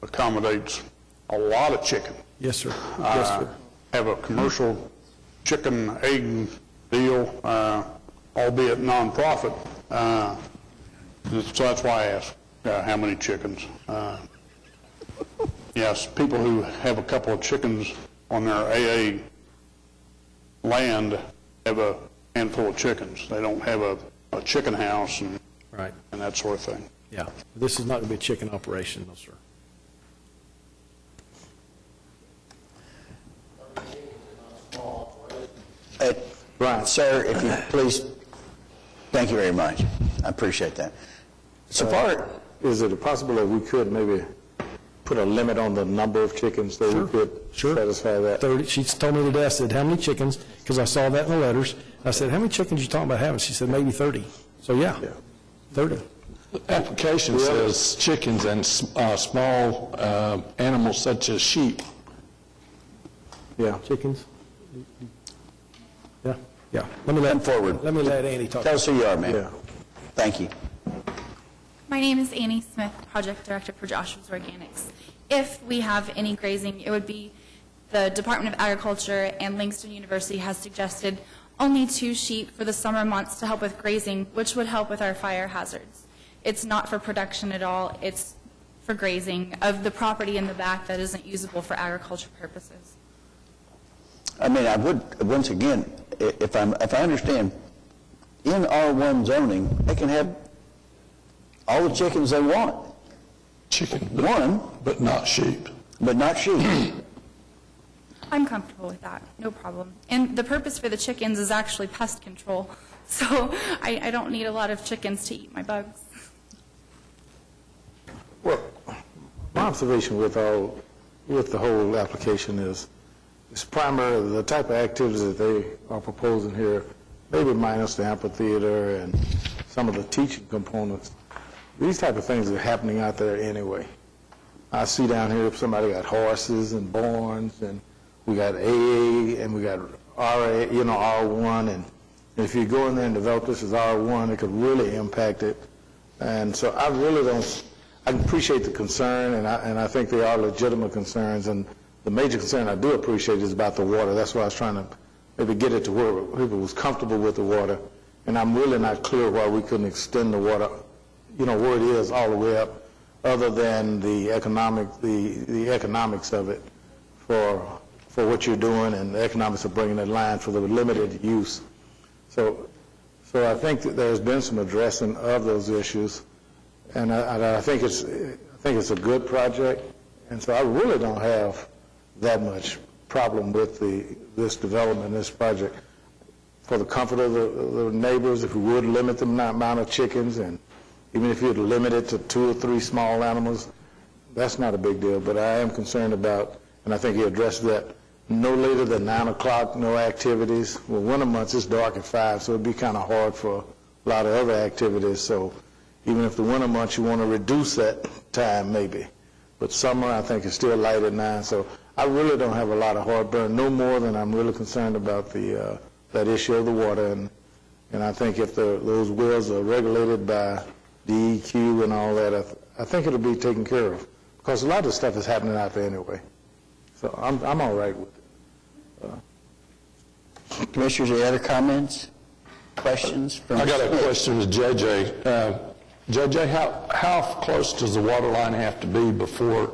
accommodates a lot of chicken. Yes, sir. Yes, sir. Have a commercial chicken egg deal, albeit nonprofit. So that's why I asked how many chickens. Yes, people who have a couple of chickens on their AA land have a handful of chickens. They don't have a chicken house and Right. and that sort of thing. Yeah. This is not going to be a chicken operation, no, sir. Right. Sir, if you please, thank you very much. I appreciate that. So far, is it possible that we could maybe put a limit on the number of chickens that we could satisfy that? 30. She told me today, I said, how many chickens? Because I saw that in the letters. I said, how many chickens you talking about having? She said, maybe 30. So, yeah, 30. The application says chickens and small animals such as sheep. Yeah. Chickens? Yeah, yeah. Let me let Annie talk. Tell us who you are, ma'am. Thank you. My name is Annie Smith, Project Director for Joshua's Organics. If we have any grazing, it would be the Department of Agriculture and Langston University has suggested only 2 sheep for the summer months to help with grazing, which would help with our fire hazards. It's not for production at all. It's for grazing of the property in the back that isn't usable for agriculture purposes. I mean, I would, once again, if I understand, in R1 zoning, they can have all the chickens they want. Chicken. One. But not sheep. But not sheep. I'm comfortable with that, no problem. And the purpose for the chickens is actually pest control, so I don't need a lot of chickens to eat my bugs. Well, my observation with the whole application is it's primarily the type of activities that they are proposing here, maybe minus the amphitheater and some of the teaching components. These type of things are happening out there anyway. I see down here if somebody got horses and barns, and we got AA and we got RA, R1, and if you go in there and develop this as R1, it could really impact it. And so I really don't. I appreciate the concern, and I think they are legitimate concerns. And the major concern I do appreciate is about the water. That's why I was trying to maybe get it to where people was comfortable with the water. And I'm really not clear why we couldn't extend the water, where it is all the way up, other than the economics of it for what you're doing and the economics of bringing that line for the limited use. So I think that there's been some addressing of those issues, and I think it's a good project, and so I really don't have that much problem with this development, this project. For the comfort of the neighbors, if we would limit the amount of chickens, and even if you'd limit it to 2 or 3 small animals, that's not a big deal. But I am concerned about, and I think he addressed that, no later than 9 o'clock, no activities. Well, winter months, it's dark at 5, so it'd be kind of hard for a lot of other activities. So even if the winter months, you want to reduce that time maybe. But summer, I think, is still light at 9. So I really don't have a lot of heartburn, no more than I'm really concerned about that issue of the water. And I think if those wells are regulated by DEQ and all that, I think it'll be taken care of. Because a lot of stuff is happening out there anyway. So I'm all right with it. Commissioners, any other comments, questions? I got a question to JJ. JJ, how close does the water line have to be before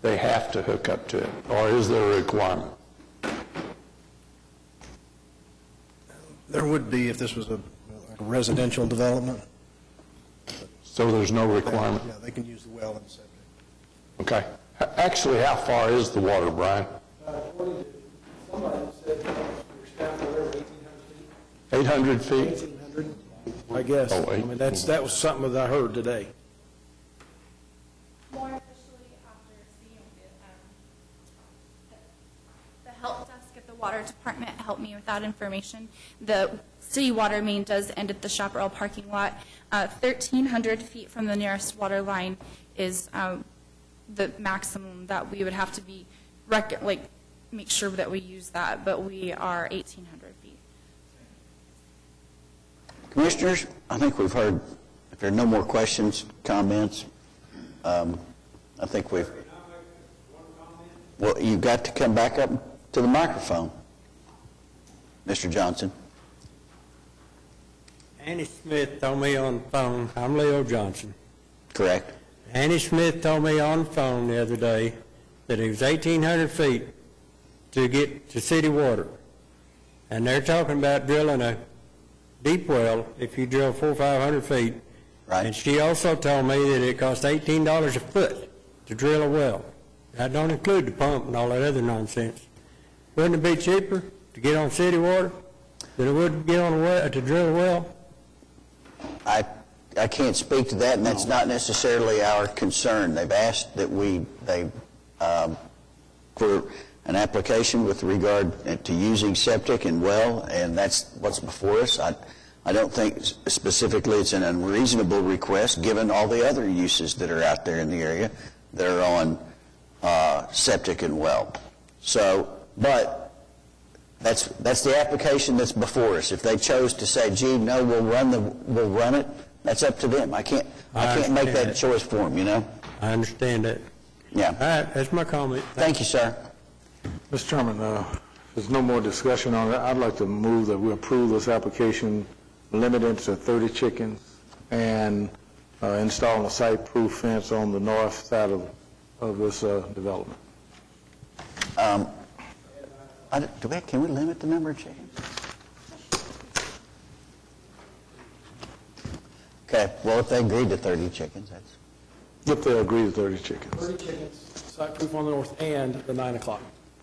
they have to hook up to it? Or is there a requirement? There would be if this was a residential development. So there's no requirement? Yeah, they can use the well and the septic. Okay. Actually, how far is the water, Brian? Somebody said your staff were 1,800 feet. 800 feet? 1,800, I guess. Oh, I mean, that was something that I heard today. More officially, after seeing the help desk at the water department helped me with that information. The city water main does end at the Chaparral parking lot. 1,300 feet from the nearest water line is the maximum that we would have to be, make sure that we use that, but we are 1,800 feet. Commissioners, I think we've heard, if there are no more questions, comments, I think we've... Well, you've got to come back up to the microphone, Mr. Johnson. Annie Smith told me on the phone, I'm Leo Johnson. Correct. Annie Smith told me on the phone the other day that it was 1,800 feet to get to city water. And they're talking about drilling a deep well if you drill 400 or 500 feet. Right. And she also told me that it costs $18 a foot to drill a well. That don't include the pump and all that other nonsense. Wouldn't it be cheaper to get on city water than it would get on a well, to drill a well? I can't speak to that, and that's not necessarily our concern. They've asked that for an application with regard to using septic and well, and that's what's before us. I don't think specifically it's an unreasonable request, given all the other uses that are out there in the area that are on septic and well. So, but that's the application that's before us. If they chose to say, gee, no, we'll run it, that's up to them. I can't make that choice for them, you know? I understand that. Yeah. All right, that's my comment. Thank you, sir. Mr. Chairman, there's no more discussion on it. I'd like to move that we approve this application limited to 30 chickens and installing a site-proof fence on the north side of this development. Can we limit the number of chickens? Okay, well, if they agreed to 30 chickens, that's... If they agree to 30 chickens. 30 chickens, site-proof on the north, and the 9 o'clock.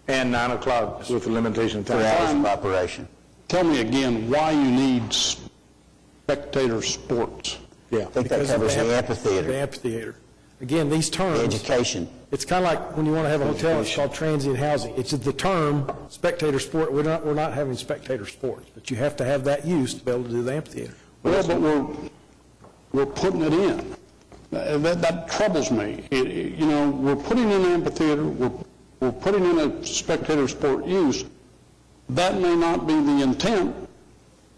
And 9 o'clock with the limitation of time. 3 hours of operation. Tell me again why you need spectator sports. Yeah. I think that covers the amphitheater. The amphitheater. Again, these terms... The education. It's kind of like when you want to have a hotel, it's called transient housing. It's the term spectator sport. We're not having spectator sports, but you have to have that use to be able to do the amphitheater. Well, but we're putting it in. That troubles me. We're putting in an amphitheater, we're putting in a spectator sport use. That may not be the intent.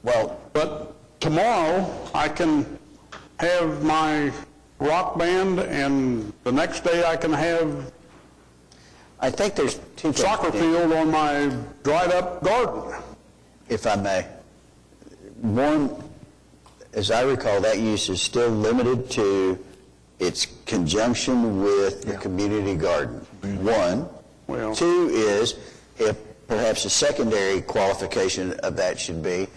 Well, but tomorrow I can have my rock band, and the next day I can have I think there's two soccer field on my dried-up garden. If I may. One, as I recall, that use is still limited to its conjunction with the community garden. One. Well, two is, if perhaps a secondary qualification of that should be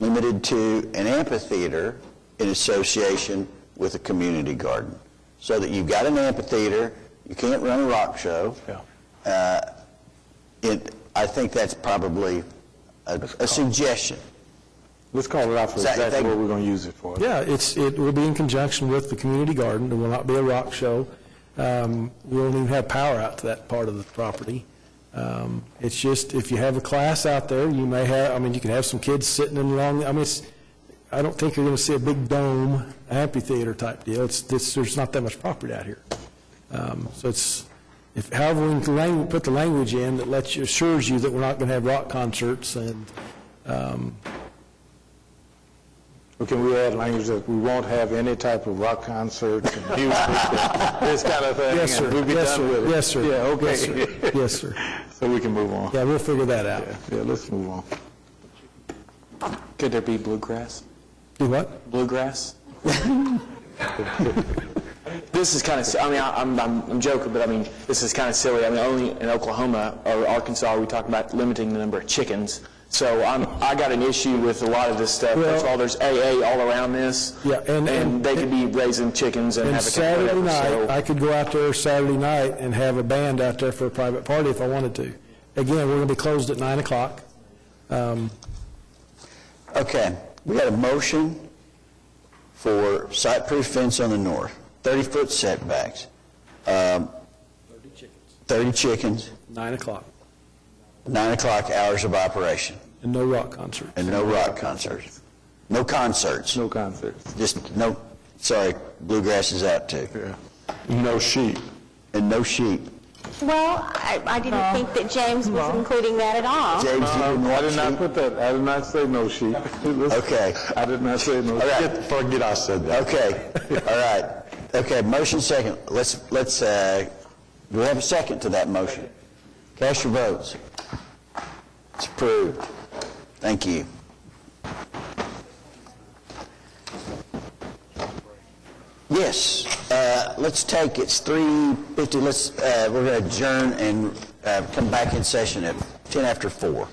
limited to an amphitheater in association with a community garden. So that you've got an amphitheater, you can't run a rock show. Yeah. I think that's probably a suggestion. Let's call it out for exactly what we're going to use it for. Yeah, it will be in conjunction with the community garden. There will not be a rock show. We won't even have power out to that part of the property. It's just, if you have a class out there, you may have, you can have some kids sitting in long, I don't think you're going to see a big dome amphitheater type deal. There's not that much property out here. So however we can put the language in that assures you that we're not going to have rock concerts and, Or can we add language that we won't have any type of rock concerts and music, and this kind of thing? Yes, sir. And we'll be Yes, done sir. with it. Yes, sir. Yeah, okay. Yes, sir. Yes, sir. So we can move on. Yeah, we'll figure that out. Yeah, let's move on. Could there be bluegrass? Do what? Bluegrass? This is kind of, I'm joking, but this is kind of silly. Only in Oklahoma or Arkansas are we talking about limiting the number of chickens. So I got an issue with a lot of this stuff. First of all, there's AA all around this. Yeah, and they could be raising chickens and have a Saturday night, so. I could go out there Saturday night and have a band out there for a private party if I wanted to. Again, we're going to be closed at 9 o'clock. Okay, we got a motion for site-proof fence on the north, 30-foot setbacks, 30 chickens, 9 o'clock. 9 o'clock hours of operation. And no rock concerts. And no rock concerts. No concerts. No concerts. Just bluegrass is out too. Yeah. No sheep. And no sheep. Well, I didn't think that James was including that at all. James, you didn't I want did not sheep? put that, I did not say no sheep. Okay. I did not say no All right. sheep. Forget I said that. Okay, all right. Okay, motion second. Let's, do we have a second to that motion? Cast your votes. It's approved. Thank you. Yes, let's take, it's 3:50, we're going to adjourn and come back in session at 10 after 4.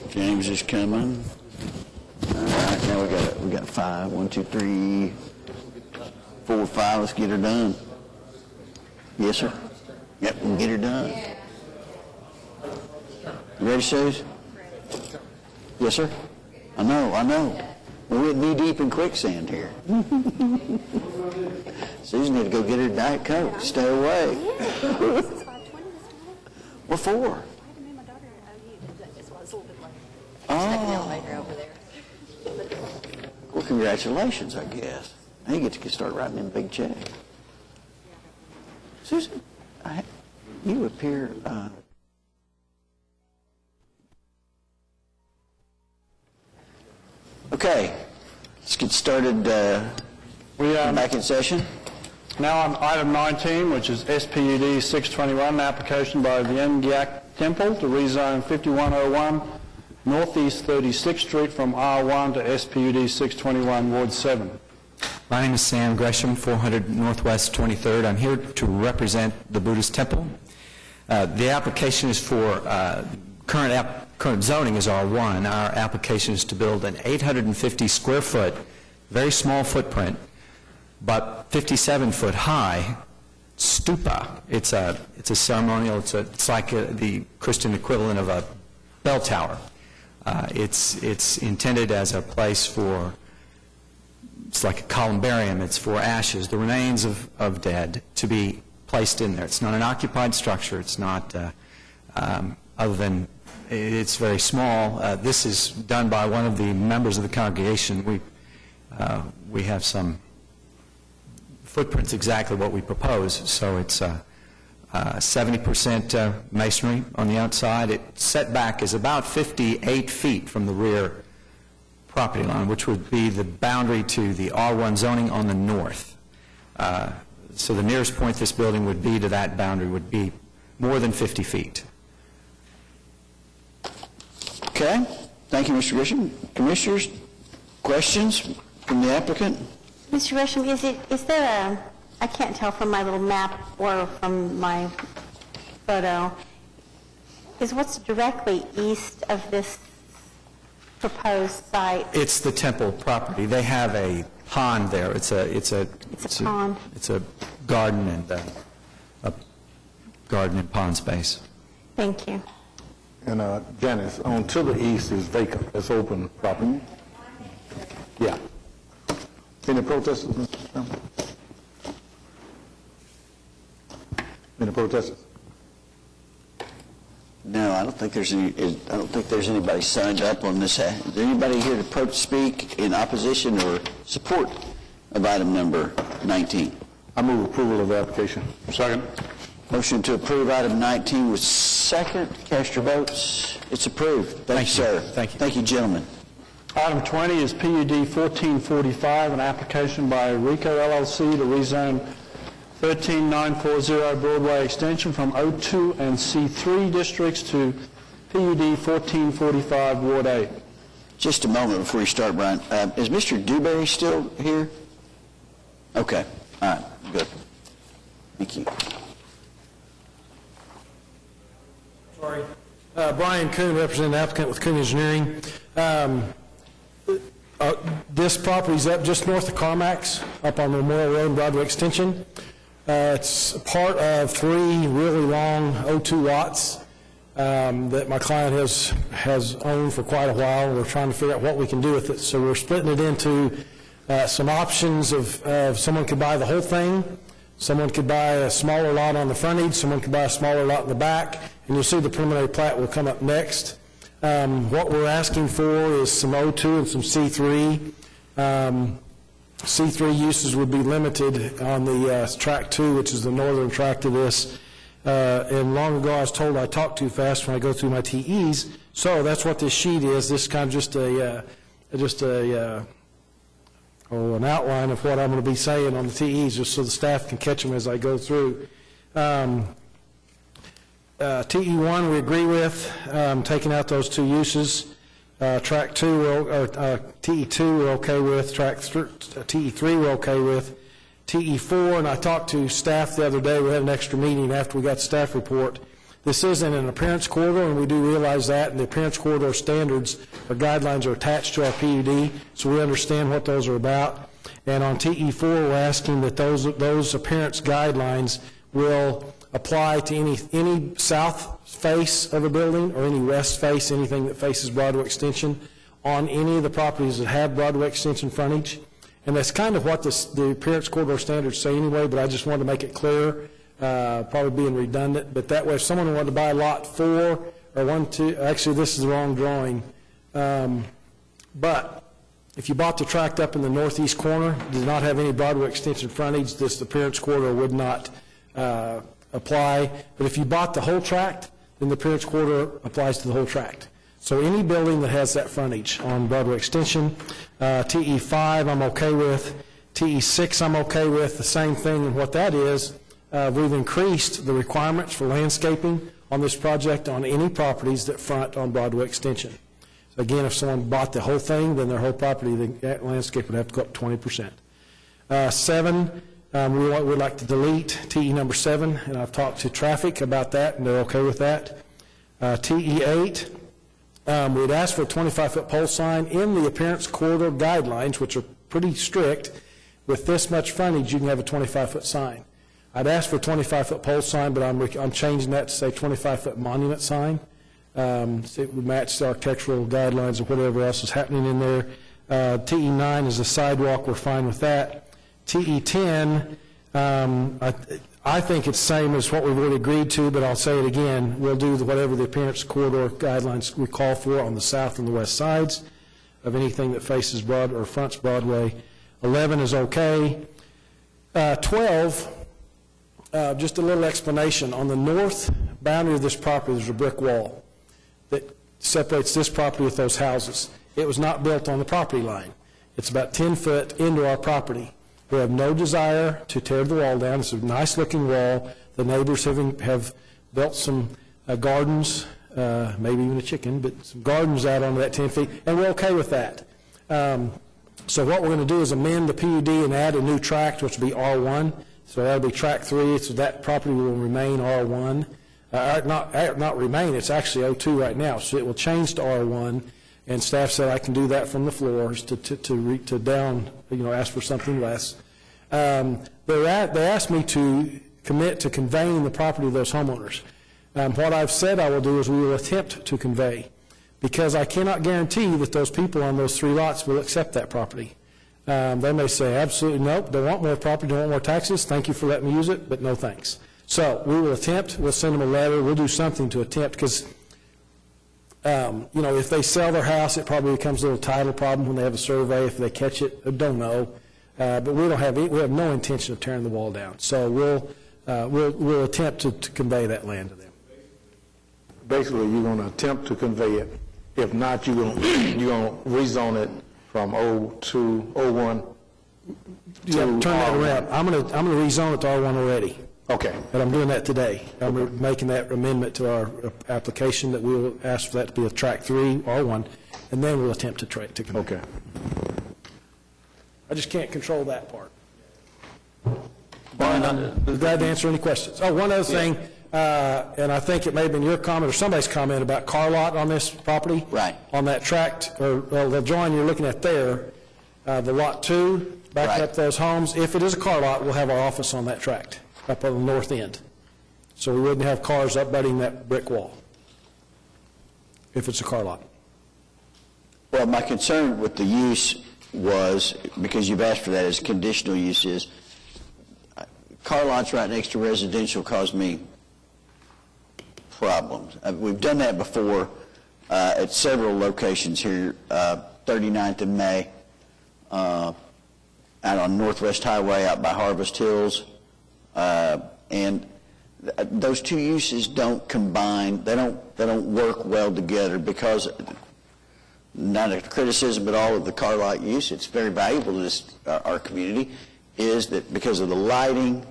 James is coming. All right, now we got 5. 1, 2, 3, 4, 5. Let's get her done. Yes, sir. Yep, we'll get her done. You ready, Suze? Yes, sir. I know. We're knee deep in quicksand here. Susan need to go get her Diet Coke. Stay away. What for? Oh. Well, congratulations, I guess. Now you get to start writing them big checks. Susan, you appear... Okay, let's get started. We are back in session. Now on item 19, which is SPUD 621, an application by the Ngyak Temple to rezone 5101 Northeast 36th Street from R1 to SPUD 621, Ward 7. My name is Sam Gresham, 400 Northwest 23rd. I'm here to represent the Buddhist temple. The application is for current zoning is R1. Our application is to build an 850 square foot, very small footprint, but 57 foot high stupa. It's a ceremonial. It's like the Christian equivalent of a bell tower. It's intended as a place for. It's like a columbarium. It's for ashes, the remains of dead, to be placed in there. It's not an occupied structure. It's not other than it's very small. This is done by one of the members of the congregation. We have some footprints exactly what we propose. So it's 70% masonry on the outside. Its setback is about 58 feet from the rear property line, which would be the boundary to the R1 zoning on the north. So the nearest point this building would be to that boundary would be more than 50 feet. Okay. Thank you, Mr. Gresham. Commissioners, questions from the applicant? Mr. Gresham, is there I can't tell from my little map or from my photo, is what's directly east of this proposed site? It's the temple property. They have a pond there. It's a pond. It's a garden and pond space. Thank you. And Janice, on to the east is vacant. It's open property. Yeah. Any protesters, Mr. Chairman? Any protesters? No, I don't think there's anybody signed up on this. Is there anybody here to speak in opposition or support of item number 19? I move approval of the application. Second. Motion to approve item 19 with second. Cast your votes. It's approved. Thank you, sir. Thank you. Thank you, gentlemen. Item 20 is PUD 1445, an application by Rico LLC to rezone 13940 Broadway Extension from O2 and C3 districts to PUD 1445, Ward 8. Just a moment before you start, Brian. Is Mr. Dewberry still here? Okay. All right. Good. Thank you. Sorry. Brian Kuhn, representing the applicant with Kuhn Engineering. This property is up just north of Carmax, up on Memorial Road and Broadway Extension. It's part of 3 really long O2 lots. that my client has owned for quite a while, and we're trying to figure out what we can do with it. So we're splitting it into some options of someone could buy the whole thing, someone could buy a smaller lot on the frontage, someone could buy a smaller lot in the back, and you'll see the preliminary plat will come up next. What we're asking for is some O2 and some C3. C3 uses would be limited on the tract 2, which is the northern tract of this. And long ago I was told I talk too fast when I go through my TEs, so that's what this sheet is. This is kind of just an outline of what I'm going to be saying on the TEs, just so the staff can catch them as I go through. TE1 we agree with, taking out those two uses. Tract 2, or TE2 we're okay with. TE3 we're okay with. TE4, and I talked to staff the other day, we had an extra meeting after we got the staff report. This isn't an appearance corridor, and we do realize that, and the appearance corridor standards or guidelines are attached to our PUD, so we understand what those are about. And on TE4, we're asking that those appearance guidelines will apply to any south face of a building or any west face, anything that faces Broadway Extension, on any of the properties that have Broadway Extension frontage. And that's kind of what the appearance corridor standards say anyway, but I just wanted to make it clear, probably being redundant. But that way, if someone wanted to buy lot 4 or 1, 2, actually this is the wrong drawing, but if you bought the tract up in the northeast corner, did not have any Broadway Extension frontage, this appearance corridor would not apply. But if you bought the whole tract, then the appearance corridor applies to the whole tract. So any building that has that frontage on Broadway Extension, TE5 I'm okay with, TE6 I'm okay with, the same thing, and what that is, we've increased the requirements for landscaping on this project on any properties that front on Broadway Extension. So again, if someone bought the whole thing, then their whole property, that landscape would have to go up 20%. 7, we would like to delete TE number 7, and I've talked to traffic about that, and they're okay with that. TE8, we'd ask for a 25-foot pole sign in the appearance corridor guidelines, which are pretty strict. With this much frontage, you can have a 25-foot sign. I'd ask for a 25-foot pole sign, but I'm changing that to say 25-foot monument sign. So it would match the architectural guidelines or whatever else is happening in there. TE9 is a sidewalk. We're fine with that. TE10, I think it's the same as what we've already agreed to, but I'll say it again. We'll do whatever the appearance corridor guidelines we call for on the south and the west sides of anything that faces Broadway or fronts Broadway. 11 is okay. 12, just a little explanation. On the north boundary of this property, there's a brick wall that separates this property with those houses. It was not built on the property line. It's about 10 foot into our property. We have no desire to tear the wall down. It's a nice-looking wall. The neighbors have built some gardens, maybe even a chicken, but some gardens out on that 10 feet, and we're okay with that. So what we're going to do is amend the PUD and add a new tract, which will be R1. So that'll be tract 3, so that property will remain R1. Not remain, it's actually O2 right now, so it will change to R1. And staff said I can do that from the floors to down, ask for something less. They asked me to commit to conveying the property to those homeowners. What I've said I will do is we will attempt to convey, because I cannot guarantee that those people on those 3 lots will accept that property. They may say, absolutely nope, they want more property, they want more taxes, thank you for letting me use it, but no thanks. So we will attempt, we'll send them a letter, we'll do something to attempt, because if they sell their house, it probably becomes a little title problem when they have a survey, if they catch it, I don't know. But we have no intention of tearing the wall down. So we'll attempt to convey that land to them. Basically, you're going to attempt to convey it. If not, you're going to rezone it from O to O1 to turn that R1. around. I'm going to rezone it to R1 already. Okay. And I'm doing that today. I'm making that amendment to our application that we will ask for that to be a tract 3, R1, and then we'll attempt to convey. Okay. I just can't control that part. I'm glad to answer any questions. Oh, one other thing, and I think it may have been your comment or somebody's comment about car lot on this property. Right. On that tract, or the drawing you're looking at there, the lot 2, backing up those homes. If it is a car lot, we'll have our office on that tract, up on the north end. So we wouldn't have cars up butting that brick wall. if it's a car lot? Well, my concern with the use was, because you've asked for that as conditional use, is car lots right next to residential cause me problems. We've done that before at several locations here, 39th and May, out on Northwest Highway out by Harvest Hills, and those two uses don't combine. They don't work well together because, not a criticism at all of the car lot use, it's very valuable to this, our community, is that because of the lighting,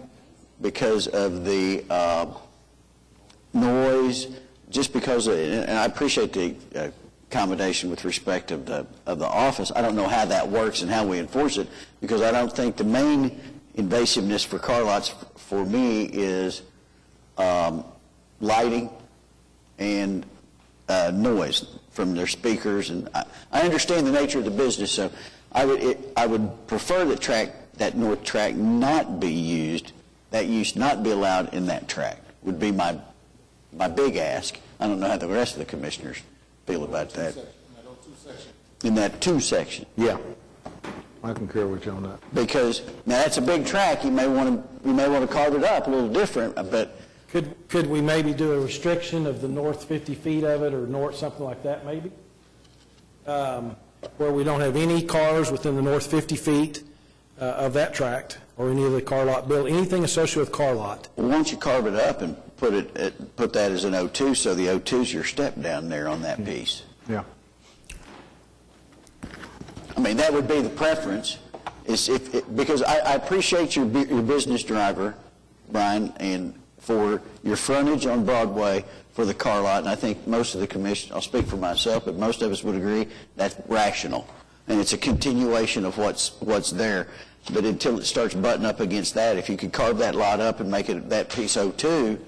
because of the noise, just because of, and I appreciate the accommodation with respect of the office. I don't know how that works and how we enforce it, because I don't think the main invasiveness for car lots for me is lighting and noise from their speakers, and I understand the nature of the business, so I would prefer that north track not be used, that use not be allowed in that track, would be my big ask. I don't know how the rest of the commissioners feel about that. In that two section. Yeah, I concur with you on that. Because, now that's a big track, you may want to carve it up a little different, but Could we maybe do a restriction of the north 50 feet of it, or north, something like that maybe? Where we don't have any cars within the north 50 feet of that tract, or any of the car lot bill, anything associated with car lot. well, why don't you carve it up and put that as an O2, so the O2's your step down there on that piece. Yeah. I mean, that would be the preference, is because I appreciate your business driver, Brian, and for your frontage on Broadway for the car lot, and I think most of the commission, I'll speak for myself, but most of us would agree that's rational, and it's a continuation of what's there. But until it starts butting up against that, if you could carve that lot up and make it that piece O2,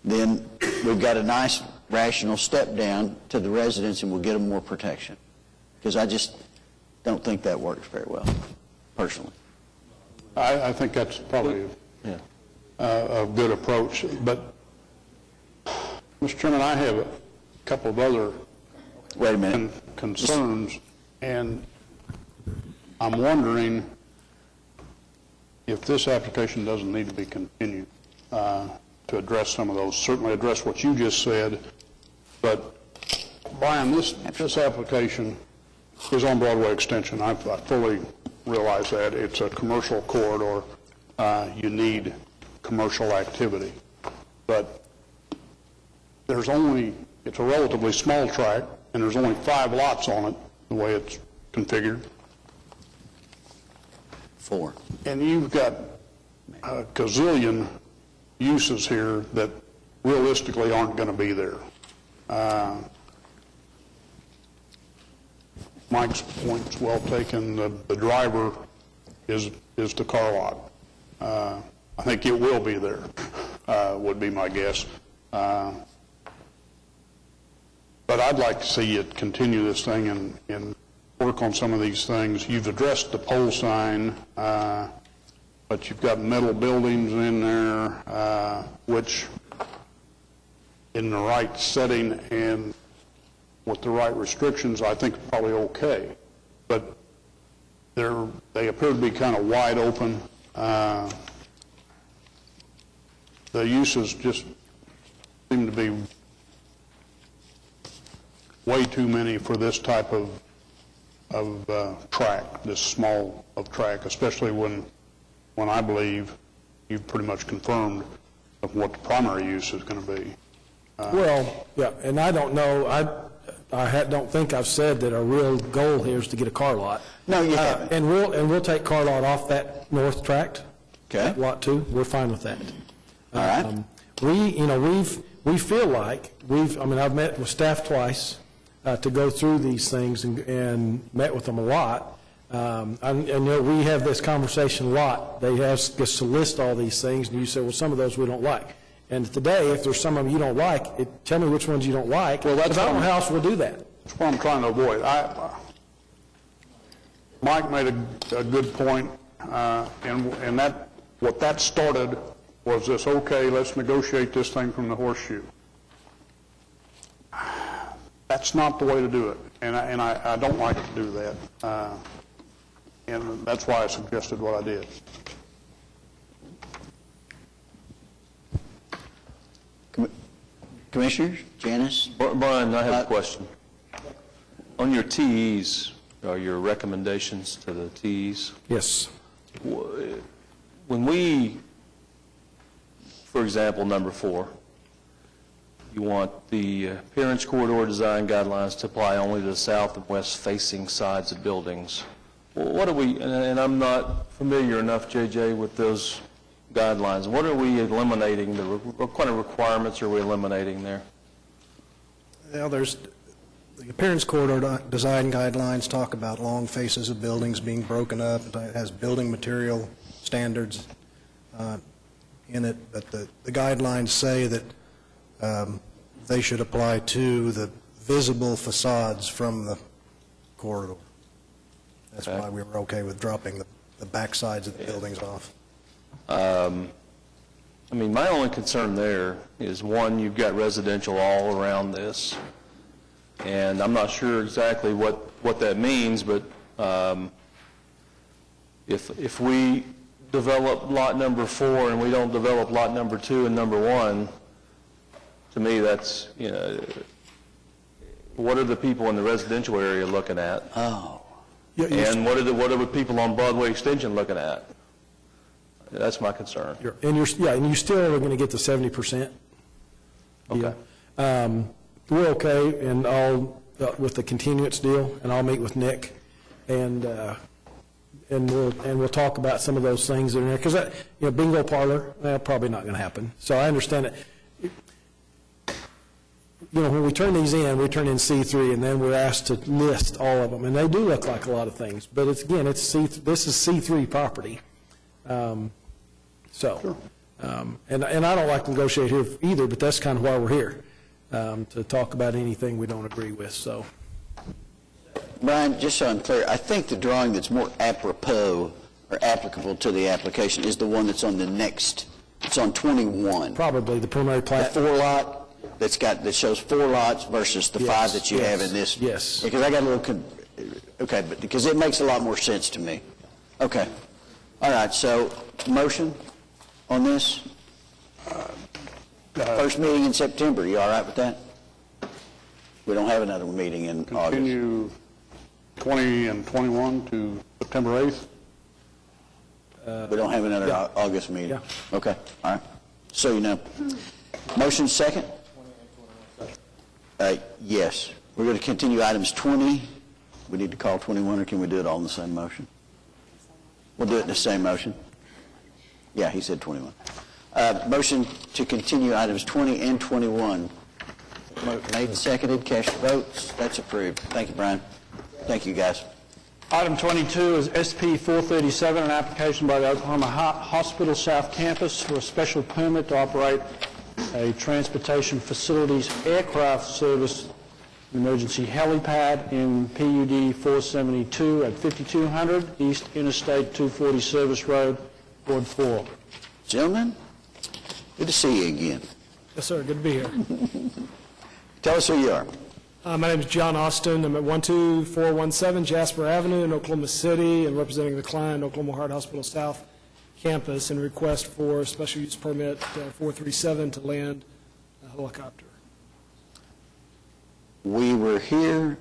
then we've got a nice rational step down to the residents, and we'll get them more protection. Because I just don't think that works very well, personally. I think that's probably a good approach. But, Mr. Chairman, I have a couple of other concerns, and I'm wondering if this application doesn't need to be continued to address some of those. Certainly address what you just said, but Brian, this application is on Broadway Extension. I fully realize that. It's a commercial corridor. You need commercial activity. But it's a relatively small tract, and there's only 5 lots on it, the way it's configured. 4. And you've got a gazillion uses here that realistically aren't going to be there. Mike's point's well taken. The driver is the car lot. I think it will be there, would be my guess. But I'd like to see it continue this thing and work on some of these things. You've addressed the pole sign, but you've got metal buildings in there, which in the right setting and with the right restrictions, I think probably okay. But they appear to be kind of wide open. The uses just seem to be way too many for this type of track, this small of track, especially when I believe you've pretty much confirmed of what the primary use is going to be. Well, yeah, and I don't know, I don't think I've said that our real goal here is to get a car lot. No, you haven't. And we'll take car lot off that north tract. Okay. Lot 2, we're fine with that. All right. We feel like I've met with staff twice to go through these things and met with them a lot. And we have this conversation a lot. They ask us to list all these things, and you say, well, some of those we don't like. And today, if there's some of them you don't like, tell me which ones you don't like. Well, that's how else we'll do that. That's what I'm trying to avoid. Mike made a good point, and what that started was this, okay, let's negotiate this thing from the horseshoe. that's not the way to do it, and I don't like to do that, and that's why I suggested what I did. Commissioners, Janice? Brian, I have a question. On your TEs, or your recommendations to the TEs, Yes. when we, for example, number 4, you want the appearance corridor design guidelines to apply only to the south and west facing sides of buildings. Well, what are we, and I'm not familiar enough, JJ, with those guidelines. What are we eliminating? What kind of requirements are we eliminating there? Well, there's, the appearance corridor design guidelines talk about long faces of buildings being broken up. It has building material standards in it, but the guidelines say that they should apply to the visible facades from the corridor. That's why we were okay with dropping the back sides of the buildings off. I mean, my only concern there is, one, you've got residential all around this, and I'm not sure exactly what that means, but if we develop lot number 4 and we don't develop lot number 2 and number 1, to me, that's, you know, what are the people in the residential area looking at? Oh. And what are the people on Broadway Extension looking at? That's my concern. And you still are going to get the 70%. Okay. We're okay, and with the continuance deal, and I'll meet with Nick, and we'll talk about some of those things in there, because bingo parlor, probably not going to happen. So I understand it. When we turn these in, we turn in C3, and then we're asked to list all of them, and they do look like a lot of things. But this is C3 property. And I don't like to negotiate here either, but that's kind of why we're here, to talk about anything we don't agree with. So, Brian, just so I'm clear, I think the drawing that's more apropos or applicable to the application is the one that's on the next, it's on 21. Probably the preliminary plat. The 4-lot that shows 4 lots versus the 5 that you have in this. Yes. Because I got a little, okay, but because it makes a lot more sense to me. Okay. All right, so motion on this? First meeting in September, you all right with that? We don't have another meeting in August. Continue 20 and 21 to September 8th? We don't have another August meeting? Yeah. Okay, all right. So you know. Motion second? Yes. We're going to continue items 20. We need to call 21, or can we do it all in the same motion? We'll do it in the same motion. Yeah, he said 21. Motion to continue items 20 and 21. Made and seconded, cast your votes. That's approved. Thank you, Brian. Thank you, guys. Item 22 is SP 437, an application by the Oklahoma Hospital South Campus for a special permit to operate a transportation facilities aircraft service emergency helipad in PUD 472 at 5200 East Interstate 240 Service Road, Ward 4. Gentlemen, good to see you again. Yes, sir. Good to be here. Tell us who you are. My name is John Austin. I'm at 12417 Jasper Avenue in Oklahoma City, and representing the client, Oklahoma Heart Hospital South Campus, and request for special use permit 437 to land a helicopter. We were here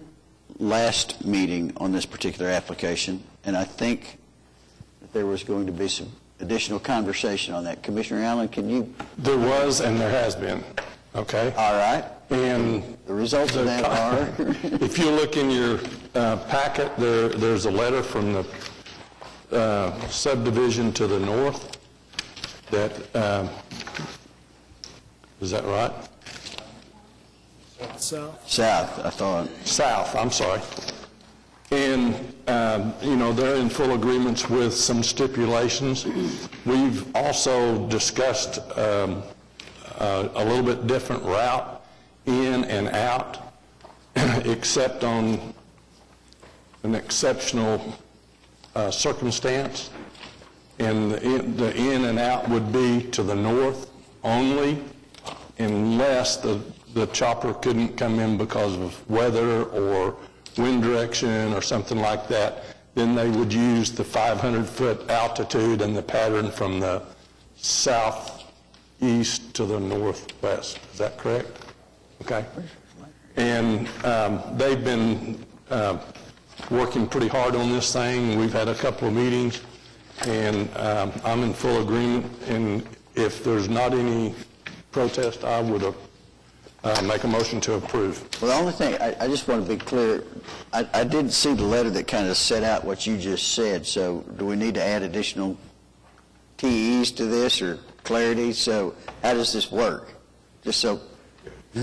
last meeting on this particular application, and I think that there was going to be some additional conversation on that. Commissioner Allen, can you? There was and there has been, okay? All right. And the results of that are? If you look in your packet, there's a letter from the subdivision to the north that, is that right? South, I thought. South, I'm sorry. And, they're in full agreements with some stipulations. We've also discussed a little bit different route in and out, except on an exceptional circumstance. And the in and out would be to the north only, unless the the chopper couldn't come in because of weather or wind direction or something like that, then they would use the 500-foot altitude and the pattern from the southeast to the northwest. Is that correct? Okay. And they've been working pretty hard on this thing. We've had a couple of meetings, and I'm in full agreement. And if there's not any protest, I would make a motion to approve. Well, the only thing, I just want to be clear, I did see the letter that kind of set out what you just said, so do we need to add additional TEs to this or clarity? So how does this work? Just so... I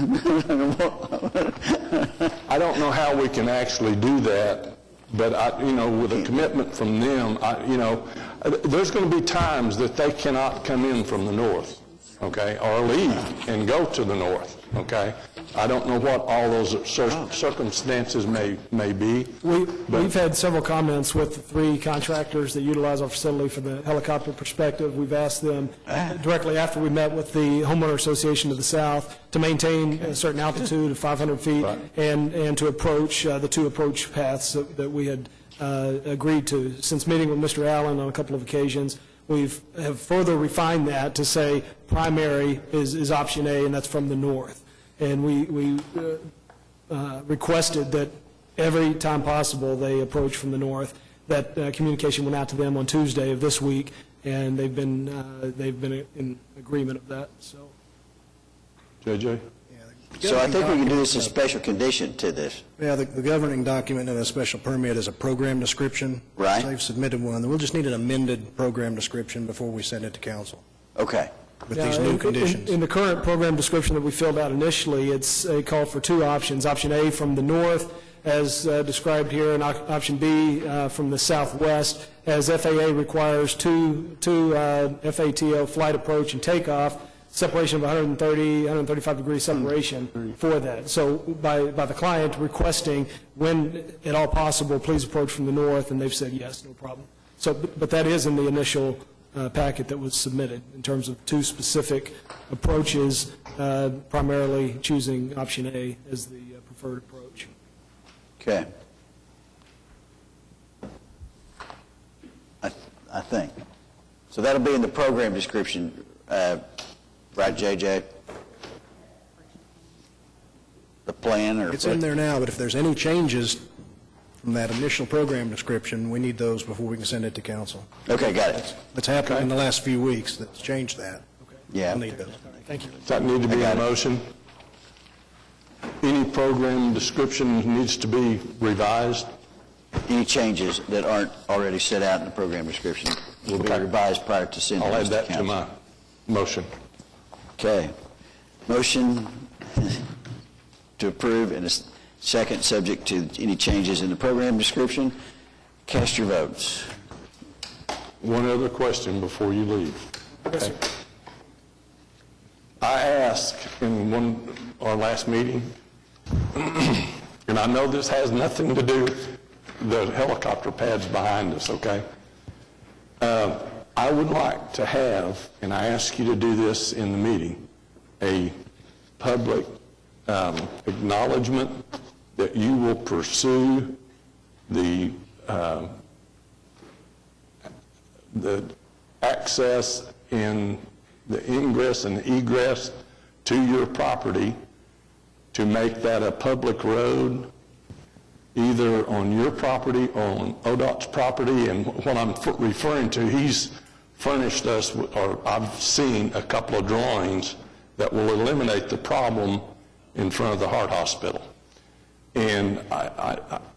don't know how we can actually do that, but with a commitment from them, there's going to be times that they cannot come in from the north, okay, or leave and go to the north, okay? I don't know what all those circumstances may be. We've had several comments with the 3 contractors that utilize our facility for the helicopter perspective. We've asked them directly after we met with the Homeowner Association of the South to maintain a certain altitude of 500 feet and to approach the 2 approach paths that we had agreed to. Since meeting with Mr. Allen on a couple of occasions, we have further refined that to say primary is option A, and that's from the north. And we requested that every time possible they approach from the north. That communication went out to them on Tuesday of this week, and they've been in agreement of that. So, JJ? So I think we can do this as a special condition to this. Yeah, the governing document and a special permit is a program description. Right. They've submitted one. We'll just need an amended program description before we send it to council. Okay. With these new conditions. In the current program description that we filled out initially, it's a call for 2 options. Option A from the north, as described here, and option B from the southwest, as FAA requires two FATO flight approach and takeoff, separation of 135 degree separation for that. So by the client requesting, when at all possible, please approach from the north, and they've said yes, no problem. So, but that is in the initial packet that was submitted in terms of 2 specific approaches, primarily choosing option A as the preferred approach. Okay. I think. So that'll be in the program description, right, JJ? The plan or... It's in there now, but if there's any changes from that initial program description, we need those before we can send it to council. Okay, got it. That's happened in the last few weeks that's changed that. Okay. Yeah. We'll need those. Thank you. Does that need to be a motion? Any program description needs to be revised? Any changes that aren't already set out in the program description will be revised prior to sending I'll add this to that to council. my motion. Okay. Motion to approve in a second, subject to any changes in the program description. Cast your votes. One other question before you leave. Okay. I asked in our last meeting, and I know this has nothing to do with the helicopter pads behind us, okay? I would like to have, and I ask you to do this in the meeting, a public acknowledgement that you will pursue the access and the ingress and egress to your property to make that a public road, either on your property or on ODOT's property. And what I'm referring to, he's furnished us, or I've seen a couple of drawings that will eliminate the problem in front of the heart hospital. And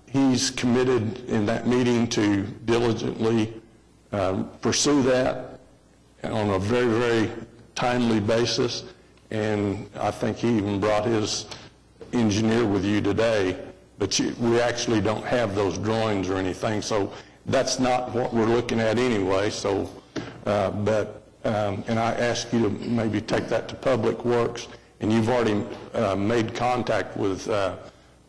he's committed in that meeting to diligently pursue that on a very, very timely basis. And I think he even brought his engineer with you today, but we actually don't have those drawings or anything, so that's not what we're looking at anyway. So, and I ask you to maybe take that to Public Works, and you've already made contact with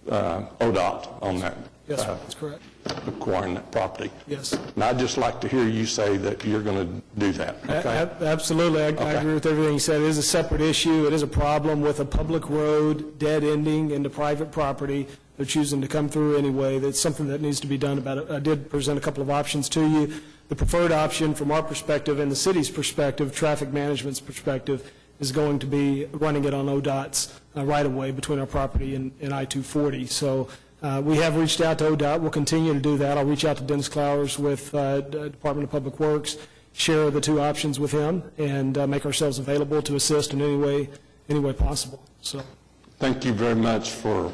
ODOT on that. Yes, sir, that's correct. acquiring that property. Yes. And I'd just like to hear you say that you're going to do that, okay? Absolutely. I agree with everything you said. It is a separate issue. It is a problem with a public road dead ending into private property. They're choosing to come through anyway. That's something that needs to be done about it. I did present a couple of options to you. The preferred option from our perspective and the city's perspective, traffic management's perspective, is going to be running it on ODOT's right-of-way between our property and I-240. So we have reached out to ODOT. We'll continue to do that. I'll reach out to Dennis Clowers with Department of Public Works, share the two options with him, and make ourselves available to assist in any way possible. So, thank you very much for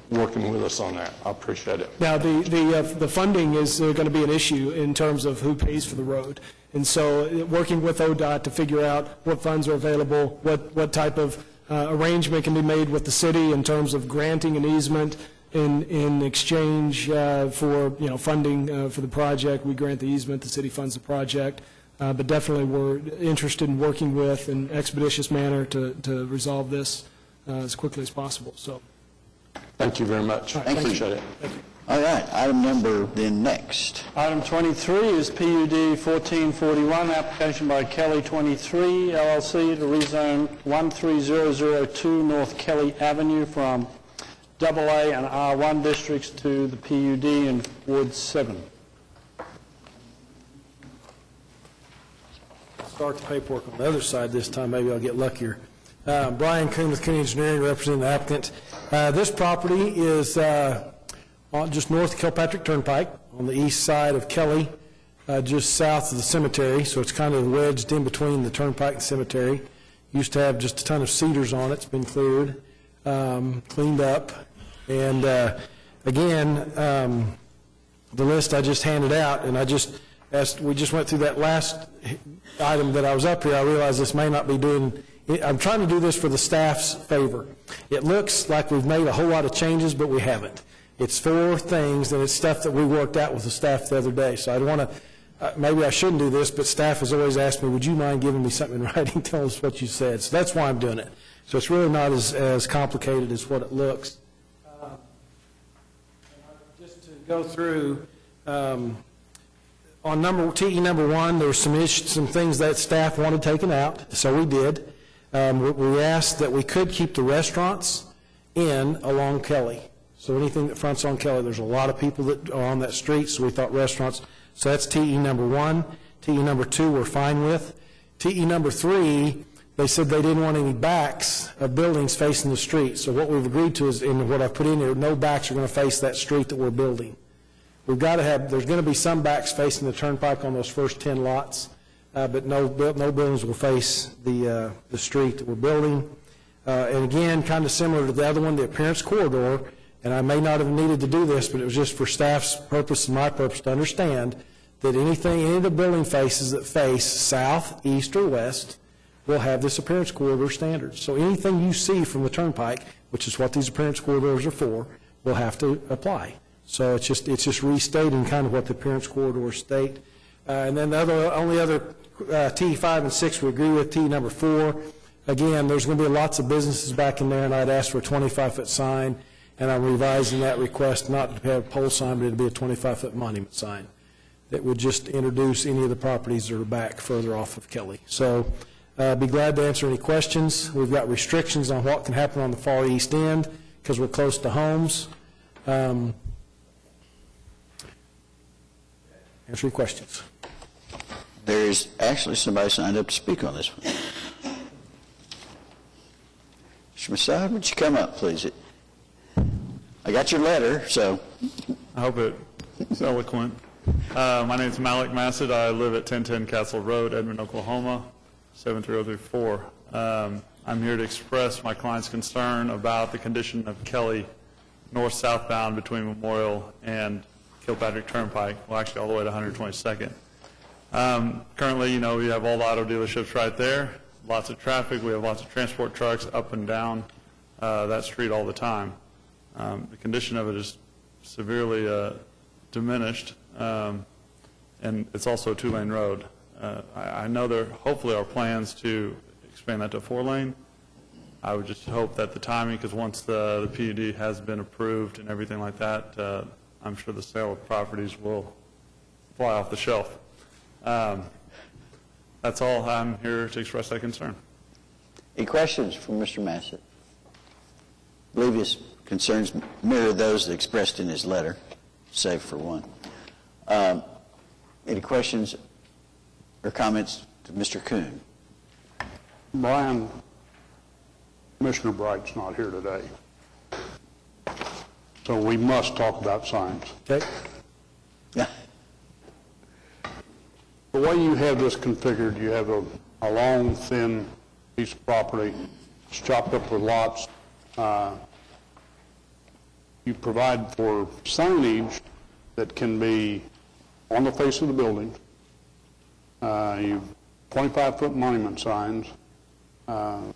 working with us on that. I appreciate it. now, the funding is going to be an issue in terms of who pays for the road. And so working with ODOT to figure out what funds are available, what type of arrangement can be made with the city in terms of granting an easement in exchange for funding for the project. We grant the easement, the city funds the project. But definitely we're interested in working with in an expeditious manner to resolve this as quickly as possible. So. Thank you very much. Right, I appreciate it. All right, item number then next. Item 23 is PUD 1441, application by Kelly 23 LLC to rezone 13002 North Kelly Avenue from AA and R1 districts to the PUD in Ward 7. Start the paperwork on the other side this time, maybe I'll get luckier. Brian Kuhn with Kuhn Engineering, representing the applicant. This property is just north of Kilpatrick Turnpike, on the east side of Kelly, just south of the cemetery, so it's kind of wedged in between the turnpike and cemetery. Used to have just a ton of cedars on it. It's been cleared, cleaned up, and again, the list I just handed out, and we just went through that last item that I was up here. I realized this may not be doing. I'm trying to do this for the staff's favor. It looks like we've made a whole lot of changes, but we haven't. It's 4 things, and it's stuff that we worked out with the staff the other day. So I want to, maybe I shouldn't do this, but staff has always asked me, would you mind giving me something in writing, tell us what you said. So that's why I'm doing it. So it's really not as complicated as what it looks. Just to go through, on TE number 1, there were some things that staff wanted taken out, so we did. We asked that we could keep the restaurants in along Kelly. So anything that fronts on Kelly, there's a lot of people that are on that street, so we thought restaurants. So that's TE number 1. TE number 2 we're fine with. TE number 3, they said they didn't want any backs of buildings facing the street. So what we've agreed to is, in what I put in here, no backs are going to face that street that we're building. We've got to have, there's going to be some backs facing the turnpike on those first 10 lots. But no buildings will face the street that we're building. And again, kind of similar to the other one, the appearance corridor, and I may not have needed to do this, but it was just for staff's purpose and my purpose to understand that any of the building faces that face south, east, or west will have this appearance corridor standard. So anything you see from the turnpike, which is what these appearance corridors are for, will have to apply. So it's just restating kind of what the appearance corridors state. And then the only other T5 and 6 we agree with. T number 4, again, there's going to be lots of businesses back in there, and I'd asked for a 25-foot sign, and I'm revising that request not to have a pole sign, but it'll be a 25-foot monument sign that would just introduce any of the properties that are back further off of Kelly. So be glad to answer any questions. We've got restrictions on what can happen on the far east end because we're close to homes. Answer your questions. There's actually somebody signed up to speak on this one. Mr. Masad, would you come up, please? I got your letter, so. I hope it's eloquent. My name is Malik Masad. I live at 1010 Castle Road, Edmond, Oklahoma, 73034. I'm here to express my client's concern about the condition of Kelly north-southbound between Memorial and Kilpatrick Turnpike, well, actually all the way to 122nd. Currently, we have all the auto dealerships right there, lots of traffic. We have lots of transport trucks up and down that street all the time. The condition of it is severely diminished, and it's also a 2-lane road. I know there hopefully are plans to expand that to 4-lane. I would just hope that the timing, because once the PUD has been approved and everything like that, I'm sure the sale of properties will fly off the shelf. That's all. I'm here to express that concern. Any questions from Mr. Massett? I believe his concerns mirror those expressed in his letter, save for one. Any questions or comments to Mr. Kuhn? Brian, Commissioner Bright's not here today, so we must talk about signs. Okay. The way you have this configured, you have a long, thin piece of property, it's chopped up with lots. You provide for signage that can be on the face of the building. You 25-foot monument signs. I'm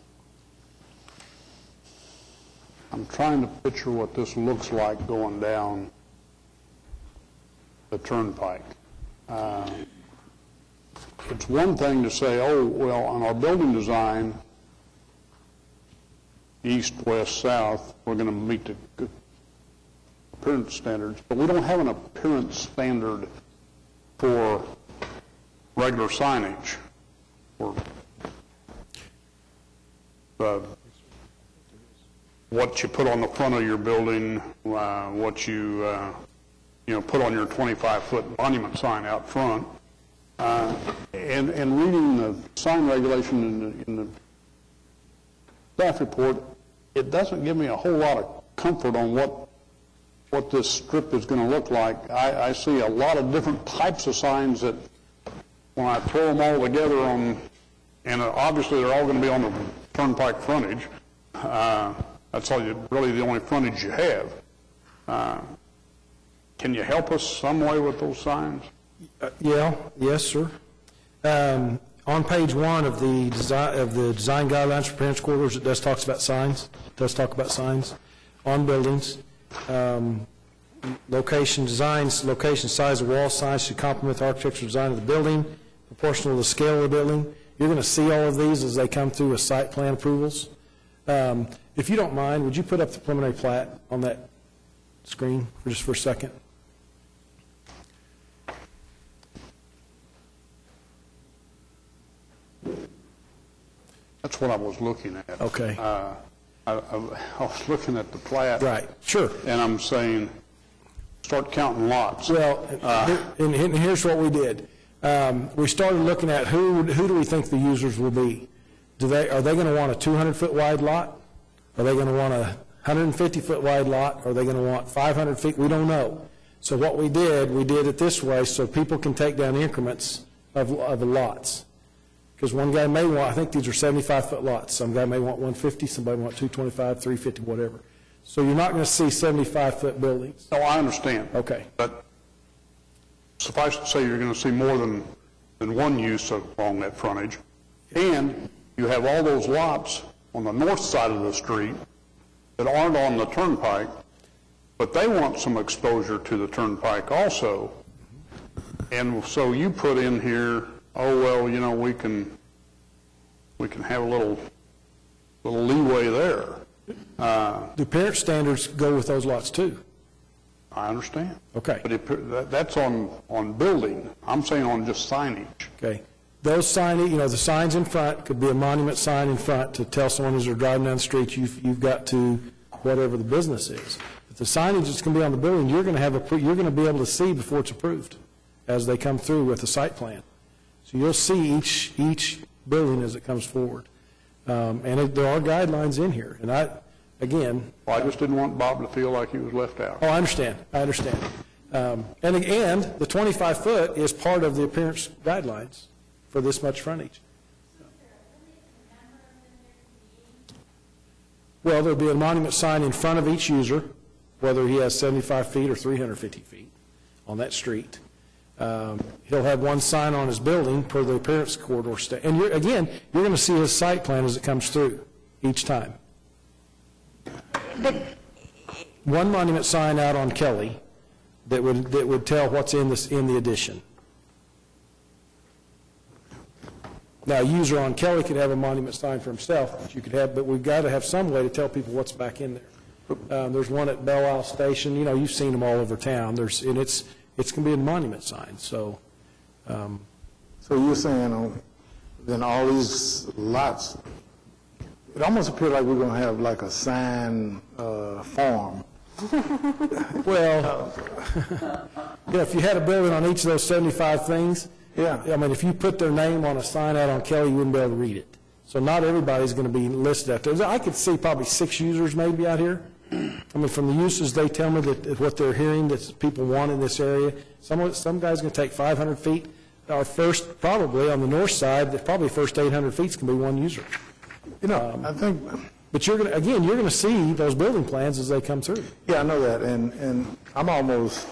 trying to picture what this looks like going down the turnpike. It's one thing to say, oh, well, on our building design, east, west, south, we're going to meet the appearance standards, but we don't have an appearance standard for regular signage. Or what you put on the front of your building, what you put on your 25-foot monument sign out front. And reading the sign regulation in the staff report, it doesn't give me a whole lot of comfort on what this strip is going to look like. I see a lot of different types of signs that when I throw them all together and obviously they're all going to be on the turnpike frontage. That's really the only frontage you have. Can you help us some way with those signs? Yes, sir. On page 1 of the design guidelines for appearance corridors, it does talk about signs. On buildings. Location designs, location, size of wall signs should complement the architectural design of the building, proportional to the scale of the building. You're going to see all of these as they come through with site plan approvals. If you don't mind, would you put up the preliminary plat on that screen for a second? That's what I was looking at. Okay. I was looking at the plat. Right, sure. And I'm saying, start counting lots. Well, and here's what we did. We started looking at who do we think the users will be. Are they going to want a 200-foot wide lot? Are they going to want a 150-foot wide lot? Are they going to want 500 feet? We don't know. So what we did it this way so people can take down increments of the lots. Because one guy may want, I think these are 75-foot lots. Some guy may want 150, somebody want 225, 350, whatever. So you're not going to see 75-foot buildings. No, I understand. Okay. But suffice to say, you're going to see more than one use along that frontage. And you have all those lots on the north side of the street that aren't on the turnpike, but they want some exposure to the turnpike also. And so you put in here, oh, well, we can have a little leeway there. The appearance standards go with those lots too. I understand. Okay. But that's on building. I'm saying on just signage. Okay. Those signage, the signs in front could be a monument sign in front to tell someone as they're driving down the street, you've got to whatever the business is. But the signage that's going to be on the building, you're going to be able to see before it's approved as they come through with the site plan. So you'll see each building as it comes forward. And there are guidelines in here. And I just didn't want Bob to feel like he was left out. Oh, I understand. And the 25-foot is part of the appearance guidelines for this much frontage. Well, there'll be a monument sign in front of each user, whether he has 75 feet or 350 feet on that street. He'll have one sign on his building per the appearance corridor. And you're going to see his site plan as it comes through each time. One monument sign out on Kelly that would tell what's in the addition. Now, a user on Kelly could have a monument sign for himself, but we've got to have some way to tell people what's back in there. There's one at Belle Isle Station, you know, you've seen them all over town. And it's going to be a monument sign, so. So you're saying then all these lots, it almost appears like we're going to have like a sign farm. Well, yeah, if you had a building on each of those 75 things, Yeah. I mean, if you put their name on a sign out on Kelly, you wouldn't be able to read it. So not everybody's going to be listed out there. I could see probably 6 users maybe out here. I mean, from the uses they tell me that what they're hearing that people want in this area, some guy's going to take 500 feet. Our first, probably on the north side, probably first 800 feet is going to be one user. You know, I think, But you're going to, again, you're going to see those building plans as they come through. yeah, I know that, and I'm almost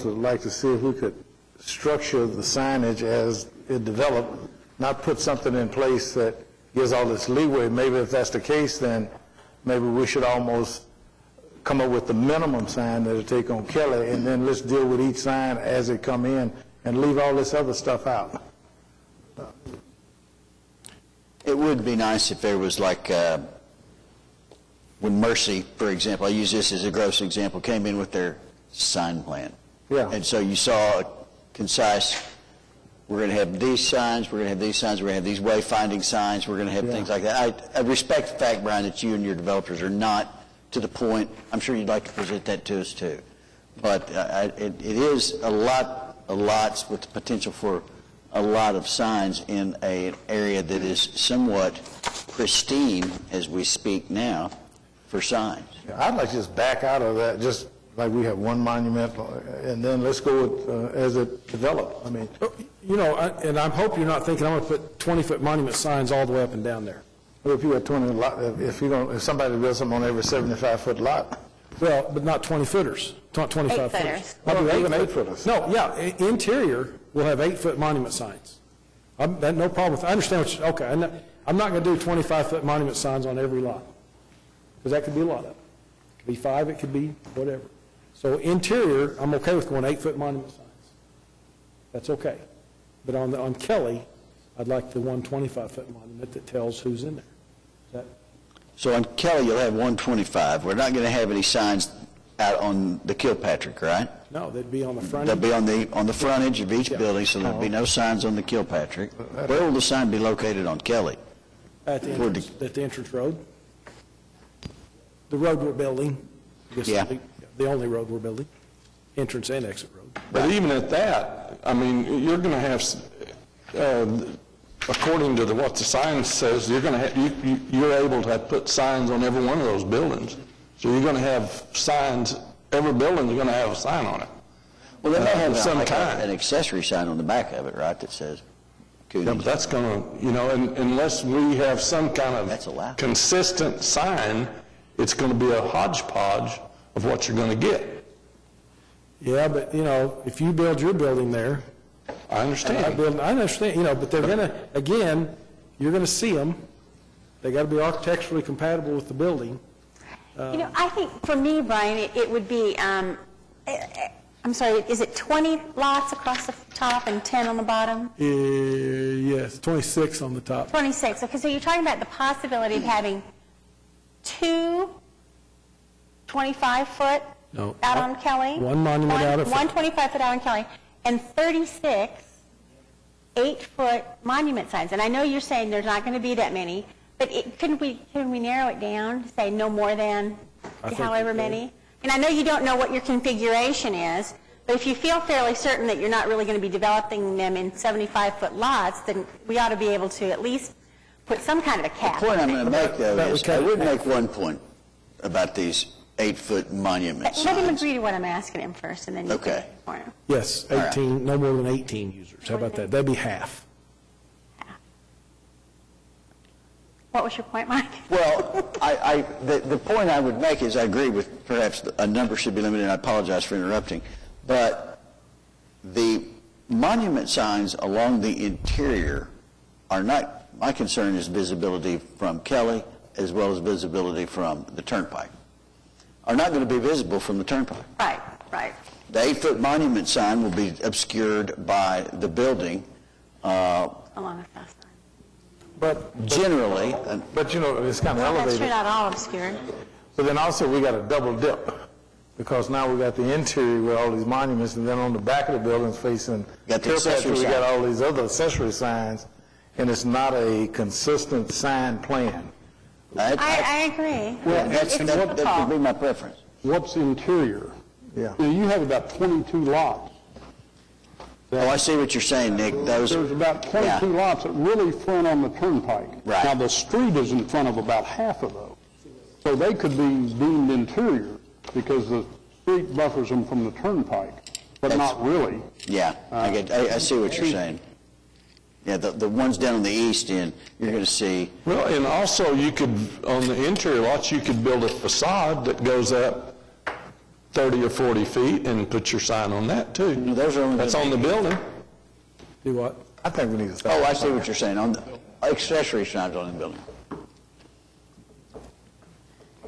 would like to see if we could structure the signage as it developed, not put something in place that gives all this leeway. Maybe if that's the case, then maybe we should almost come up with the minimum sign that it take on Kelly, and then let's deal with each sign as it come in, and leave all this other stuff out. It would be nice if there was like, when Mercy, for example, I use this as a gross example, came in with their sign plan. Yeah. And so you saw a concise, we're going to have these signs, we're going to have these signs, we're going to have these wayfinding signs, we're going to have things like that. I respect the fact, Brian, that you and your developers are not to the point, I'm sure you'd like to present that to us too. But it is a lot with the potential for a lot of signs in an area that is somewhat pristine as we speak now for signs. Yeah, I'd like to just back out of that, just like we have one monument, and then let's go with, as it developed. I mean, You know, and I hope you're not thinking I'm going to put 20-foot monument signs all the way up and down there. if you got 20 lot, if somebody builds something on every 75-foot lot. Well, but not 20-footers, not 25 footers. 8-footers. Well, even 8-footers. No, yeah, interior will have 8-foot monument signs. No problem with, I understand what you, okay, I'm not going to do 25-foot monument signs on every lot, because that could be a lot of them. It could be 5, it could be whatever. So interior, I'm okay with going 8-foot monument signs. That's okay. But on Kelly, I'd like the 125-foot monument that tells who's in there. Is that? So on Kelly, you'll have 125. We're not going to have any signs out on the Kilpatrick, right? No, they'd be on the front. They'll be on the frontage of each building, so there'll be no signs on the Kilpatrick. Where will the sign be located on Kelly? At the entrance road. The road we're building. I guess Yeah. The only road we're building, entrance and exit road. But even at that, I mean, you're going to have, according to what the sign says, you're going to have, you're able to put signs on every one of those buildings. So you're going to have signs, every building's going to have a sign on it. Well, they may have some like kind. an accessory sign on the back of it, right, that says Cooney's. Yeah, but that's going to, unless we have some kind That's allowed. of consistent sign, it's going to be a hodgepodge of what you're going to get. Yeah, but, if you build your building there. I understand. I understand, but they're going to, again, you're going to see them. They got to be architecturally compatible with the building. I think for me, Brian, it would be, I'm sorry, is it 20 lots across the top and 10 on the bottom? Yes, 26 on the top. 26. Okay, so you're talking about the possibility of having 2 25-foot No. out on Kelly? One monument out of- One 25-foot out on Kelly, and 36 8-foot monument signs. And I know you're saying there's not going to be that many, but can we narrow it down to say no more than however many? And I know you don't know what your configuration is, but if you feel fairly certain that you're not really going to be developing them in 75-foot lots, then we ought to be able to at least put some kind of a cap. The point I'm going to make, though, That is would I cut would it. make one point about these 8-foot monument Let him signs. agree to what I'm asking him first, and then you Okay. can him. Yes, All right. 18, no more than 18 users. How about that? That'd be half. What was your point, Mike? Well, the point I would make is I agree with perhaps a number should be limited, and I apologize for interrupting, but the monument signs along the interior are not, my concern is visibility from Kelly as well as visibility from the turnpike, are not going to be visible from the turnpike. Right, right. The 8-foot monument sign will be obscured by the building Along the south side. But generally. it's kind of Well, that's elevated. true, not all obscured. So then also we got a double dip, because now we got the interior with all these monuments, and then on the back of the buildings facing Got the accessory we got sign. all these other accessory signs, and it's not a consistent sign plan. I agree. Well, It's that would difficult. be my preference. What's interior? Yeah. You know, you have about 22 lots. Oh, I see what you're saying, Nick. Those, There's about 22 lots that really front on the turnpike. Right. Now, the street is in front of about half of those. So they could be deemed interior because the street buffers them from the turnpike, but not really. Yeah, I see what you're saying. Yeah, the ones down on the east end, you're going to see, Well, and also you could, on the interior lots, you could build a facade that goes up 30 or 40 feet and put your sign on that too. those are only... That's on the building. Do what? I think we need to stop. Oh, I see what you're saying, on the accessory signs on the building.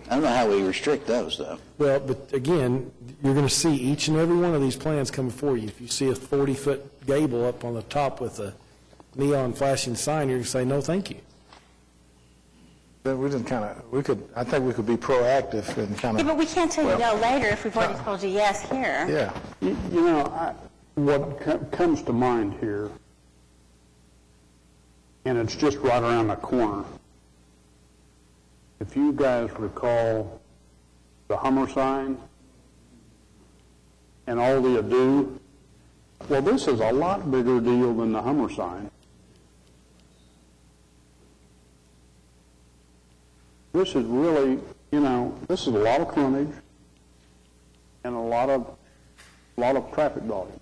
I don't know how we restrict those, though. Well, but again, you're going to see each and every one of these plans come before you. If you see a 40-foot gable up on the top with a neon flashing sign, you're going to say, no, thank you. Then we just kind of, I think we could be proactive and kind Yeah, of, but we can't tell you no later if we've already told you yes here. yeah. You know, what comes to mind here, and it's just right around the corner. If you guys recall the Hummer sign and all the ado, well, this is a lot bigger deal than the Hummer sign. This is really, you know, this is a lot of frontage and a lot of traffic volume.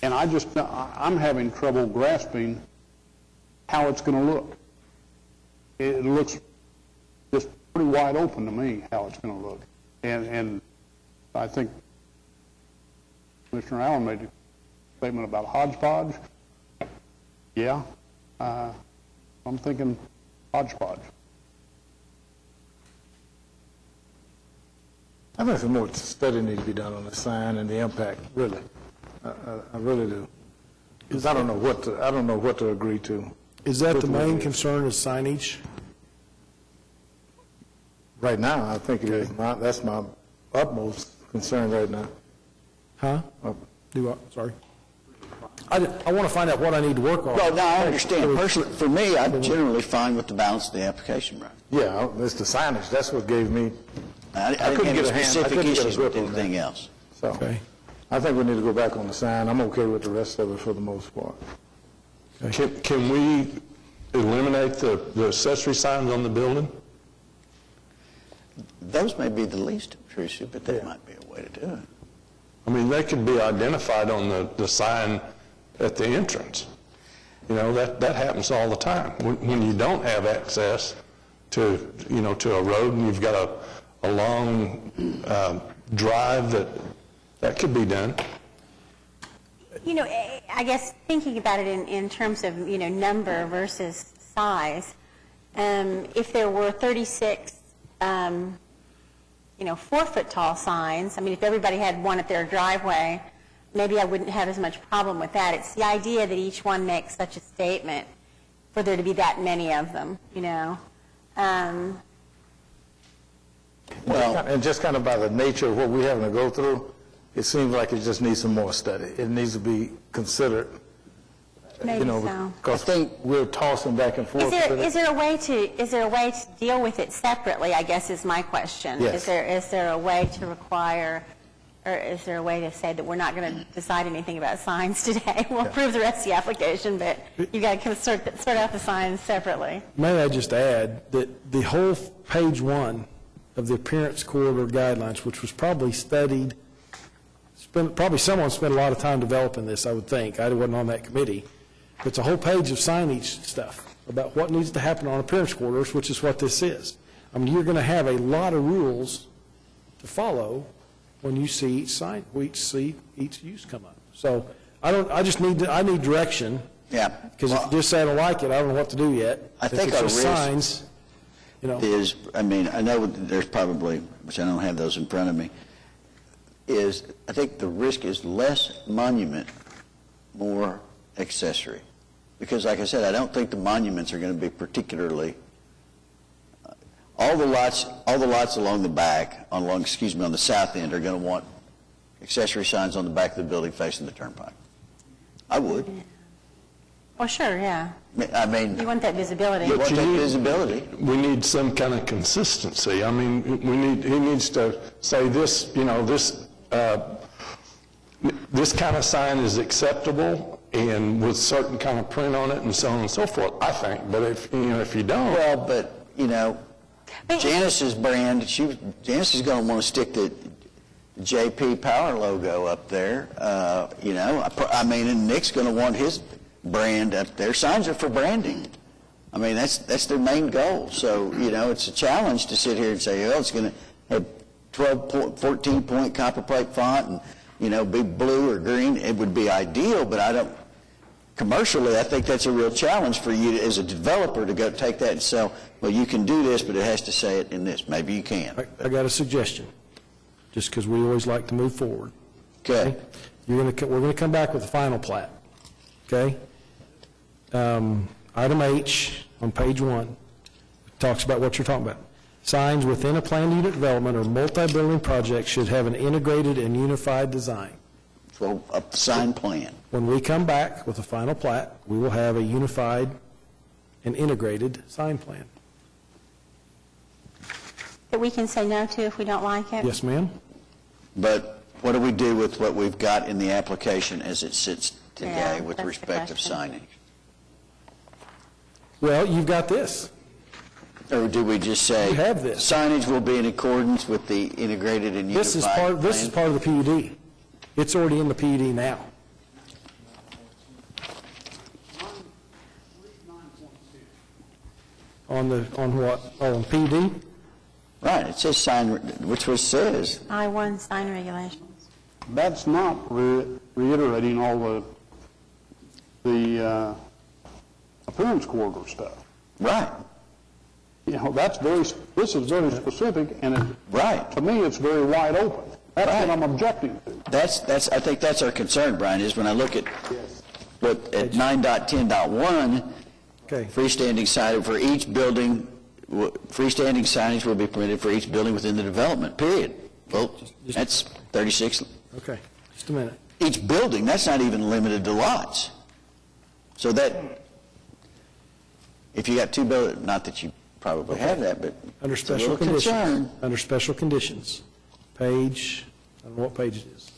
And I'm having trouble grasping how it's going to look. It looks just pretty wide open to me how it's going to look. And I think Commissioner Allen made a statement about hodgepodge. Yeah, I'm thinking hodgepodge. I think some more study needs to be done on the sign and the impact, really. I really do. Because I don't know what to agree to. Is that the main concern, is signage? Right now, I think it is. That's my utmost concern right now. Huh? Do what? Sorry. I want to find out what I need to work on. Well, no, I understand. Personally, for me, I'm generally fine with the balance of the application, right? Yeah, it's the signage. That's what gave me, I didn't couldn't have get a hand- I specific couldn't get a issues grip with on that. anything else. so. Okay. I think we need to go back on the sign. I'm okay with the rest of it for the most part. Can we eliminate the accessory signs on the building? Those may be the least intrusive, but that might be a way to do it. I mean, they could be identified on the sign at the entrance. You know, that happens all the time. When you don't have access to, to a road and you've got a long drive, that could be done. You know, I guess thinking about it in terms of, number versus size, if there were 36, 4-foot tall signs, I mean, if everybody had one at their driveway, maybe I wouldn't have as much problem with that. It's the idea that each one makes such a statement for there to be that many of them, Well, and just kind of by the nature of what we're having to go through, it seems like it just needs some more study. It needs to be considered, Maybe so. because we're tossing back and forth. Is there a way to deal with it separately, I guess is my question. Yes. Is there a way to require, or is there a way to say that we're not going to decide anything about signs today? We'll approve the rest of the application, but you got to sort out the signs separately. May I just add that the whole page 1 of the appearance corridor guidelines, which was probably studied, probably someone spent a lot of time developing this, I would think. I wasn't on that committee. But it's a whole page of signage stuff about what needs to happen on appearance corridors, which is what this is. I mean, you're going to have a lot of rules to follow when you see each sign, each use come up. So I need direction. Yeah. Because if you just say I don't like it, I don't know what to do yet. I think our risk signs, is, I know there's probably, which I don't have those in front of me, I think the risk is less monument, more accessory. Because like I said, I don't think the monuments are going to be particularly, all the lots along the back, on the south end are going to want accessory signs on the back of the building facing the turnpike. I would. Well, sure, yeah. I mean, You want that visibility. you want that visibility. We need some kind of consistency. I mean, he needs to say this, this kind of sign is acceptable and with certain kind of print on it and so on and so forth, I think. But if you don't. Well, but, Janice's brand, Janice is going to want to stick the JP Power logo up there, and Nick's going to want his brand up there. Signs are for branding. I mean, that's their main goal. So, it's a challenge to sit here and say, it's going to have 14-point copperplate font and, be blue or green. It would be ideal, but commercially, I think that's a real challenge for you as a developer to go take that and sell, well, you can do this, but it has to say it in this. Maybe you can. I got a suggestion, just because we always like to move forward. Okay. We're going to come back with the final plat, okay? Item H on page 1 talks about what you're talking about. Signs within a planned unit development or multi-building project should have an integrated and unified design. So a sign plan. When we come back with the final plat, we will have a unified and integrated sign plan. That we can say no to if we don't like it? Yes, ma'am. But what do we do with what we've got in the application as it sits today Yeah, with that's the respect of question. signage? Well, you've got this. Or do we just say You have this. signage will be in accordance with the integrated and unified This is part of the PUD. It's already in the PUD now. On what? Oh, on PUD? Right, it says sign, which says. I-1 sign regulations. That's not reiterating all the appearance corridor stuff. Right. This is very specific, and right. To me, it's very wide open. That's what I'm objecting to. I think that's our concern, Brian, is when I look at at 9.10.1, freestanding signage for each building, freestanding signage will be permitted for each building within the development, period. Well, that's 36. Okay, just a minute. Each building, that's not even limited to lots. So that, if you got two buildings, not that you probably have that, but Under it's a special little conditions. concern. Under special conditions, page, I don't know what page it is.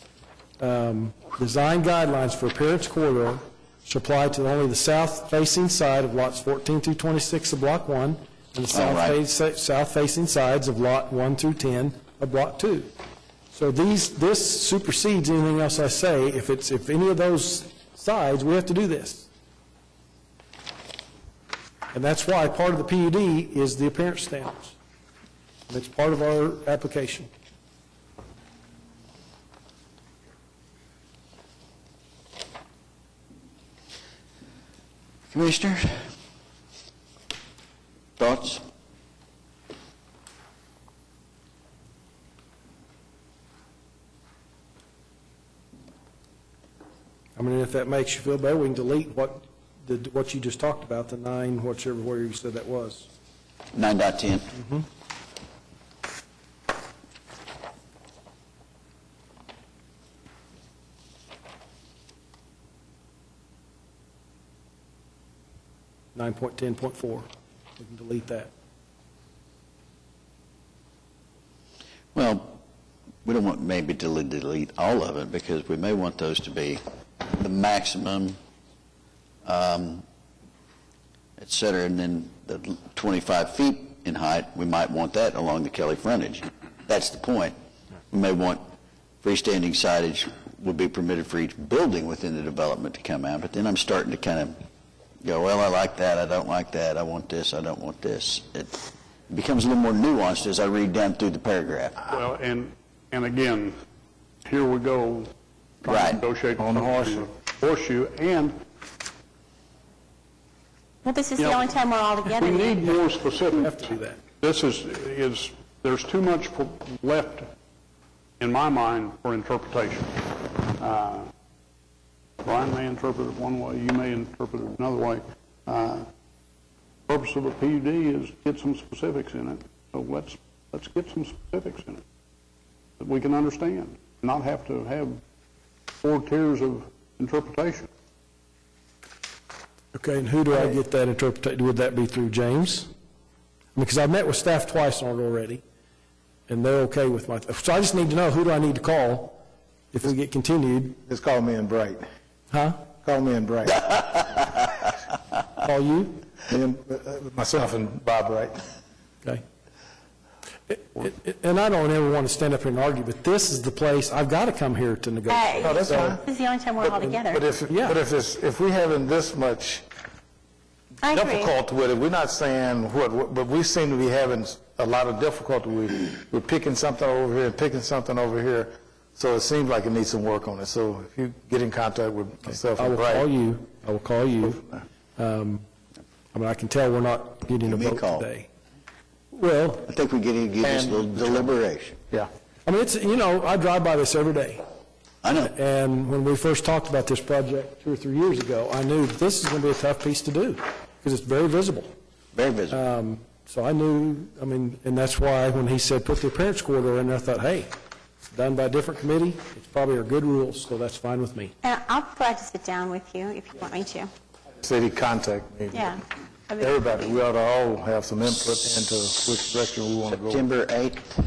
Design guidelines for appearance corridor shall apply to only the south-facing side of lots 14 through 26 of Block 1 and the south-facing sides of Lot 1 through 10 of Block 2. So this supersedes anything else I say. If any of those sides, we have to do this. And that's why part of the PUD is the appearance standards. And it's part of our application. Commissioners, thoughts? I mean, if that makes you feel better, we can delete what you just talked about, the 9, where you said that was. 9.10. Mm-hmm. Nine point 10.4. We can delete that. Well, we don't want maybe to delete all of it because we may want those to be the maximum, et cetera, and then the 25 feet in height, we might want that along the Kelly frontage. That's the point. We may want freestanding signage would be permitted for each building within the development to come out, but then I'm starting to kind of go, well, I like that, I don't like that, I want this, I don't want this. It becomes a little more nuanced as I read down through the paragraph. Well, and again, here we go, trying to negotiate on the horseshoe, and Well, this is the only time we're all together. we need more specific. Have to do that. This is there's too much left, in my mind, for interpretation. Brian may interpret it one way, you may interpret it another way. Purpose of a PUD is get some specifics in it So let's get some specifics in it that we can understand, not have to have 4 tiers of interpretation. Okay, and who do I get that interpretation? Would that be through James? Because I've met with staff twice on it already, and they're okay with my, so I just need to know, who do I need to call if we get continued? Just call me and Bright. Huh? Call me and Bright. Call you? Myself and Bob Bright. Okay. And I don't ever want to stand up here and argue, but this is the place, I've got to come here to negotiate. Hey, No, that's fine. this is the only time we're all together. But if we having this much I agree. difficulty with it, we're not saying but we seem to be having a lot of difficulty we're picking something over here and picking something over here, so it seems like it needs some work on it. So if you get in contact with myself and Bright. I will call you. I mean, I can tell we're not getting a vote today. Well, I think we get to give this a little deliberation. Yeah. I mean, it's, I drive by this every day. I know. And when we first talked about this project 2 or 3 years ago, I knew that this is going to be a tough piece to do, because it's very visible. Very visible. So I knew, and that's why when he said put the appearance corridor in there, I thought, hey, it's done by a different committee, it's probably our good rules, so that's fine with me. And I'll be glad to sit down with you if you want me to. City contact me. Yeah. Everybody, we ought to all have some input into which direction we want to go. September 8th.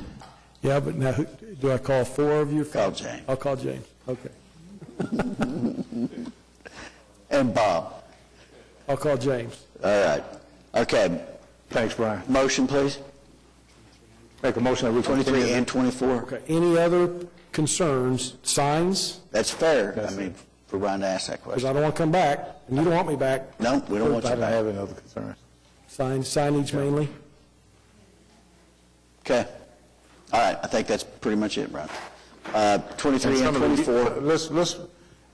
Yeah, but now, do I call 4 of you? Call James. I'll call James, okay. And Bob. I'll call James. All right. Okay. Thanks, Brian. Motion, please. Make a motion that we 23 and 24. Okay, any other concerns, signs? That's fair. For Brian to ask that Because question. I don't want to come back, and you don't want me back. No, we don't want I you don't back. have any other concerns. Signage mainly? Okay. All right. I think that's pretty much it, Brian. 23 and 24. Let's,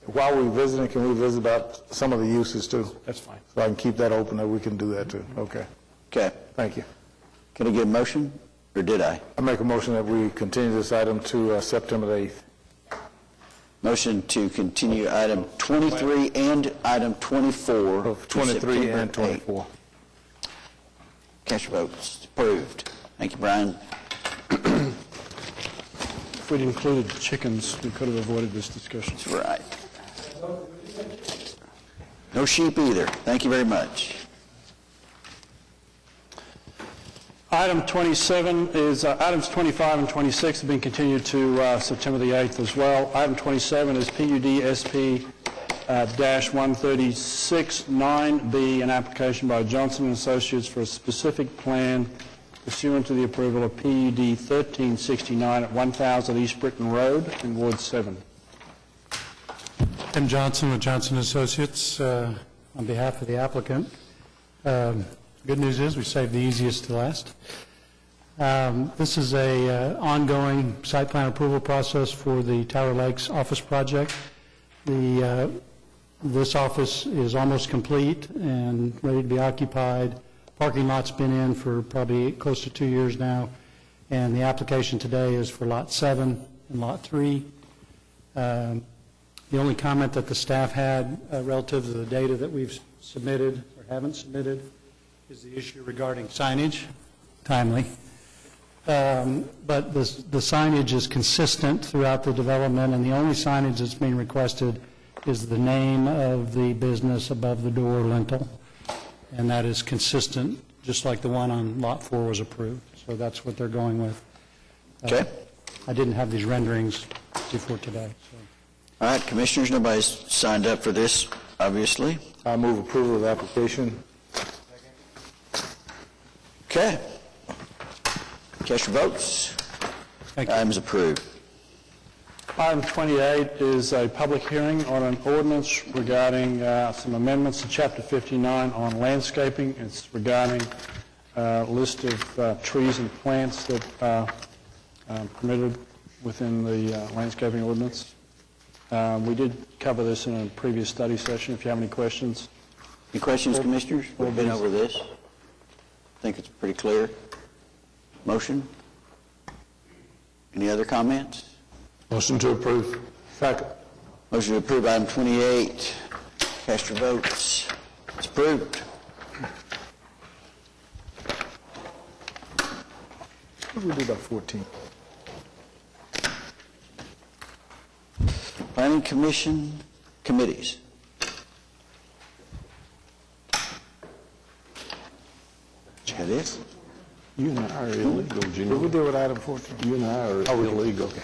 while we're visiting, can we visit about some of the uses too? That's fine. So I can keep that open, that we can do that too. Okay. Okay. Thank you. Can I get a motion, or did I? I make a motion that we continue this item to September the 8th. Motion to continue item 23 and item 24. to 23 September and 24. 8th. Cast your votes. Approved. Thank you, Brian. If we'd included chickens, we could have avoided this discussion. That's right. No sheep either. Thank you very much. Item 27 is, items 25 and 26 have been continued to September the 8th as well. Item 27 is PUD SP -136-9B, an application by Johnson & Associates for a specific plan pursuant to the approval of PUD 1369 at 1000 East Britton Road in Ward 7. Tim Johnson with Johnson Associates on behalf of the applicant. Good news is we saved the easiest to last. This is a ongoing site plan approval process for the Tower Lakes office project. This office is almost complete and ready to be occupied. Parking lot's been in for probably close to 2 years now, and the application today is for Lot 7 and Lot 3. The only comment that the staff had relative to the data that we've submitted or haven't submitted is the issue regarding signage, timely. But the signage is consistent throughout the development, and the only signage that's being requested is the name of the business above the door lintel, and that is consistent, just like the one on Lot 4 was approved. So that's what they're going with. Okay. I didn't have these renderings before today. So. All right, Commissioners, nobody's signed up for this, obviously. I move approval of the application. Okay. Cast your votes. Item's approved. Item 28 is a public hearing on an ordinance regarding some amendments to Chapter 59 on landscaping. It's regarding a list of trees and plants that are permitted within the landscaping ordinance. We did cover this in a previous study session. If you have any questions. Any questions, Commissioners? We've been over this. I think it's pretty clear. Motion? Any other comments? Motion to approve. Second. Motion to approve item 28. Cast your votes. It's approved. What do we do about 14? Planning Commission committees. That is? You and I are illegal, Junior. What do we do with item 14? You and I are illegal. Okay.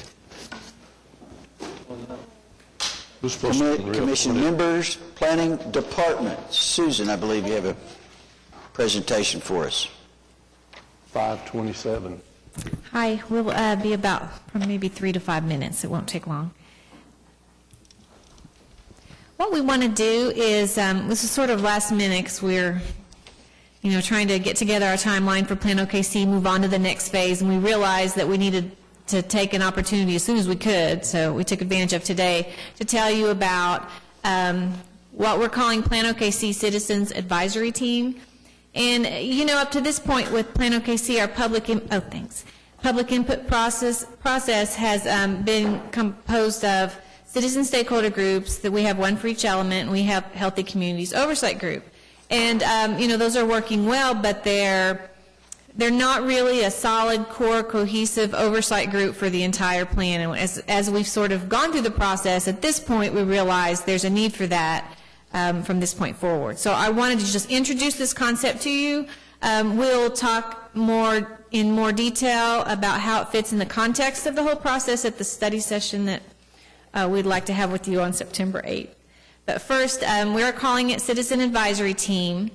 We're supposed to be real Commission political. members, planning department. Susan, I believe you have a presentation for us. 527. Hi, we'll be about maybe 3 to 5 minutes. It won't take long. What we want to do is, this is sort of last minute because we're, trying to get together our timeline for Plan OKC, move on to the next phase, and we realized that we needed to take an opportunity as soon as we could, so we took advantage of today to tell you about what we're calling Plan OKC Citizens Advisory Team. And, up to this point with Plan OKC, our public input process has been composed of citizen stakeholder groups, that we have one for each element, and we have Healthy Communities Oversight Group. And, those are working well, but they're not really a solid, core, cohesive oversight group for the entire plan. And as we've sort of gone through the process, at this point we realize there's a need for that from this point forward. So I wanted to just introduce this concept to you. We'll talk in more detail about how it fits in the context of the whole process at the study session that we'd like to have with you on September 8th. But first, we are calling it Citizen Advisory Team.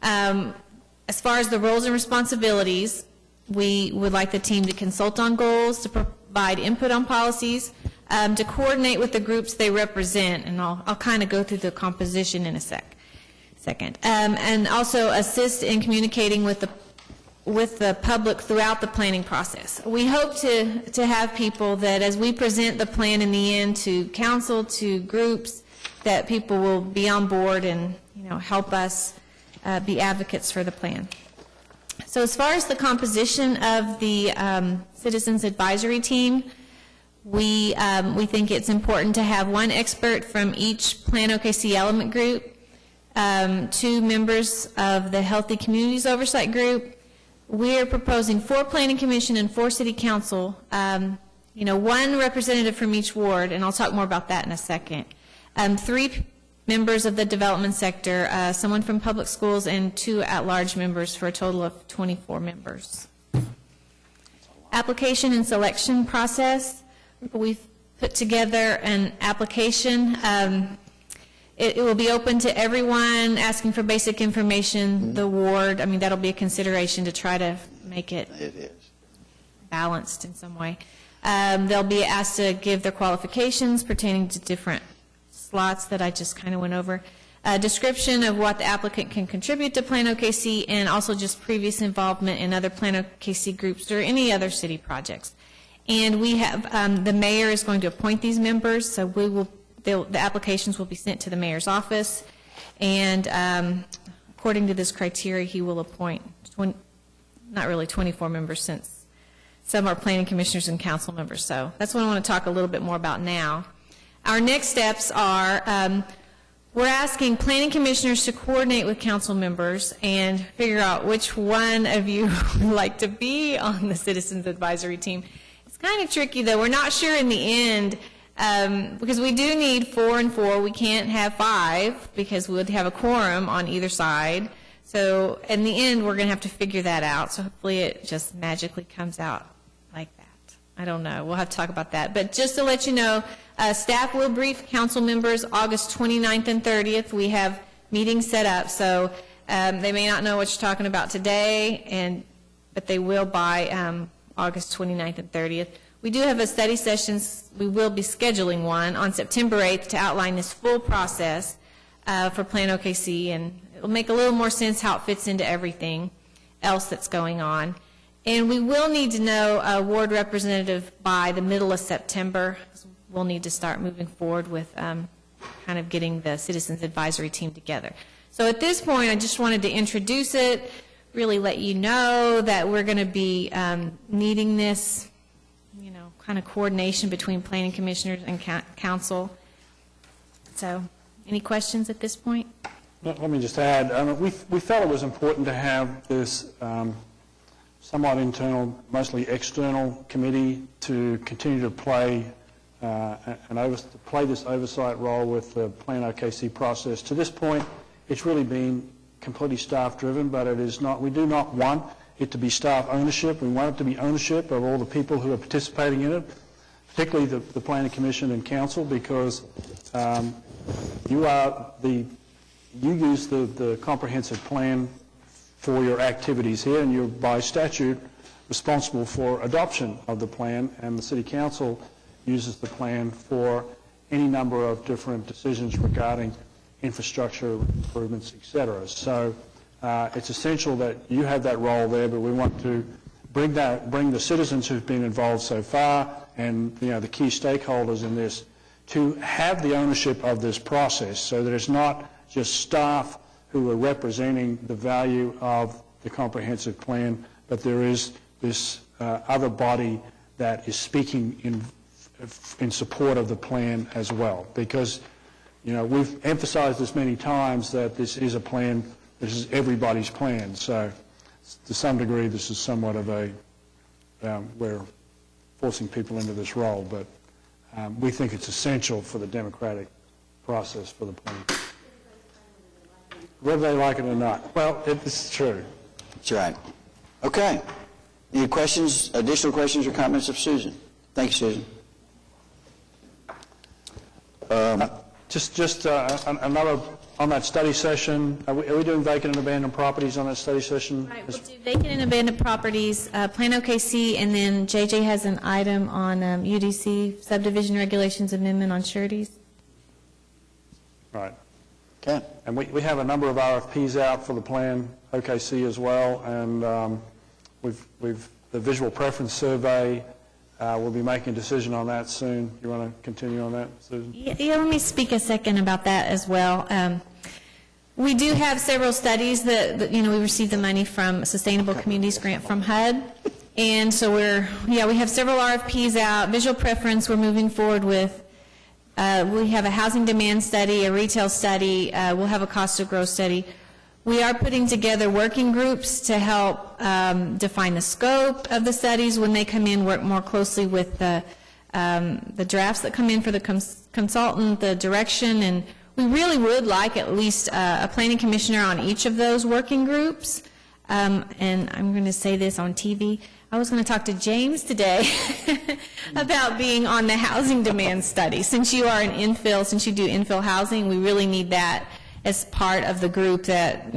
As far as the roles and responsibilities, we would like the team to consult on goals, to provide input on policies, to coordinate with the groups they represent, and I'll kind of go through the composition in a second, and also assist in communicating with the public throughout the planning process. We hope to have people that as we present the plan in the end to council, to groups, that people will be on board and help us be advocates for the plan. So as far as the composition of the Citizens Advisory Team, we think it's important to have one expert from each Plan OKC element group, 2 members of the Healthy Communities Oversight Group. We're proposing 4 Planning Commission and 4 City Council, 1 representative from each ward, and I'll talk more about that in a second. 3 members of the development sector, someone from public schools, and 2 at-large members for a total of 24 members. Application and selection process. We've put together an application. It will be open to everyone, asking for basic information, the ward. That'll be a consideration to try to make it balanced in some way. They'll be asked to give their qualifications pertaining to different slots that I just kind of went over, a description of what the applicant can contribute to Plan OKC, and also just previous involvement in other Plan OKC groups or any other city projects. And we have, the mayor is going to appoint these members, so the applications will be sent to the mayor's office, and according to this criteria, he will appoint, not really 24 members, since some are planning commissioners and council members, so that's what I want to talk a little bit more about now. Our next steps are, we're asking planning commissioners to coordinate with council members and figure out which one of you would like to be on the Citizens Advisory Team. It's kind of tricky, though. We're not sure in the end, because we do need 4 and 4. We can't have 5 because we would have a quorum on either side. So in the end, we're going to have to figure that out. So hopefully it just magically comes out like that. I don't know. We'll have to talk about that. But just to let you know, staff will brief council members August 29th and 30th. We have meetings set up, so they may not know what you're talking about today, but they will by August 29th and 30th. We do have a study session. We will be scheduling one on September 8th to outline this full process for Plan OKC, and it will make a little more sense how it fits into everything else that's going on. And we will need to know a ward representative by the middle of September. We'll need to start moving forward with kind of getting the Citizens Advisory Team together. So at this point, I just wanted to introduce it, really let you know that we're going to be needing this, kind of coordination between planning commissioners and council. So, any questions at this point? Let me just add, we felt it was important to have this somewhat internal, mostly external committee to continue to play this oversight role with the Plan OKC process. To this point, it's really been completely staff-driven, but it is not. We do not want it to be staff ownership. We want it to be ownership of all the people who are participating in it, particularly the Planning Commission and Council, because you use the comprehensive plan for your activities here, and you're by statute responsible for adoption of the plan, and the City Council uses the plan for any number of different decisions regarding infrastructure improvements, et cetera. So it's essential that you have that role there, but we want to bring the citizens who've been involved so far and the key stakeholders in this to have the ownership of this process, so that it's not just staff who are representing the value of the comprehensive plan, but there is this other body that is speaking in support of the plan as well. Because, we've emphasized this many times that this is a plan, this is everybody's plan. So to some degree, this is somewhat of we're forcing people into this role, but we think it's essential for the democratic process for the plan. Whether they like it or not. Well, it's true. That's right. Okay. Any questions, additional questions or comments of Susan? Thank you, Susan. Just another, on that study session, are we doing vacant and abandoned properties on that study session? Right, we'll do vacant and abandoned properties, Plan OKC, and then JJ has an item on UDC, subdivision regulations amendment on sureties. Right. Okay. And we have a number of RFPs out for the Plan OKC as well, and the visual preference survey, we'll be making a decision on that soon. You want to continue on that, Susan? Yeah, let me speak a second about that as well. We do have several studies that we received the money from a Sustainable Communities grant from HUD, and so we have several RFPs out. Visual preference we're moving forward with. We have a housing demand study, a retail study, we'll have a cost of growth study. We are putting together working groups to help define the scope of the studies when they come in, work more closely with the drafts that come in for the consultant, the direction, and we really would like at least a planning commissioner on each of those working groups. And I'm going to say this on TV. I was going to talk to James today about being on the housing demand study. Since you are an infill, since you do infill housing, we really need that as part of the group that,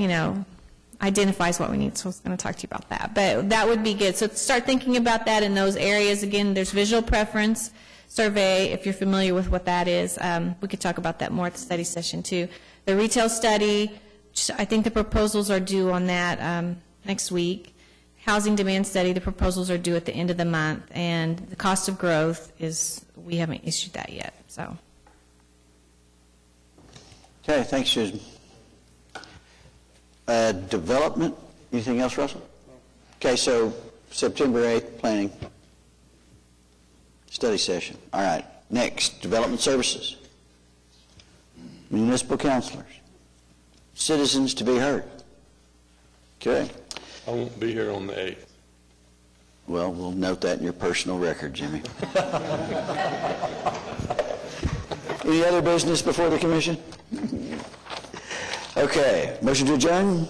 identifies what we need. So I was going to talk to you about that. But that would be good. So start thinking about that in those areas. Again, there's visual preference survey, if you're familiar with what that is. We could talk about that more at the study session, too. The retail study, I think the proposals are due on that next week. Housing demand study, the proposals are due at the end of the month, and the cost of growth we haven't issued that yet. So. Okay, thanks, Susan. Development, anything else, Russell? Okay, so September 8th, planning study session. All right, next, development services. Municipal counselors. Citizens to be heard. Okay. I won't be here on the 8th. Well, we'll note that in your personal record, Jimmy. Any other business before the commission? Okay, motion to adjourn?